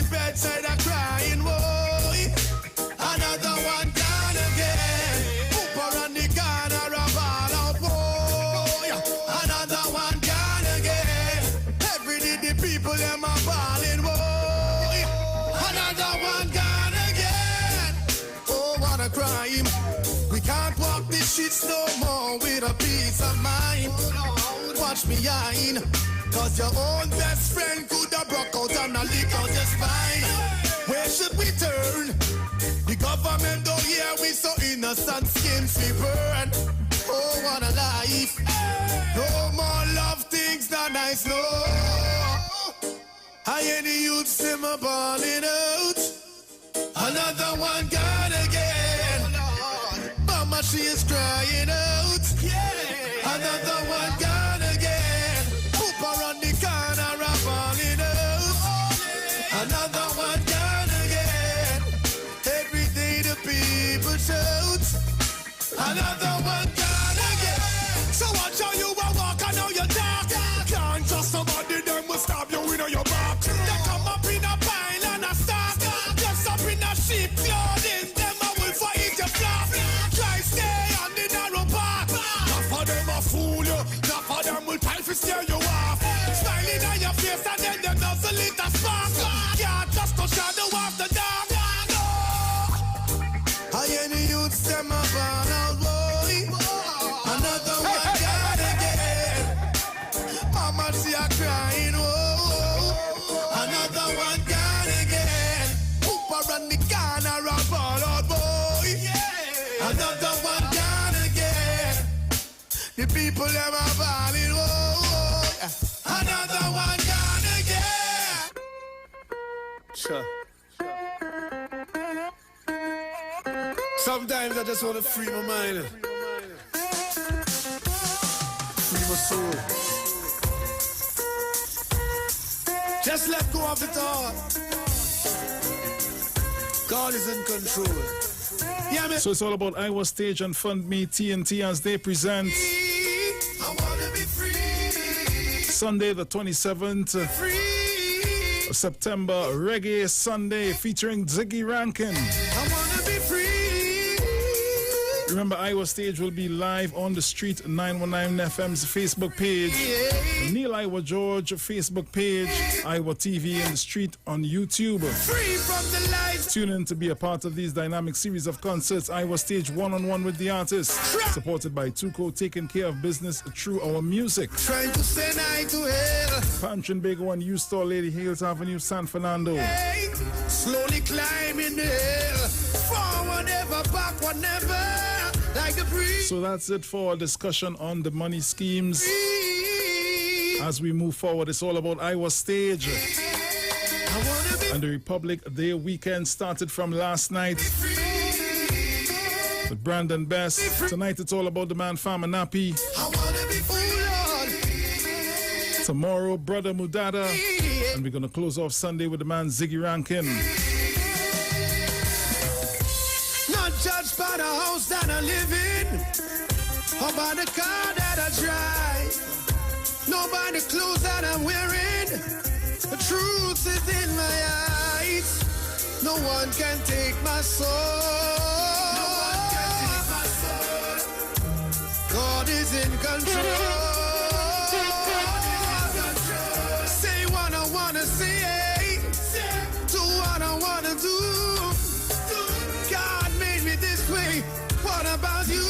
Bedside a crying boy, another one gone again. Hooper on the corner of all out boy, another one gone again. Every day the people them a balling boy, another one gone again. Oh, what a crime! We can't walk these streets no more with a peace of mind. Watch me eye. Cause your own best friend could have broke out and a leak out your spine. Where should we turn? The government don't hear we so innocent skins we burn. Oh, what a life. No more love things that nice, no. I hear the youth simmer balling out. Another one gone again. Mama, she is crying out. Another one gone again. On the corner of falling out. Another one gone again. Every day the people shout. Another one gone again. So watch how you walk, I know you're dark. Can't trust somebody, them will stab you in your back. They come up in a pile and a stack. Just up in a sheep clothing, them a will fight your flock. Try stay on the narrow path. Not for them a fool you, not for them will try to scare you off. Smiling on your face and then them nozzle it a spark. Can't just no shadow of the dark. No. I hear the youths them a burn out boy. Another one gone again. Mama she a crying oh. Another one gone again. Hooper on the corner a ball out boy. Another one gone again. The people them a balling oh. Another one gone again. Sure. Sometimes I just want to free my mind. Free my soul. Just let go of it all. God is in control. Yeah, man. So it's all about Iwer Stage and Fund Me TNT as they present I want to be free. Sunday the 27th of September, Reggae Sunday featuring Ziggy Rankin. I want to be free. Remember, Iwer Stage will be live on the Street 919 FM's Facebook page, Neil Iwer George Facebook page, Iwer TV and the Street on YouTube. Free from the lies. Tune in to be a part of these dynamic series of concerts. Iwer Stage one-on-one with the artists, supported by Tuco, taking care of business through our music. Trying to say night to hell. Pantrin Bego and U-Store, Lady Hales Avenue, San Fernando. Hey, slowly climbing the hill. Forward ever, backward never. Like the breeze. So that's it for a discussion on the money schemes. As we move forward, it's all about Iwer Stage. And the Republic Day weekend started from last night with Brandon Best. Tonight it's all about the man Farmer Nappy. I wanna be free, Lord. Tomorrow, Brother Mudada. And we're going to close off Sunday with the man Ziggy Rankin. Not judged by the house that I live in, or by the car that I drive, nor by the clothes that I'm wearing. The truth is in my eyes. No one can take my soul. No one can take my soul. God is in control. Say what I wanna say, do what I wanna do. God made me this way. What about you?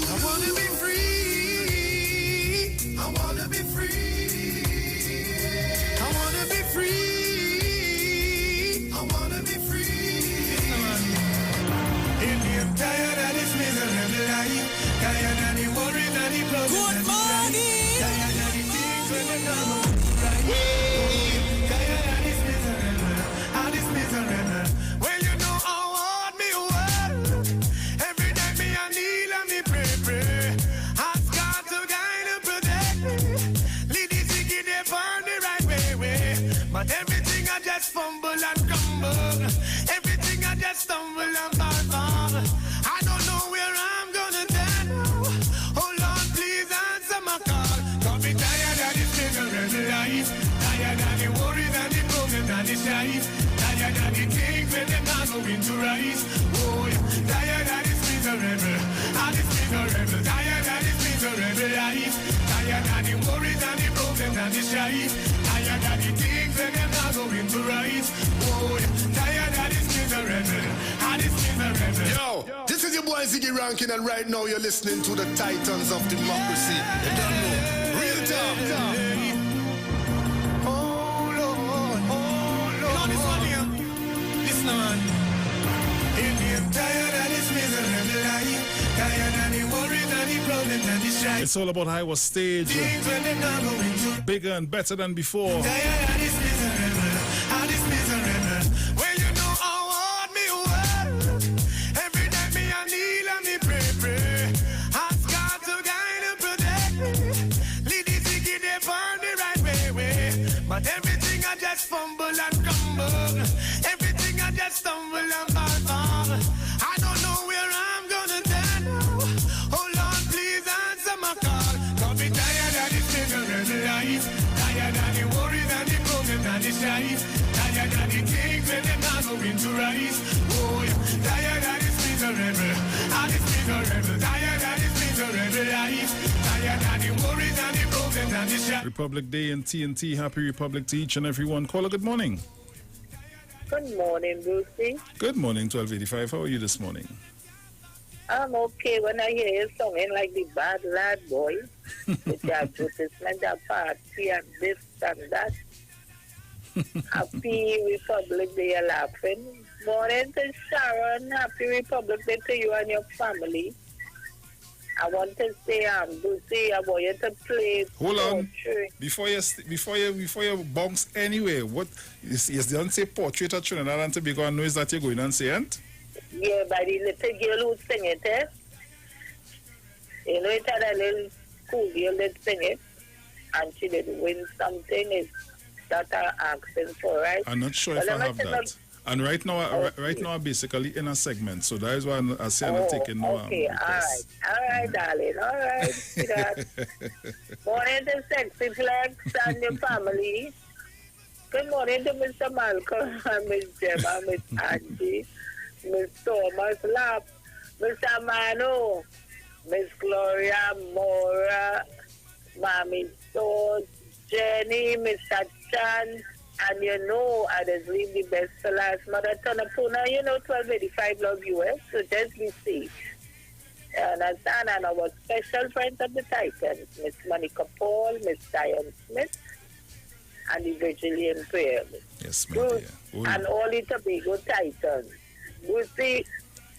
I wanna be free. I wanna be free. I wanna be free. I wanna be free. If you're tired of this miserable life, tired of the worries and the problems. Good morning. Tired of the things when you're not right. Tired of this miserable, of this miserable. Well, you know I want me well. Every day me I kneel and me pray. Ask God to guide and protect me. Lead the ticket they find the right way. But everything I just fumble and crumble. Everything I just stumble and fall. I don't know where I'm gonna turn now. Oh Lord, please answer my call. Don't be tired of this miserable life. Tired of the worries and the problems and the strife. Tired of the things when they're not going to rise. Oh, yeah. Tired of this miserable, Tired of this miserable life. Tired of the worries and the problems and the strife. Tired of the things when they're not going to rise. Oh, yeah. Tired of this miserable, Yo, this is your boy Ziggy Rankin, and right now you're listening to the Titans of Democracy. You don't know. Real talk. Oh Lord. You know this one here? Listen on. If you're tired of this miserable life, tired of the worries and the problems and the strife. It's all about Iowa Stage. Bigger and better than before. Tired of this miserable, Well, you know I want me well. Every day me I kneel and me pray. Ask God to guide and protect me. Lead the ticket they find the right way. But everything I just fumble and crumble. Everything I just stumble and fall. I don't know where I'm gonna turn now. Oh Lord, please answer my call. Don't be tired of this miserable life. Tired of the worries and the problems and the strife. Tired of the things when they're not going to rise. Oh yeah. Tired of this miserable, tired of this miserable life. Tired of the worries and the problems and the strife. Republic Day and TNT. Happy Republic to each and every one. Caller, good morning. Good morning, Brucey. Good morning, 1285. How are you this morning? I'm okay when I hear you singing like the bad lad boy. With the advertisement, the party and this and that. Happy Republic Day, you're laughing. Morning to Sharon. Happy Republic Day to you and your family. I want to say, Brucey, I want you to play. Hold on. poetry. Before you bounce anyway, what is don't say portrait of Trinidad and Tobago and knows that you're going and say it? Yeah, by the little girl who sing it, eh? You know, it had a little school girl that sing it, and she did win something. That I'm asking for, right? I'm not sure if I have that. And right now, I'm basically in a segment, so that is why I say I'm taking no. Okay, all right, darling, all right, sweetheart. Morning to Sexy Flex and your family. Good morning to Mr. Malcolm and Miss Gemma, Miss Angie, Miss Thomas Lap, Mr. Manu, Miss Gloria Mora, Mommy George, Jenny, Mr. Chan, and you know, I just leave the best for last. Mother Tonapuna, you know, 1285 love you, eh? So just be safe. Understand? And our special friends of the Titans, Miss Monica Paul, Miss Diane Smith, and the Virgilian Prayer. Yes, my dear. And all the Tobago Titans. Brucey,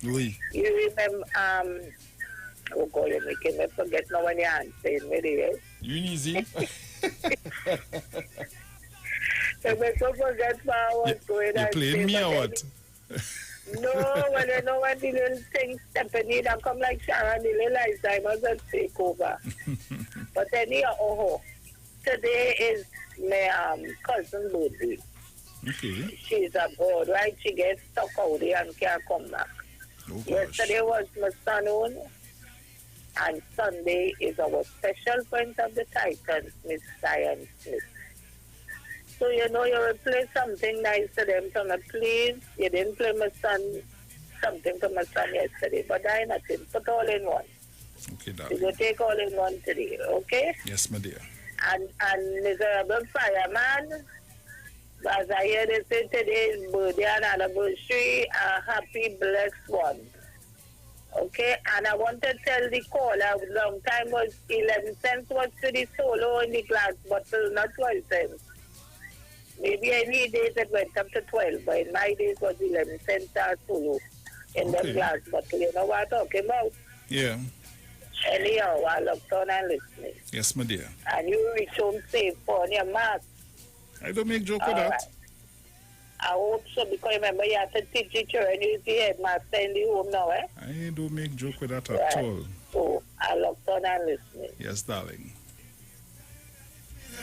oui. You remember, oh God, you're making me forget now when you're answering me there. You easy. You make me forget what's going on. You playing me or what? No, well, you know when the little things stepping in and come like Sharon, the little Alzheimer's and take over. But anyhow, today is my cousin's birthday. Okay. She's abroad, right? She gets stuck out there and can't come back. Oh, Yesterday was my son, and Sunday is our special friend of the Titans, Miss Diane Smith. So, you know, you will play something nice to them from a please. You didn't play my son, something to my son yesterday, but I nothing. Put all in one. Okay, You darling. go take all in one today, okay? Yes, my dear. And miserable fireman, as I hear they say today is birthday and anniversary, a happy blessed one. Okay, and I want to tell the caller, long time was 11 cents was to the solo in the glass bottle, not 12 cents. Maybe any days it went up to 12, but in my days was 11 cents solo in the glass bottle. You know what I'm talking about? Yeah. Anyhow, I looked on and listening. Yes, my dear. And you reach home safe on your mask. I don't make joke with All that. right. I hope so, because remember you have to teach each other and you see headmaster in the home now, eh? I don't make joke with that Right. at all. So I looked on and listening. Yes, darling.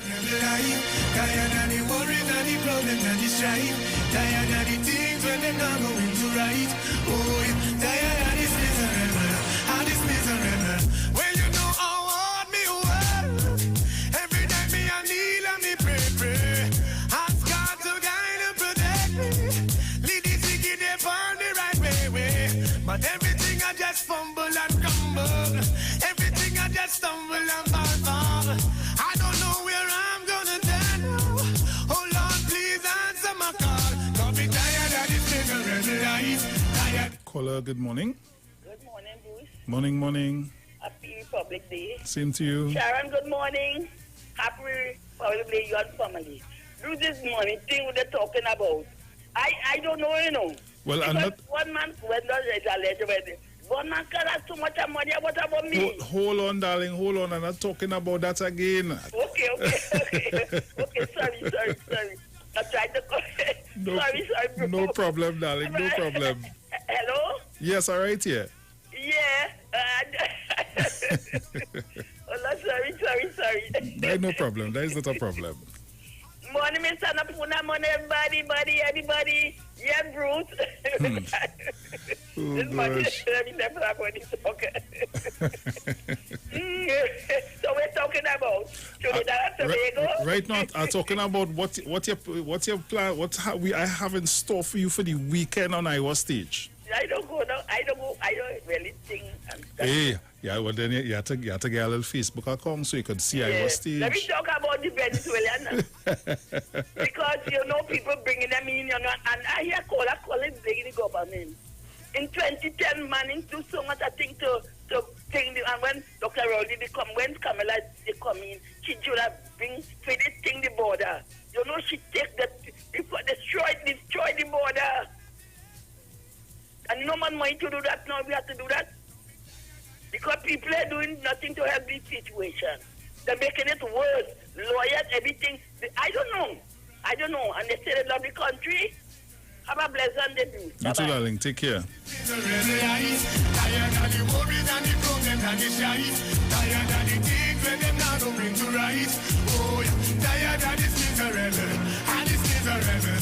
Tired of the worries and the problems and the strife. Tired of the things when they're not going to right. Oh, yeah. Tired of this miserable, of this miserable. Well, you know how hard me work. Every day me I kneel and me pray. Ask God to guide and protect me. Lead the ticket they on the right way. But everything I just fumble and crumble. Everything I just stumble and fall. I don't know where I'm gonna turn now. Oh Lord, please answer my call. Don't be tired of this miserable life. Tired. Caller, good morning. Good morning, Bruce. Morning. Happy Republic Day. Same to you. Sharon, good morning. Happy Republic Day, your family. Do this morning thing they're talking about. I don't know, you know. Well, I'm Because not. one man, when does it allegedly? One man can have too much money. What about me? Hold on, darling. Hold on. I'm not talking about that again. Okay. Okay, sorry. I tried to call. No, sorry, bro. no problem, darling. No problem. Hello? Yes, all right, yeah. Yeah. Oh, no, sorry. No problem. That is not a problem. Morning, Mr. Napuna, morning, everybody. Yeah, Bruce. Oh, This morning, gosh. let me never have any talk. So we're talking about Trinidad and Tobago. Right now, I'm talking about what your plan, I have in store for you for the weekend on Iowa stage. I don't go. I don't really think. Hey, yeah, well then you have to get a little Facebook account so you could see Iowa stage. Let me talk about the Venezuelan. Because, you know, people bringing them in, you know, and I hear calling big the government. In 2010, Manning do so much, I think, to think, and when Dr. Rowley come, when Kamala they come in, she should have bring for this thing the border. You know, she take the, destroy the border. And no man mind to do that now, we have to do that. Because people are doing nothing to help this situation. They're making it worse. Lawyers, everything. I don't know. And they say they love the country. Have a pleasant day. You too, darling. Take care. Tired of the worries and the problems and the strife. Tired of the things when them not going to right. Oh, yeah. Tired of this miserable and this miserable.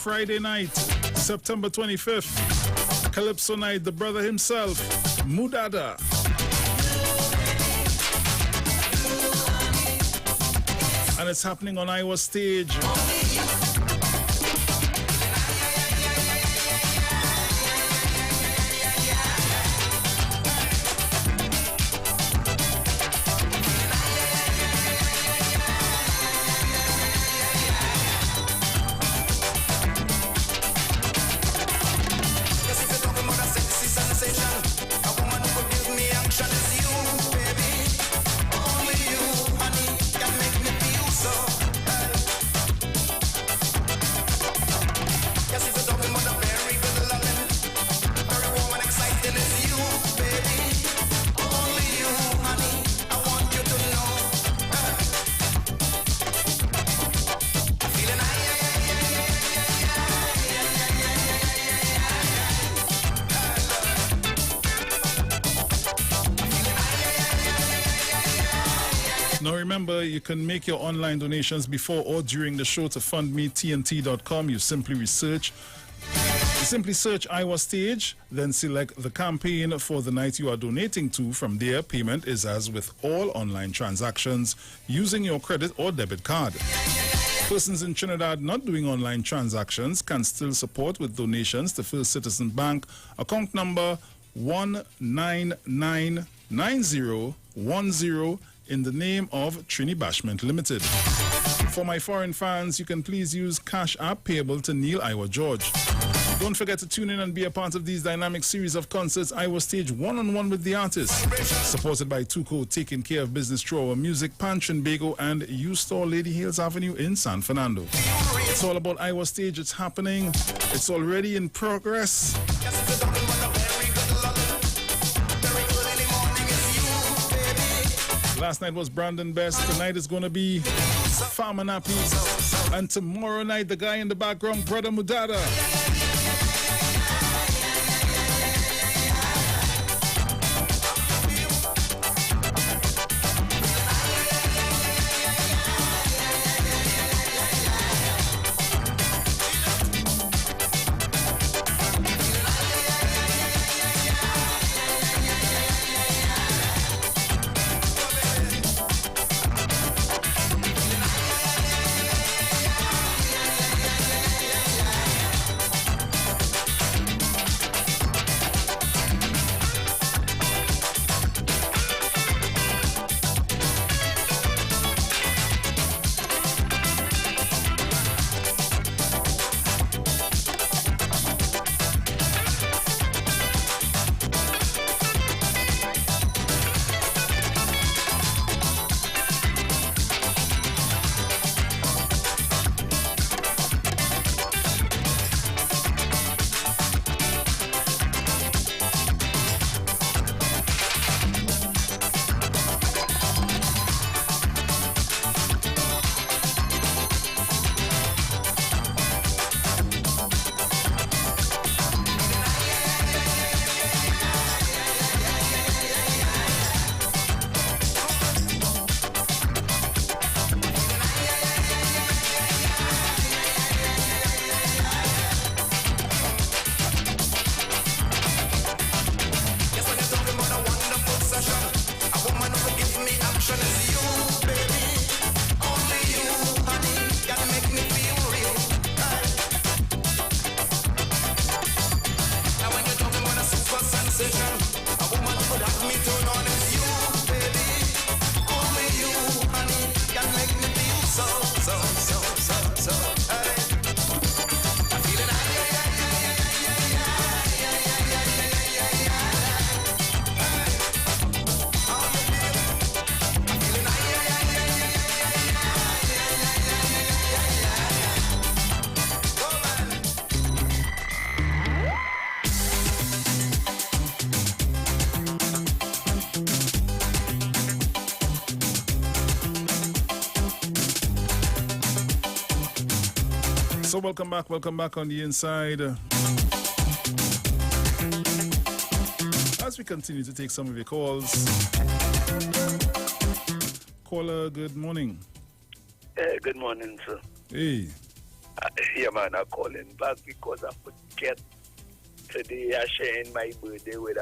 Friday night, September 25th, Calypso night, the brother himself, Mudada. And it's happening on Iowa stage. Now remember, you can make your online donations before or during the show to fundmetnt.com. You simply search Iwer Stage, then select the campaign for the night you are donating to. From there, payment is as with all online transactions using your credit or debit card. Persons in Trinidad not doing online transactions can still support with donations to First Citizen Bank, account number 1999010 in the name of Trini Bashment Limited. For my foreign fans, you can please use Cash App payable to Neil Iwer George. Don't forget to tune in and be a part of these dynamic series of concerts, Iwer Stage one-on-one with the artists. Supported by Tuco, taking care of business through our music, Panchin Bago and U-Store, Lady Hills Avenue in San Fernando. It's all about Iwer Stage. It's happening. It's already in progress. Last night was Brandon Best. Tonight is going to be Farmer Nappy. And tomorrow night, the guy in the background, Brother Mudada. So welcome back on the inside. As we continue to take some of your calls. Caller, good morning. Good morning, sir. Hey. Yeah, man, I'm calling back because I forget today I sharing my birthday with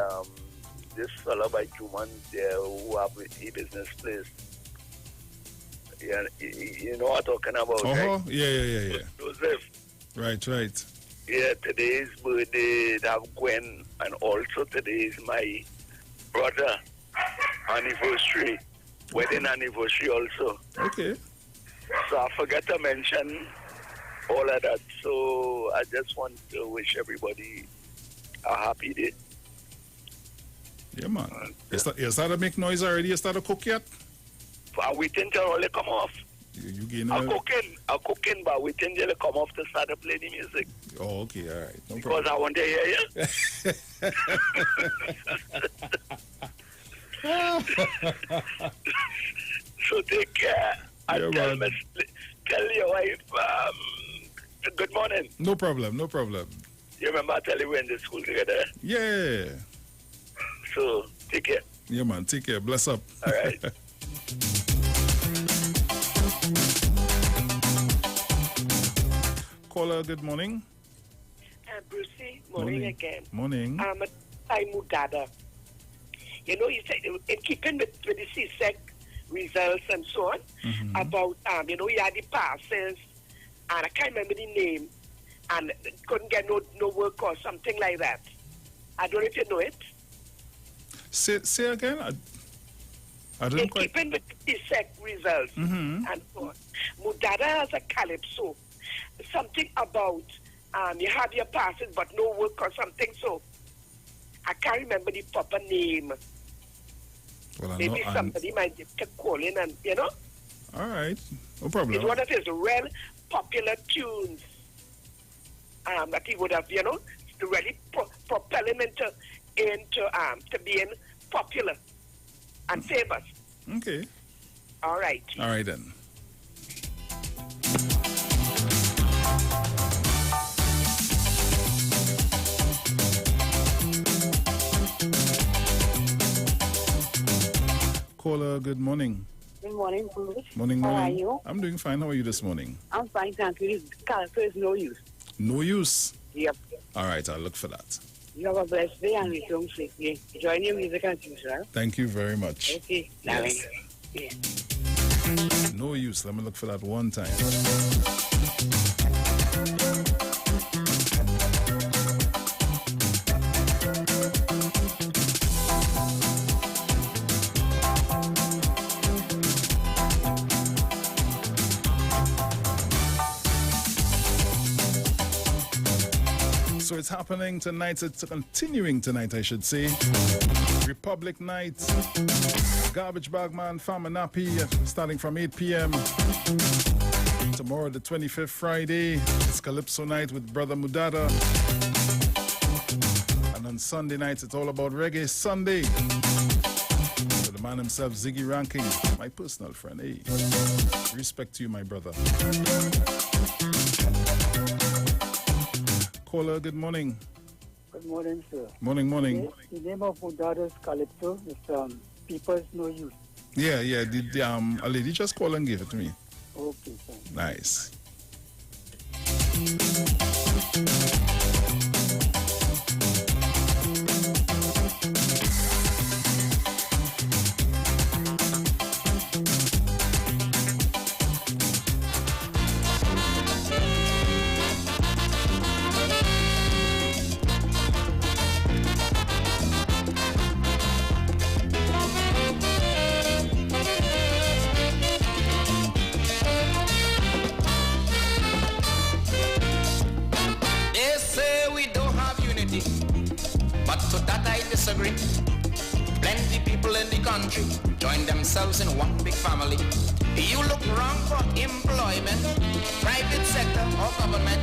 this fellow by 2 months there who have a business place. Yeah, you know what I'm talking about, right? Yeah. Joseph. Right. Yeah, today is birthday of Gwen, and also today is my brother anniversary, wedding anniversary also. Okay. So I forgot to mention all of that. So I just want to wish everybody a happy day. Yeah, man. You start to make noise already? You start to cook yet? I'm waiting till all they come off. I'm cooking, but waiting till they come off to start to play the music. Oh, okay, all right. No because problem. I want to hear you. So take care. And tell your wife, good morning. No problem. You remember I tell you we went to school together? Yeah. So take care. Yeah, man. Take care. Bless up. All right. Caller, good morning. Brucey, morning again. Morning. I'm Mudada. You know, you said in keeping with the CSEC results and so on, about, you know, you had the passes, and I can't remember the name, and couldn't get no work or something like that. I don't know if you know it. Say again? I don't quite... Keeping with the CSEC results and so on. Mudada has a calypso. Something about you have your passes but no work or something, so I can't remember the proper name. Well, maybe somebody might just keep calling and, you know. All right. No problem. It's one of his real popular tunes that he would have, you know, to really propel him into to being popular and famous. Okay. All right. All right, then. Caller, good morning. Good morning, Bruce. Morning. How are you? I'm doing fine. How are you this morning? I'm fine, thank you. This character is no use. No use? Yep. All right, I'll look for that. You have a blessed day and return safely. Join your music as usual. Thank you very much. Okay. Yes. Yeah. No use. Let me look for that one time. So it's happening tonight. It's continuing tonight, I should say. Republic Night. Garbage Bag Man, Farmer Nappy, starting from 8 p.m. Tomorrow, the 25th Friday, it's Calypso Night with Brother Mudada. And on Sunday nights, it's all about Reggae Sunday. With the man himself, Ziggy Ranking, my personal friend. Hey, respect to you, my brother. Caller, good morning. Good morning, sir. Morning. The name of Mudada's Calypso is People's No Use. Yeah. A lady just called and gave it to me. Okay, sir. Nice. Disagree. Plenty people in the country join themselves in one big family. You look wrong for employment, private sector or government.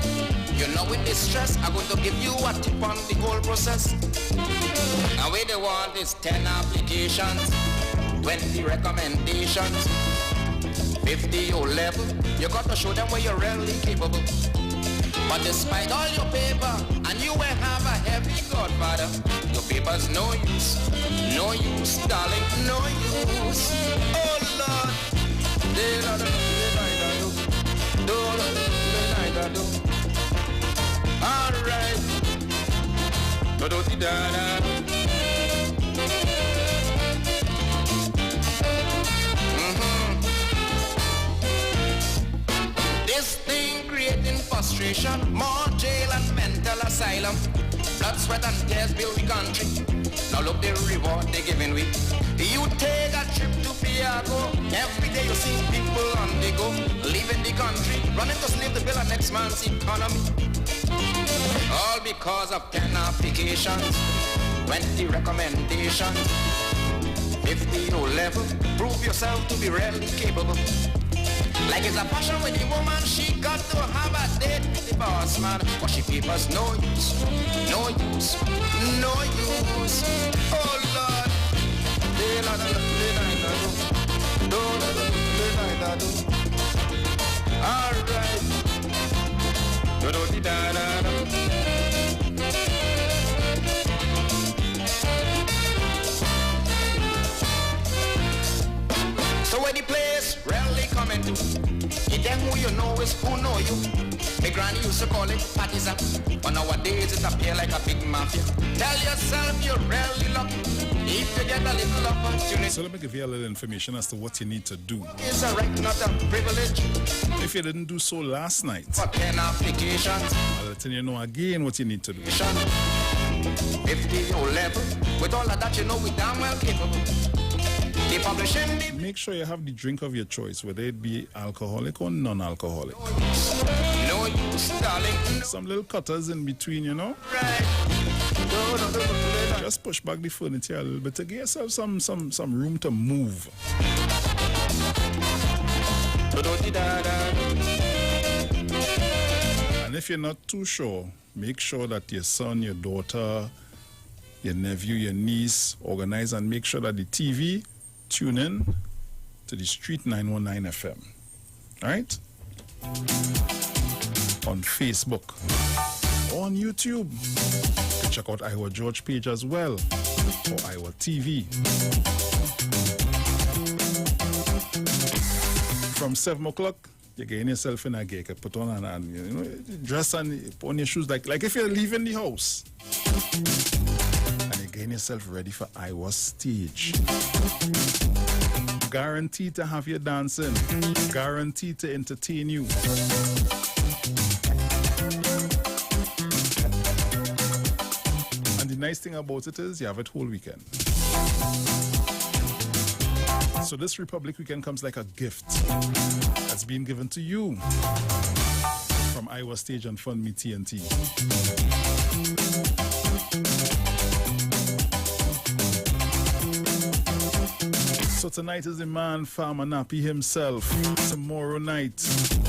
You know with distress, I'm going to give you a tip on the whole process. And what they want is 10 applications, 20 recommendations, 50 O-level. You got to show them where you're really capable. But despite all your paper, and you will have a heavy godfather, your paper's no use, darling, no use. Oh Lord, all right. This thing creating frustration, more jail and mental asylum. Blood, sweat and tears build the country. Now look the reward they giving we. You take a trip to Piago. Every day you see people on the go, leaving the country, running to slave the bill of next man's economy. All because of 10 applications, 20 recommendations, 50 O-level. Prove yourself to be really capable. Like it's a passion with the woman, she got to have a date with the boss man. But she papers no use. Oh Lord. All right. So where the place really coming to? It them who you know is who know you. My granny used to call it parties up, but nowadays it appear like a big mafia. Tell yourself you're really lucky if you get a little opportunity. So let me give you a little information as to what you need to do. It's a right, not a privilege. If you didn't do so last night, for 10 applications, I'll let you know again what you need to do. 50 O level, with all of that you know we damn well capable. Make sure you have the drink of your choice, whether it be alcoholic or non-alcoholic. No use, darling. Some little cutters in between, you know. Right. Just push back the furniture a little bit to give yourself some room to move. And if you're not too sure, make sure that your son, your daughter, your nephew, your niece organize and make sure that the TV tune in to the Street 919 FM. All right? On Facebook or on YouTube. You can check out Iwer George page as well, or Iwer TV. From 7 o'clock, you're getting yourself in a gear. You can put on and you know, dress and put on your shoes like if you're leaving the house. And you're getting yourself ready for Iwer stage. Guaranteed to have you dancing. Guaranteed to entertain you. And the nice thing about it is you have it whole weekend. So this Republic Weekend comes like a gift that's been given to you from Iwer Stage and Fund Me TNT. So tonight is the man Farmer Nappy himself. Tomorrow night,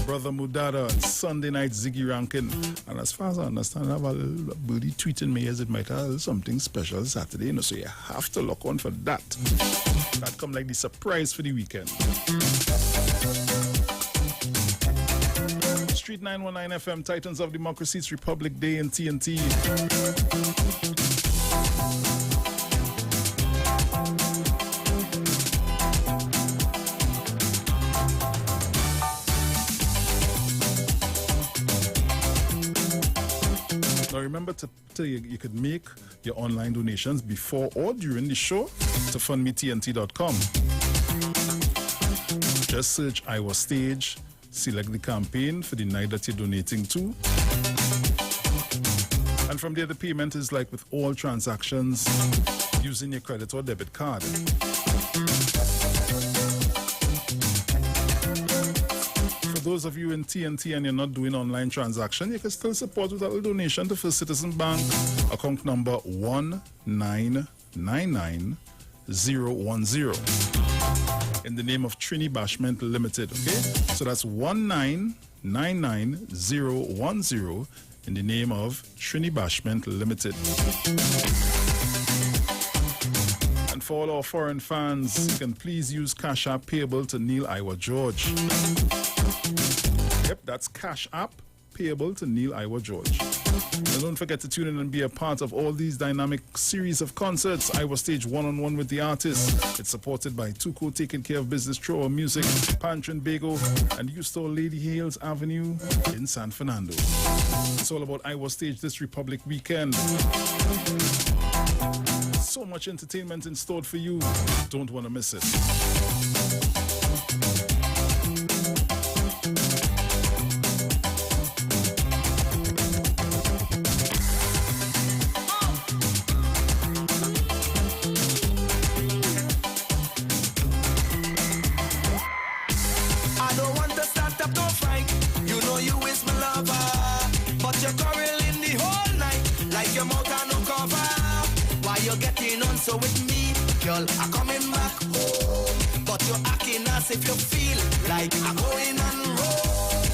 Brother Mudada. Sunday night, Ziggy Rankin. And as far as I understand, I have a little birdie tweeting me as it might have something special Saturday. You know, so you have to look on for that. That come like the surprise for the weekend. Street 919 FM, Titans of Democracy, it's Republic Day in TNT. Now remember you could make your online donations before or during the show to fundmetnt.com. Just search Iwer Stage, select the campaign for the night that you're donating to. And from there the payment is like with all transactions using your credit or debit card. Those of you in TNT and you're not doing online transaction, you can still support with a little donation to First Citizen Bank, account number 1999010, in the name of Trini Bashment Limited, okay? So that's 1999010 in the name of Trini Bashment Limited. And for all our foreign fans, you can please use Cash App payable to Neil Iwer George. Yep, that's Cash App payable to Neil Iwer George. And don't forget to tune in and be a part of all these dynamic series of concerts. Iwer Stage one-on-one with the artists. It's supported by Tuco Taking Care of Business, Troa Music, Pantrin Bago, and U-Store Lady Hales Avenue in San Fernando. It's all about Iwer Stage this Republic Weekend. So much entertainment in store for you. Don't want to miss it. So with me, girl, I'm coming back home. But you're acting as if you feel like I'm going on road.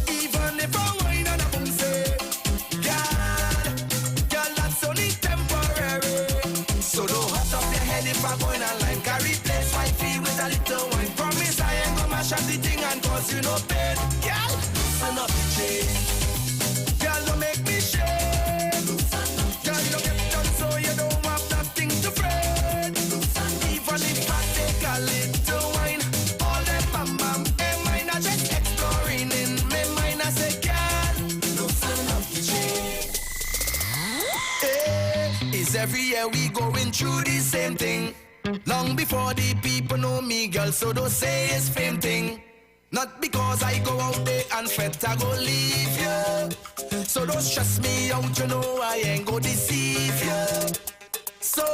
Even if I whine and I boom say, girl, that's only temporary. So don't hot up your head if I'm going online. Carry place my feet with a little wine. Promise I ain't gonna mash up the thing and cause you no pain. Girl, loosen up the chain. Girl, don't make me shame. Girl, you don't get done so you don't have nothing to fret. Even if I take a little wine, all that bam bam, hey, mine are just exploring in my mind. I say, girl, Cause every year we going through the same thing. Long before the people know me, girl, so don't say it's fame thing. Not because I go out there and fret, I go leave you. So don't stress me out, you know I ain't go deceive you. So,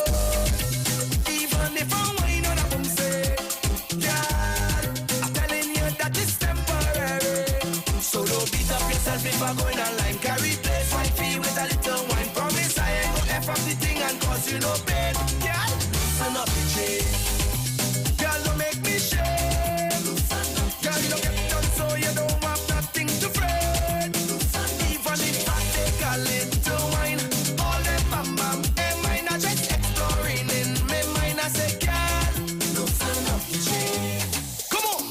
even if I'm wine on a boom say, girl, I'm telling you that it's temporary. So don't beat up yourself if I'm going online. Carry place, wine fee with a little wine. Promise I ain't go F up the thing and cause you no pain. Girl, loosen up the chain. Girl, don't make me shame. Girl, you get done so you don't have nothing to fret. Even if I take a little wine, all them bam bam, and mine are just exploring in me mind. I say, girl, loosen up the chain. Come on,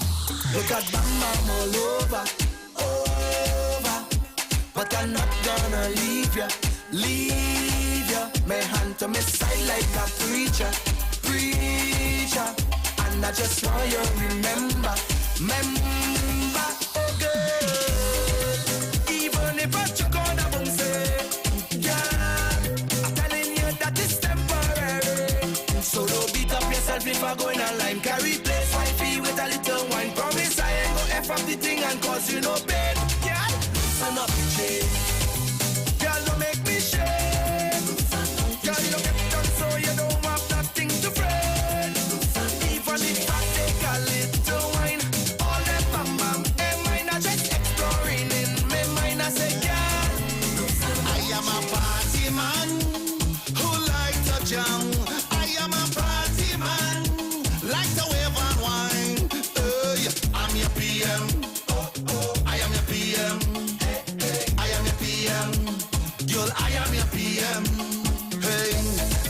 look at bam bam all over, over. But I'm not gonna leave ya, leave ya. My hand to my side like a preacher, preacher. And I just want you to remember, remember, oh girl. Even if I choke on a boom say, yeah, I'm telling you that it's temporary. So don't beat up yourself if I go in a line. Carry place, wifey with a little wine. Promise I ain't go F up the thing and cause you no pain. Yeah, loosen up the chain. Girl, don't make me shame. Girl, you get done so you don't have nothing to fret. Even if I take a little wine, all them bam bam, and mine are just exploring in my mind. I say, girl, I am a party man who like to jam. I am a party man, like to wave and wine. I'm your PM. I am your PM. I am your PM. Girl, I am your PM. Hey,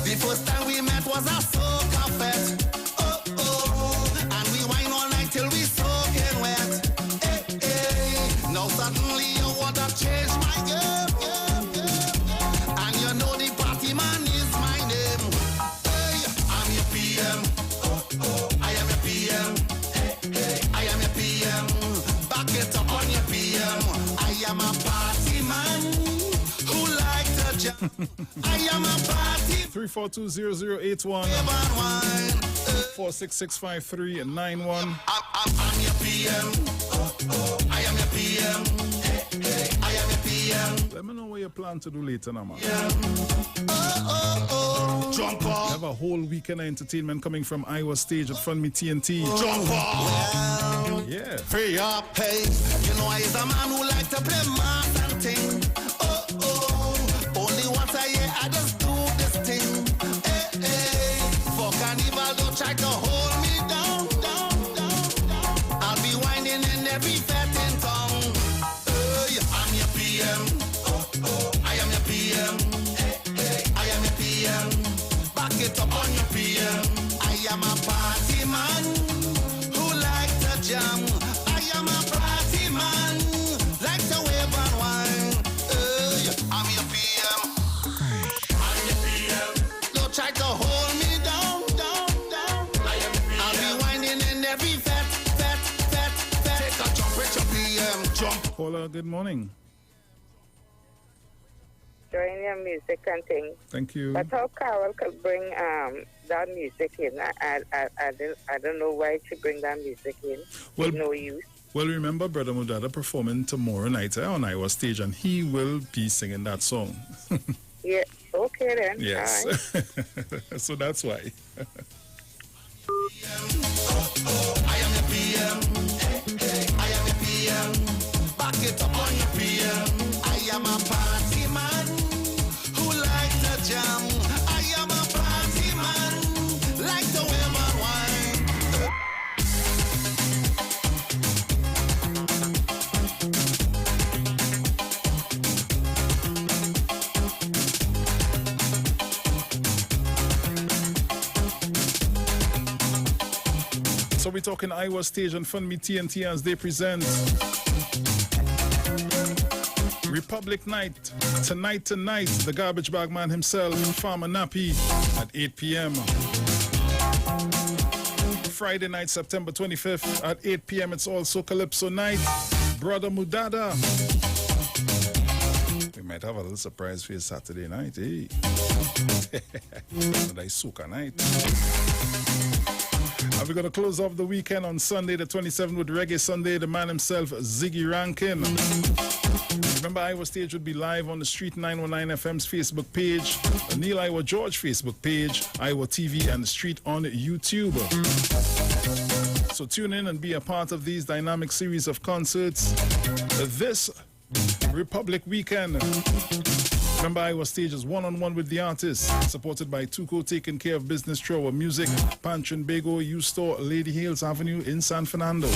the first time we met was a soca fest. And we wine all night till we soaking wet. Now suddenly you want to change my girl. And you know the party man is my name. Hey, I'm your PM. I am your PM. I am your PM. Back it up on your PM. I am a party man who like to jam. I am a party 342-0081 4665391. I'm your PM. I am your PM. I am your PM. Let me know what you plan to do later now, man. Jump off. We have a whole weekend of entertainment coming from Iwer Stage at Fund Me TNT. Jump off. Yeah. Free up, hey. You know I is a man who like to play mass and ting. Only once a year I just do this thing. For carnival don't try to hold me down. I'll be whining in every fete in town. I'm your PM. I am your PM. I am your PM. Back it up on your PM. I am a party man who like to jam. I am a party man, like to wave and wine. I'm your PM. I'm your PM. Don't try to hold me down. I'll be whining in every fete. Take a jump with your PM. Jump. Paula, good morning. Join your music and things. Thank you. But how Carol could bring that music in? I don't know why she bring that music in. Well, no use. Well, remember Brother Mudada performing tomorrow night on Iwer Stage, and he will be singing that song. Yeah, okay then. Yes. All right. So that's why. I am your PM. I am your PM. Back it up on your PM. I am a party man who like to jam. I am a party man, like to wave and wine. So we're talking Iwer Stage and Fund Me TNT as they present Republic Night. Tonight, the Garbage Bag Man himself, Farmer Nappy, at 8 p.m. Friday night, September 25th at 8 p.m. It's also Calypso Night. Brother Mudada. might have a little surprise for you Saturday night, eh? Nice soca night. And we're going to close off the weekend on Sunday the 27th with Reggae Sunday, the man himself, Ziggy Rankin. Remember, Iwer Stage would be live on the Street 919 FM's Facebook page, the Neil Iwer George Facebook page, Iwer TV, and the Street on YouTube. So tune in and be a part of these dynamic series of concerts this Republic weekend. Remember, Iwer Stage is one-on-one with the artists, supported by Tuco taking care of business through our music, Pantrin Bego, U-Store, Lady Hills Avenue in San Fernando.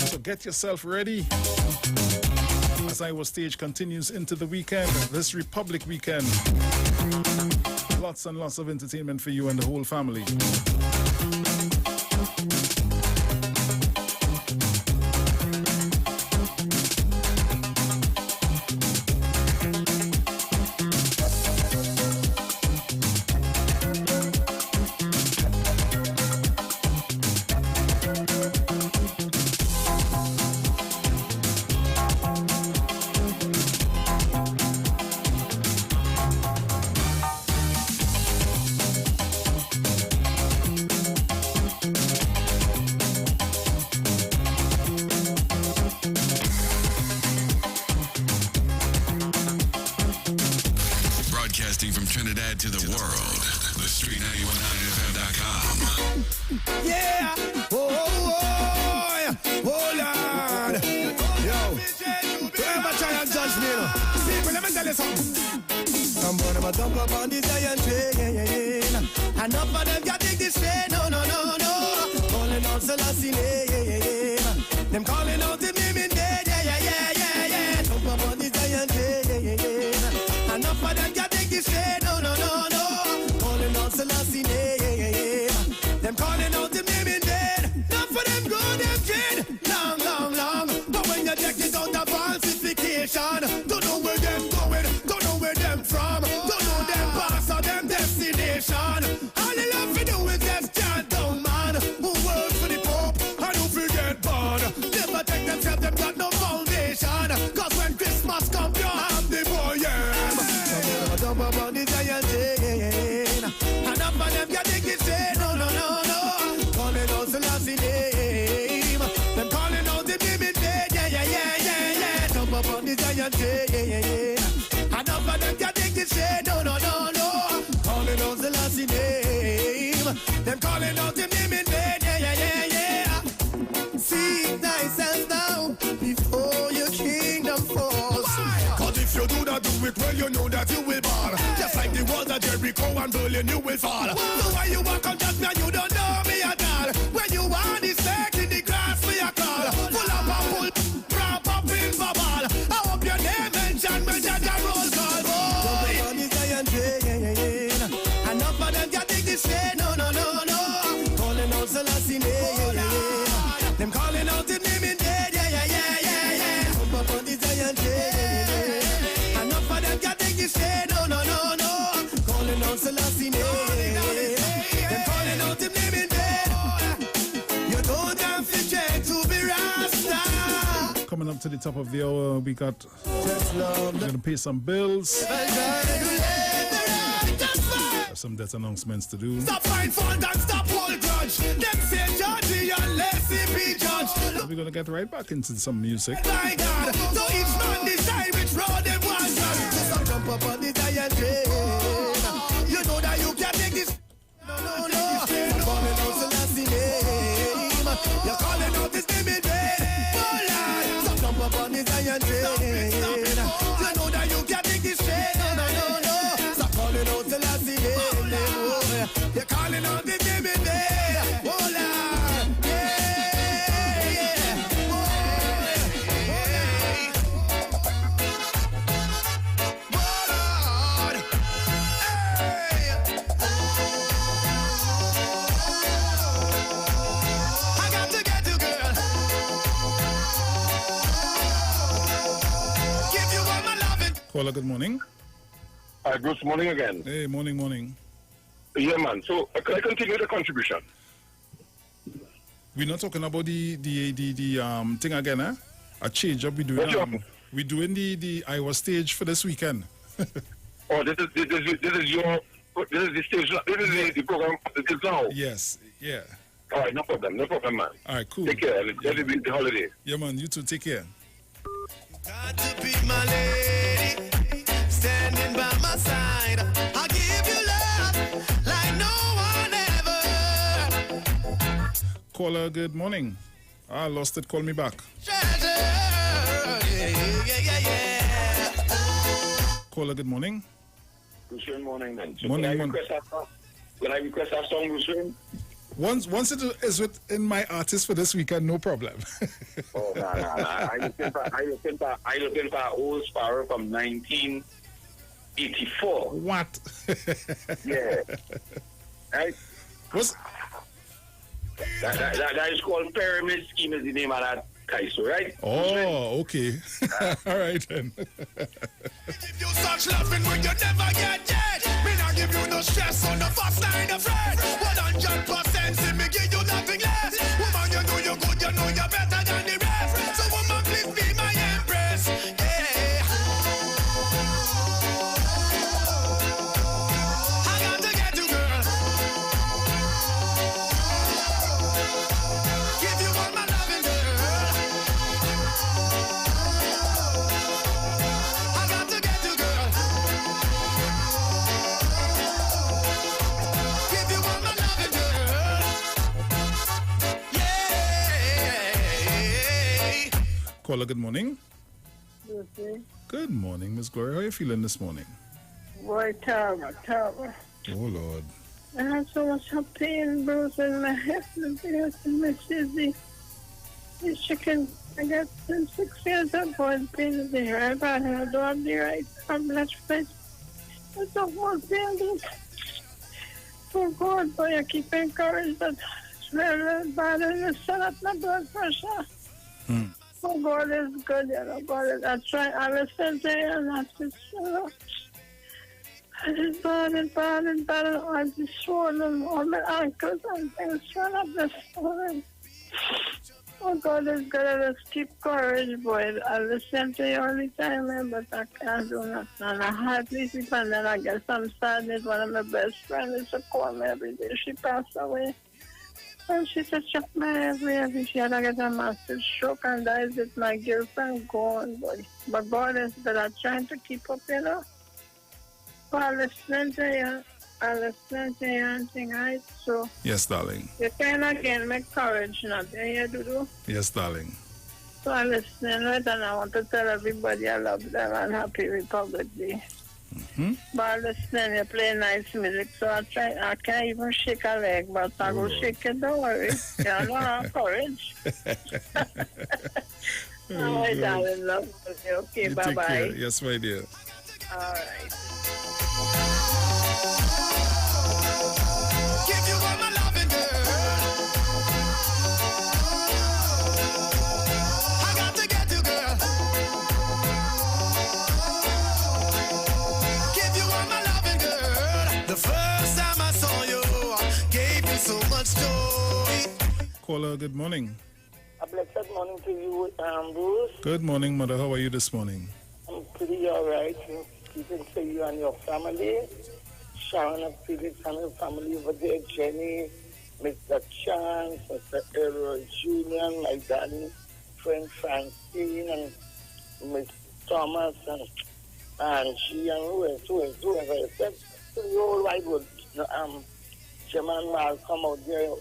So get yourself ready as Iwer Stage continues into the weekend, this Republic weekend. Lots and lots of entertainment for you and the whole family. Coming up to the top of the hour, we're going to pay some bills. Have some debt announcements to do. Stop find fault and stop hold grudge. Them say judge unless he be judged. We're going to get right back into some music. My God, so each man decide which road they want. Just jump up on the giant train. You know that you can't take this. No. You're calling out Selassie name. You're calling out this name in vain. Oh Lord, so jump up on the giant train. You know that you can't take this train. No. Stop calling out Selassie name. You're calling out this name in vain. Oh Lord, Caller, good morning. Good morning again. Hey, morning. Yeah, man. So, can I continue the contribution? We're not talking about the thing again, eh? a change up. We doing the Iowa stage for this weekend. Oh, this is the stage. This is the program. This is now. Yes. Yeah. All right, no problem, man. All right, cool. Take care. Let it be the holiday. Yeah, man. You too. Take care. Got to be my lady, standing by my side. I'll give you love like no one ever. Caller, good morning. I lost it. Call me back. Treasure, yeah. Caller, good morning. Good morning, then. So Morning, Can I request a song, Lucien? Once it is within my artist for this weekend, no problem. Oh, no. I looking for old Sparrow from 1984. What? Yeah. Right? What's... That is called Pyramid Scheme is the name of that Kaiso, right? Oh, okay. All right, then. Give you such loving when you never get dead. Me not give you no stress on the first line of friend. 100% see me give you nothing less. Woman, you know you're good, you know you're better than the rest. So woman, please be my empress. Yeah. I got to get you, girl. Give you all my loving, girl. I got to get you, girl. Give you all my loving, girl. Yeah. Caller, good morning. Okay. Good morning, Miss Gloria. How are you feeling this morning? Boy, terrible. Oh, Lord. I have so much pain, Bruce, in my hip, and my dizzy. The chicken, I got 6 years of boy pain in the right bad, and I don't have the right blood space. It's a whole pain. Oh, God, boy, I keep encouraged, but it's very bad, and it's set up my blood pressure. Oh, God is good, you know, God is, I listen to you, and I just, you know, it's bad, I'm just swollen on my ankles and things swell up this morning. Oh, God is good, I just keep courage, boy. I listen to you all the time, man, but I can't do nothing. And I hardly sleep, and then I get some sadness. One of my best friends used to call me every day. She passed away. And she said, check my every she had to get a massive stroke, and that is it. My girlfriend gone, boy. But God is good. I'm trying to keep up, you know. But I listen to you and think, right? So, Yes, darling. you can again make courage, not you do. Yes, darling. So I listen, right? And I want to tell everybody I love them and Happy Republic Day. But I listen, you play nice music, so I can't even shake a leg, but I go shake it, don't worry. You know, I have courage. All right, darling, love you. Okay, You take bye-bye. care. Yes, my dear. All right. Give you all my loving, girl. I got to get you, girl. Give you all my loving, girl. The first time I saw you gave me so much joy. Caller, good morning. A blessed morning to you, Bruce. Good morning, mother. How are you this morning? I'm pretty all right. Keeping to you and your family. Sharon of Felix and her family over there, Jenny, Mr. Chance, Mr. Elroy Jr., my darling friend Francine, and Miss Thomas, and she, and whoever, except the whole wide world. German Malcolm out there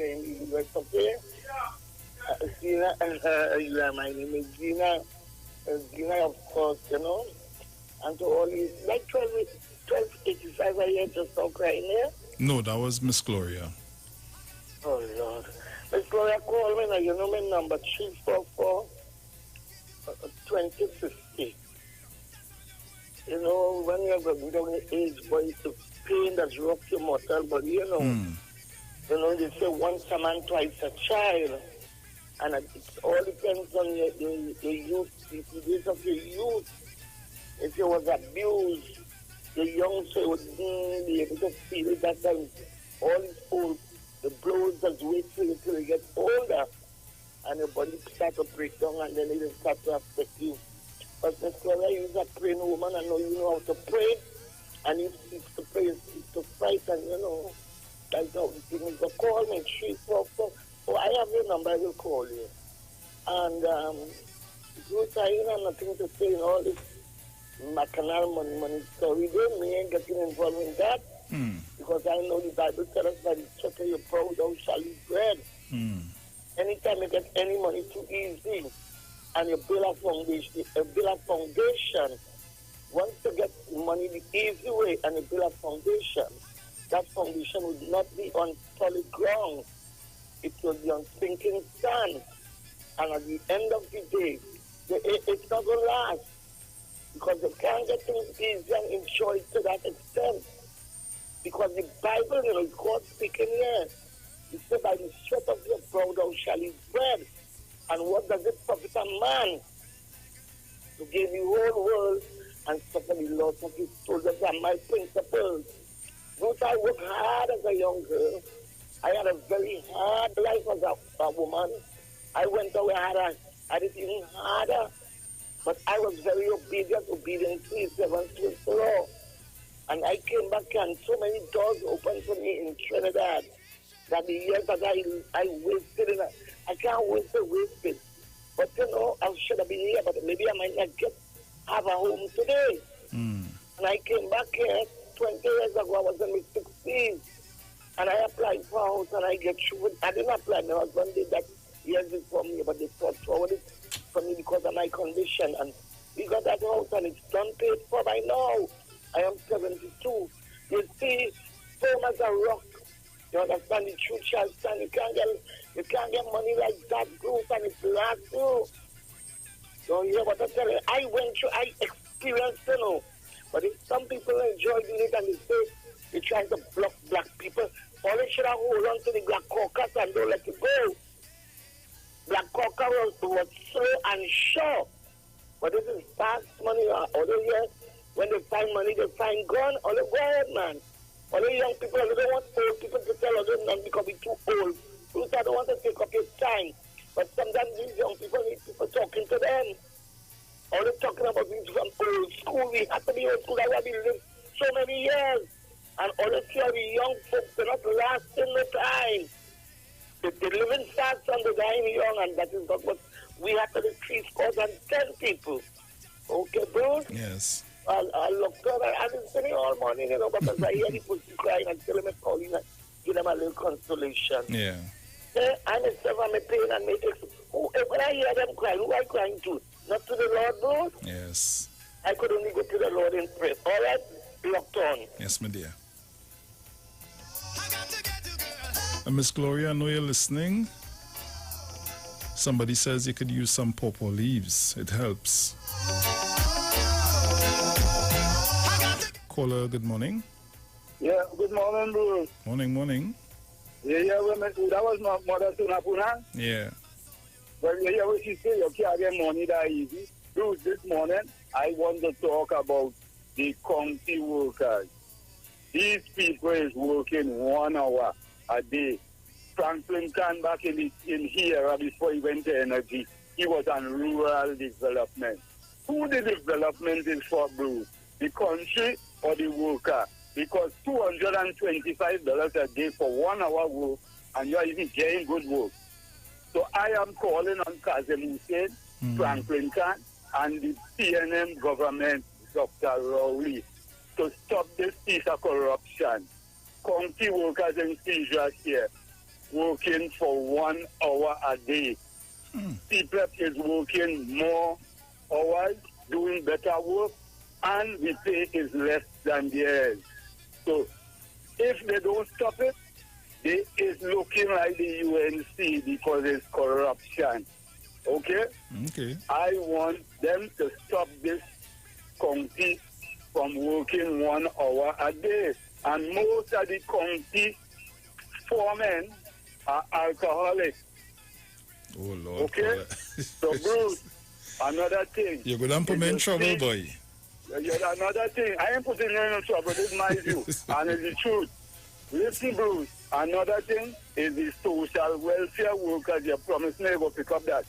in the US, okay? Zina, my name is Zina. Zina, of course, you know. And to all these, like 1285 I hear just now crying here. No, that was Miss Gloria. Oh, Lord. Miss Gloria, call me now. You know my number, 344-2050. You know, when you're going down the age, boy, it's the pain that's rocked your mortal body, you know. You know, they say once a man, twice a child. And it all depends on your youth, the days of your youth. If you was abused, the young soul would be able to feel it that time. All is old. The blows just wait till you get older. and your body start to break down, and then it start to affect you. But Miss Gloria, you're a praying woman, I know you know how to pray, and you seek to pray, you seek to fight, and you know, that's how you need to call me, 344. Oh, I have your number, I will call you. And, Bruce, I ain't have nothing to say in all this Bacchanal money story. Me ain't getting involved in that, because I know the Bible tells us that it's such a proud, thou shalt eat bread. Anytime you get any money too easy, and you build a foundation, once you get money the easy way and you build a foundation, that foundation would not be on solid ground. It will be on sinking sand. And at the end of the day, it's not going to last. Because you can't get things easy and enjoy it to that extent. Because the Bible, you know, God speaking here. He said, by the sweat of your brow thou shalt eat bread. And what does it profit a man to gain the whole world and suffer the loss of his soul? Those are my principles. Once I worked hard as a young girl, I had a very hard life as a woman. I went away, I had it even harder. But I was very obedient to the 7th law. And I came back and so many doors opened for me in Trinidad that the years that I wasted, I can't waste it. But you know, I should have been here, but maybe I might not have a home today. And I came back here 20 years ago, I was in my 60s. And I applied for a house and I get through. I didn't apply, my husband did that years before me, but they fought forward it for me because of my condition. And we got that house and it's done paid for by now. I am 72. You see, firm as a rock. You understand, the truth shall stand. You can't get money like that, Bruce, and it's last you. So you hear what I tell you? I went through, I experienced, you know. But if some people enjoy doing it and they say they're trying to block black people, all they should have hold on to the black caucus and don't let it go. Black caucus was slow and sure. But this is fast money. Other years, when they find money, they find gun. All they go ahead, man. All the young people, they don't want old people to tell them not because they're too old. Because I don't want to take up your time. But sometimes these young people need people talking to them. All they're talking about is from old school. We have to be old school. That's why we live so many years. And all they tell the young folks, they're not lasting the time. They're living fast and they're dying young, and that is not what we have to decrease cause and tell people. Okay, Bruce? Yes. I look good. I've been sitting all morning, you know, because I hear the pussy crying and tell them it's calling and give them a little consolation. Yeah. I myself, I'm a pain and make it. When I hear them crying, who am I crying to? Not to the Lord, Bruce? Yes. I could only go to the Lord in prayer. All right? Locked on. Yes, my dear. Miss Gloria, I know you're listening. Somebody says you could use some pawpaw leaves. It helps. Caller, good morning. Yeah, good morning, Bruce. Morning. Yeah, that was my mother, Tunapuna. Yeah. But you hear what she say, you can't get money that easy. Bruce, this morning, I want to talk about the county workers. These people is working 1 hour a day. Franklin Khan back in here before he went to energy, he was on rural development. Who the development is for, Bruce? The country or the worker? Because $225 a day for 1 hour work, and you're even getting good work. So I am calling on Kazem Hussein, Franklin Khan, and the PNM government, Dr. Rowley, to stop this piece of corruption. County workers in Seizure here working for 1 hour a day. People is working more hours, doing better work, and the pay is less than theirs. So if they don't stop it, it is looking like the UNC because it's corruption. Okay? Okay. I want them to stop this county from working 1 hour a day. And most of the county foremen are alcoholics. Oh, Lord. Okay? So, Bruce, another thing. You're going to put me in trouble, boy. Another thing. I ain't putting you in trouble. This is my view. And it's the truth. Listen, Bruce, another thing is the social welfare workers. You promised me to pick up that.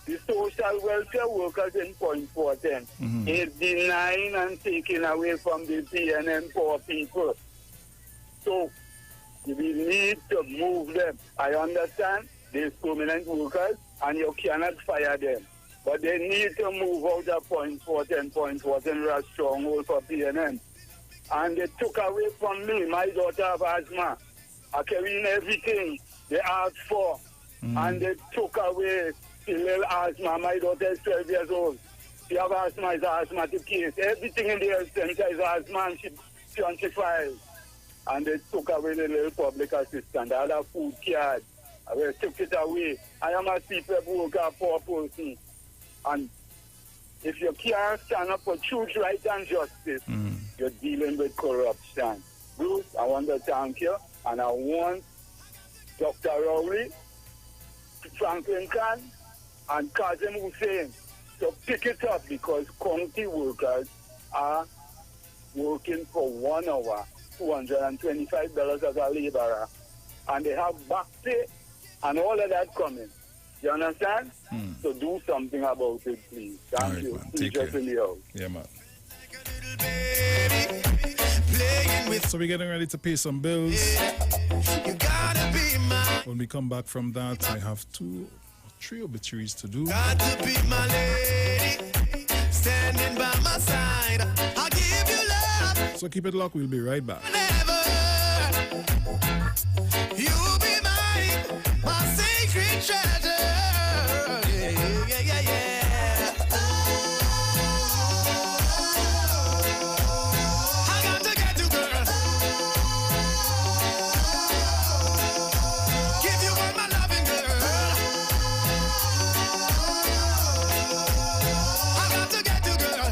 The social welfare workers in point 410 is denying and taking away from the PNM poor people. So we need to move them. I understand they're permanent workers and you cannot fire them. But they need to move out of point 410 are a stronghold for PNM. And they took away from me, my daughter have asthma. I carry in everything they asked for. And they took away the little asthma. My daughter is 12 years old. She have asthma, is an asthmatic case. Everything in the health center is asthma and she files. And they took away the little public assistant. I had a food card. I took it away. I am a CPEP worker, poor person. And if you can't stand up for truth, right, and justice, you're dealing with corruption. Bruce, I want to thank you. And I want Dr. Rowley, Franklin Khan, and Kazim Hussein to pick it up because county workers are working for 1 hour, $225 as a laborer, and they have back pay and all of that coming. You understand? So do something about it, please. Thank you. Take care. In the house. Yeah, man. So we're getting ready to pay some bills. When we come back from that, I have 2 or 3 obituaries to do. Got to be my lady, standing by my side. I'll give you love. So keep it locked. We'll be right back. You'll be mine, my sacred treasure. Yeah. I got to get you, girl. Give you all my loving, girl. I got to get you, girl.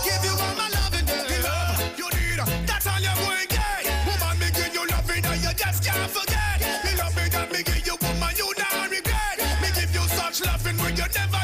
Give you all my loving, girl. The love you need, that's all you're going to get. Woman, me give you loving that you just can't forget. The loving that me give you, woman, you not regret. Me give you such loving when you never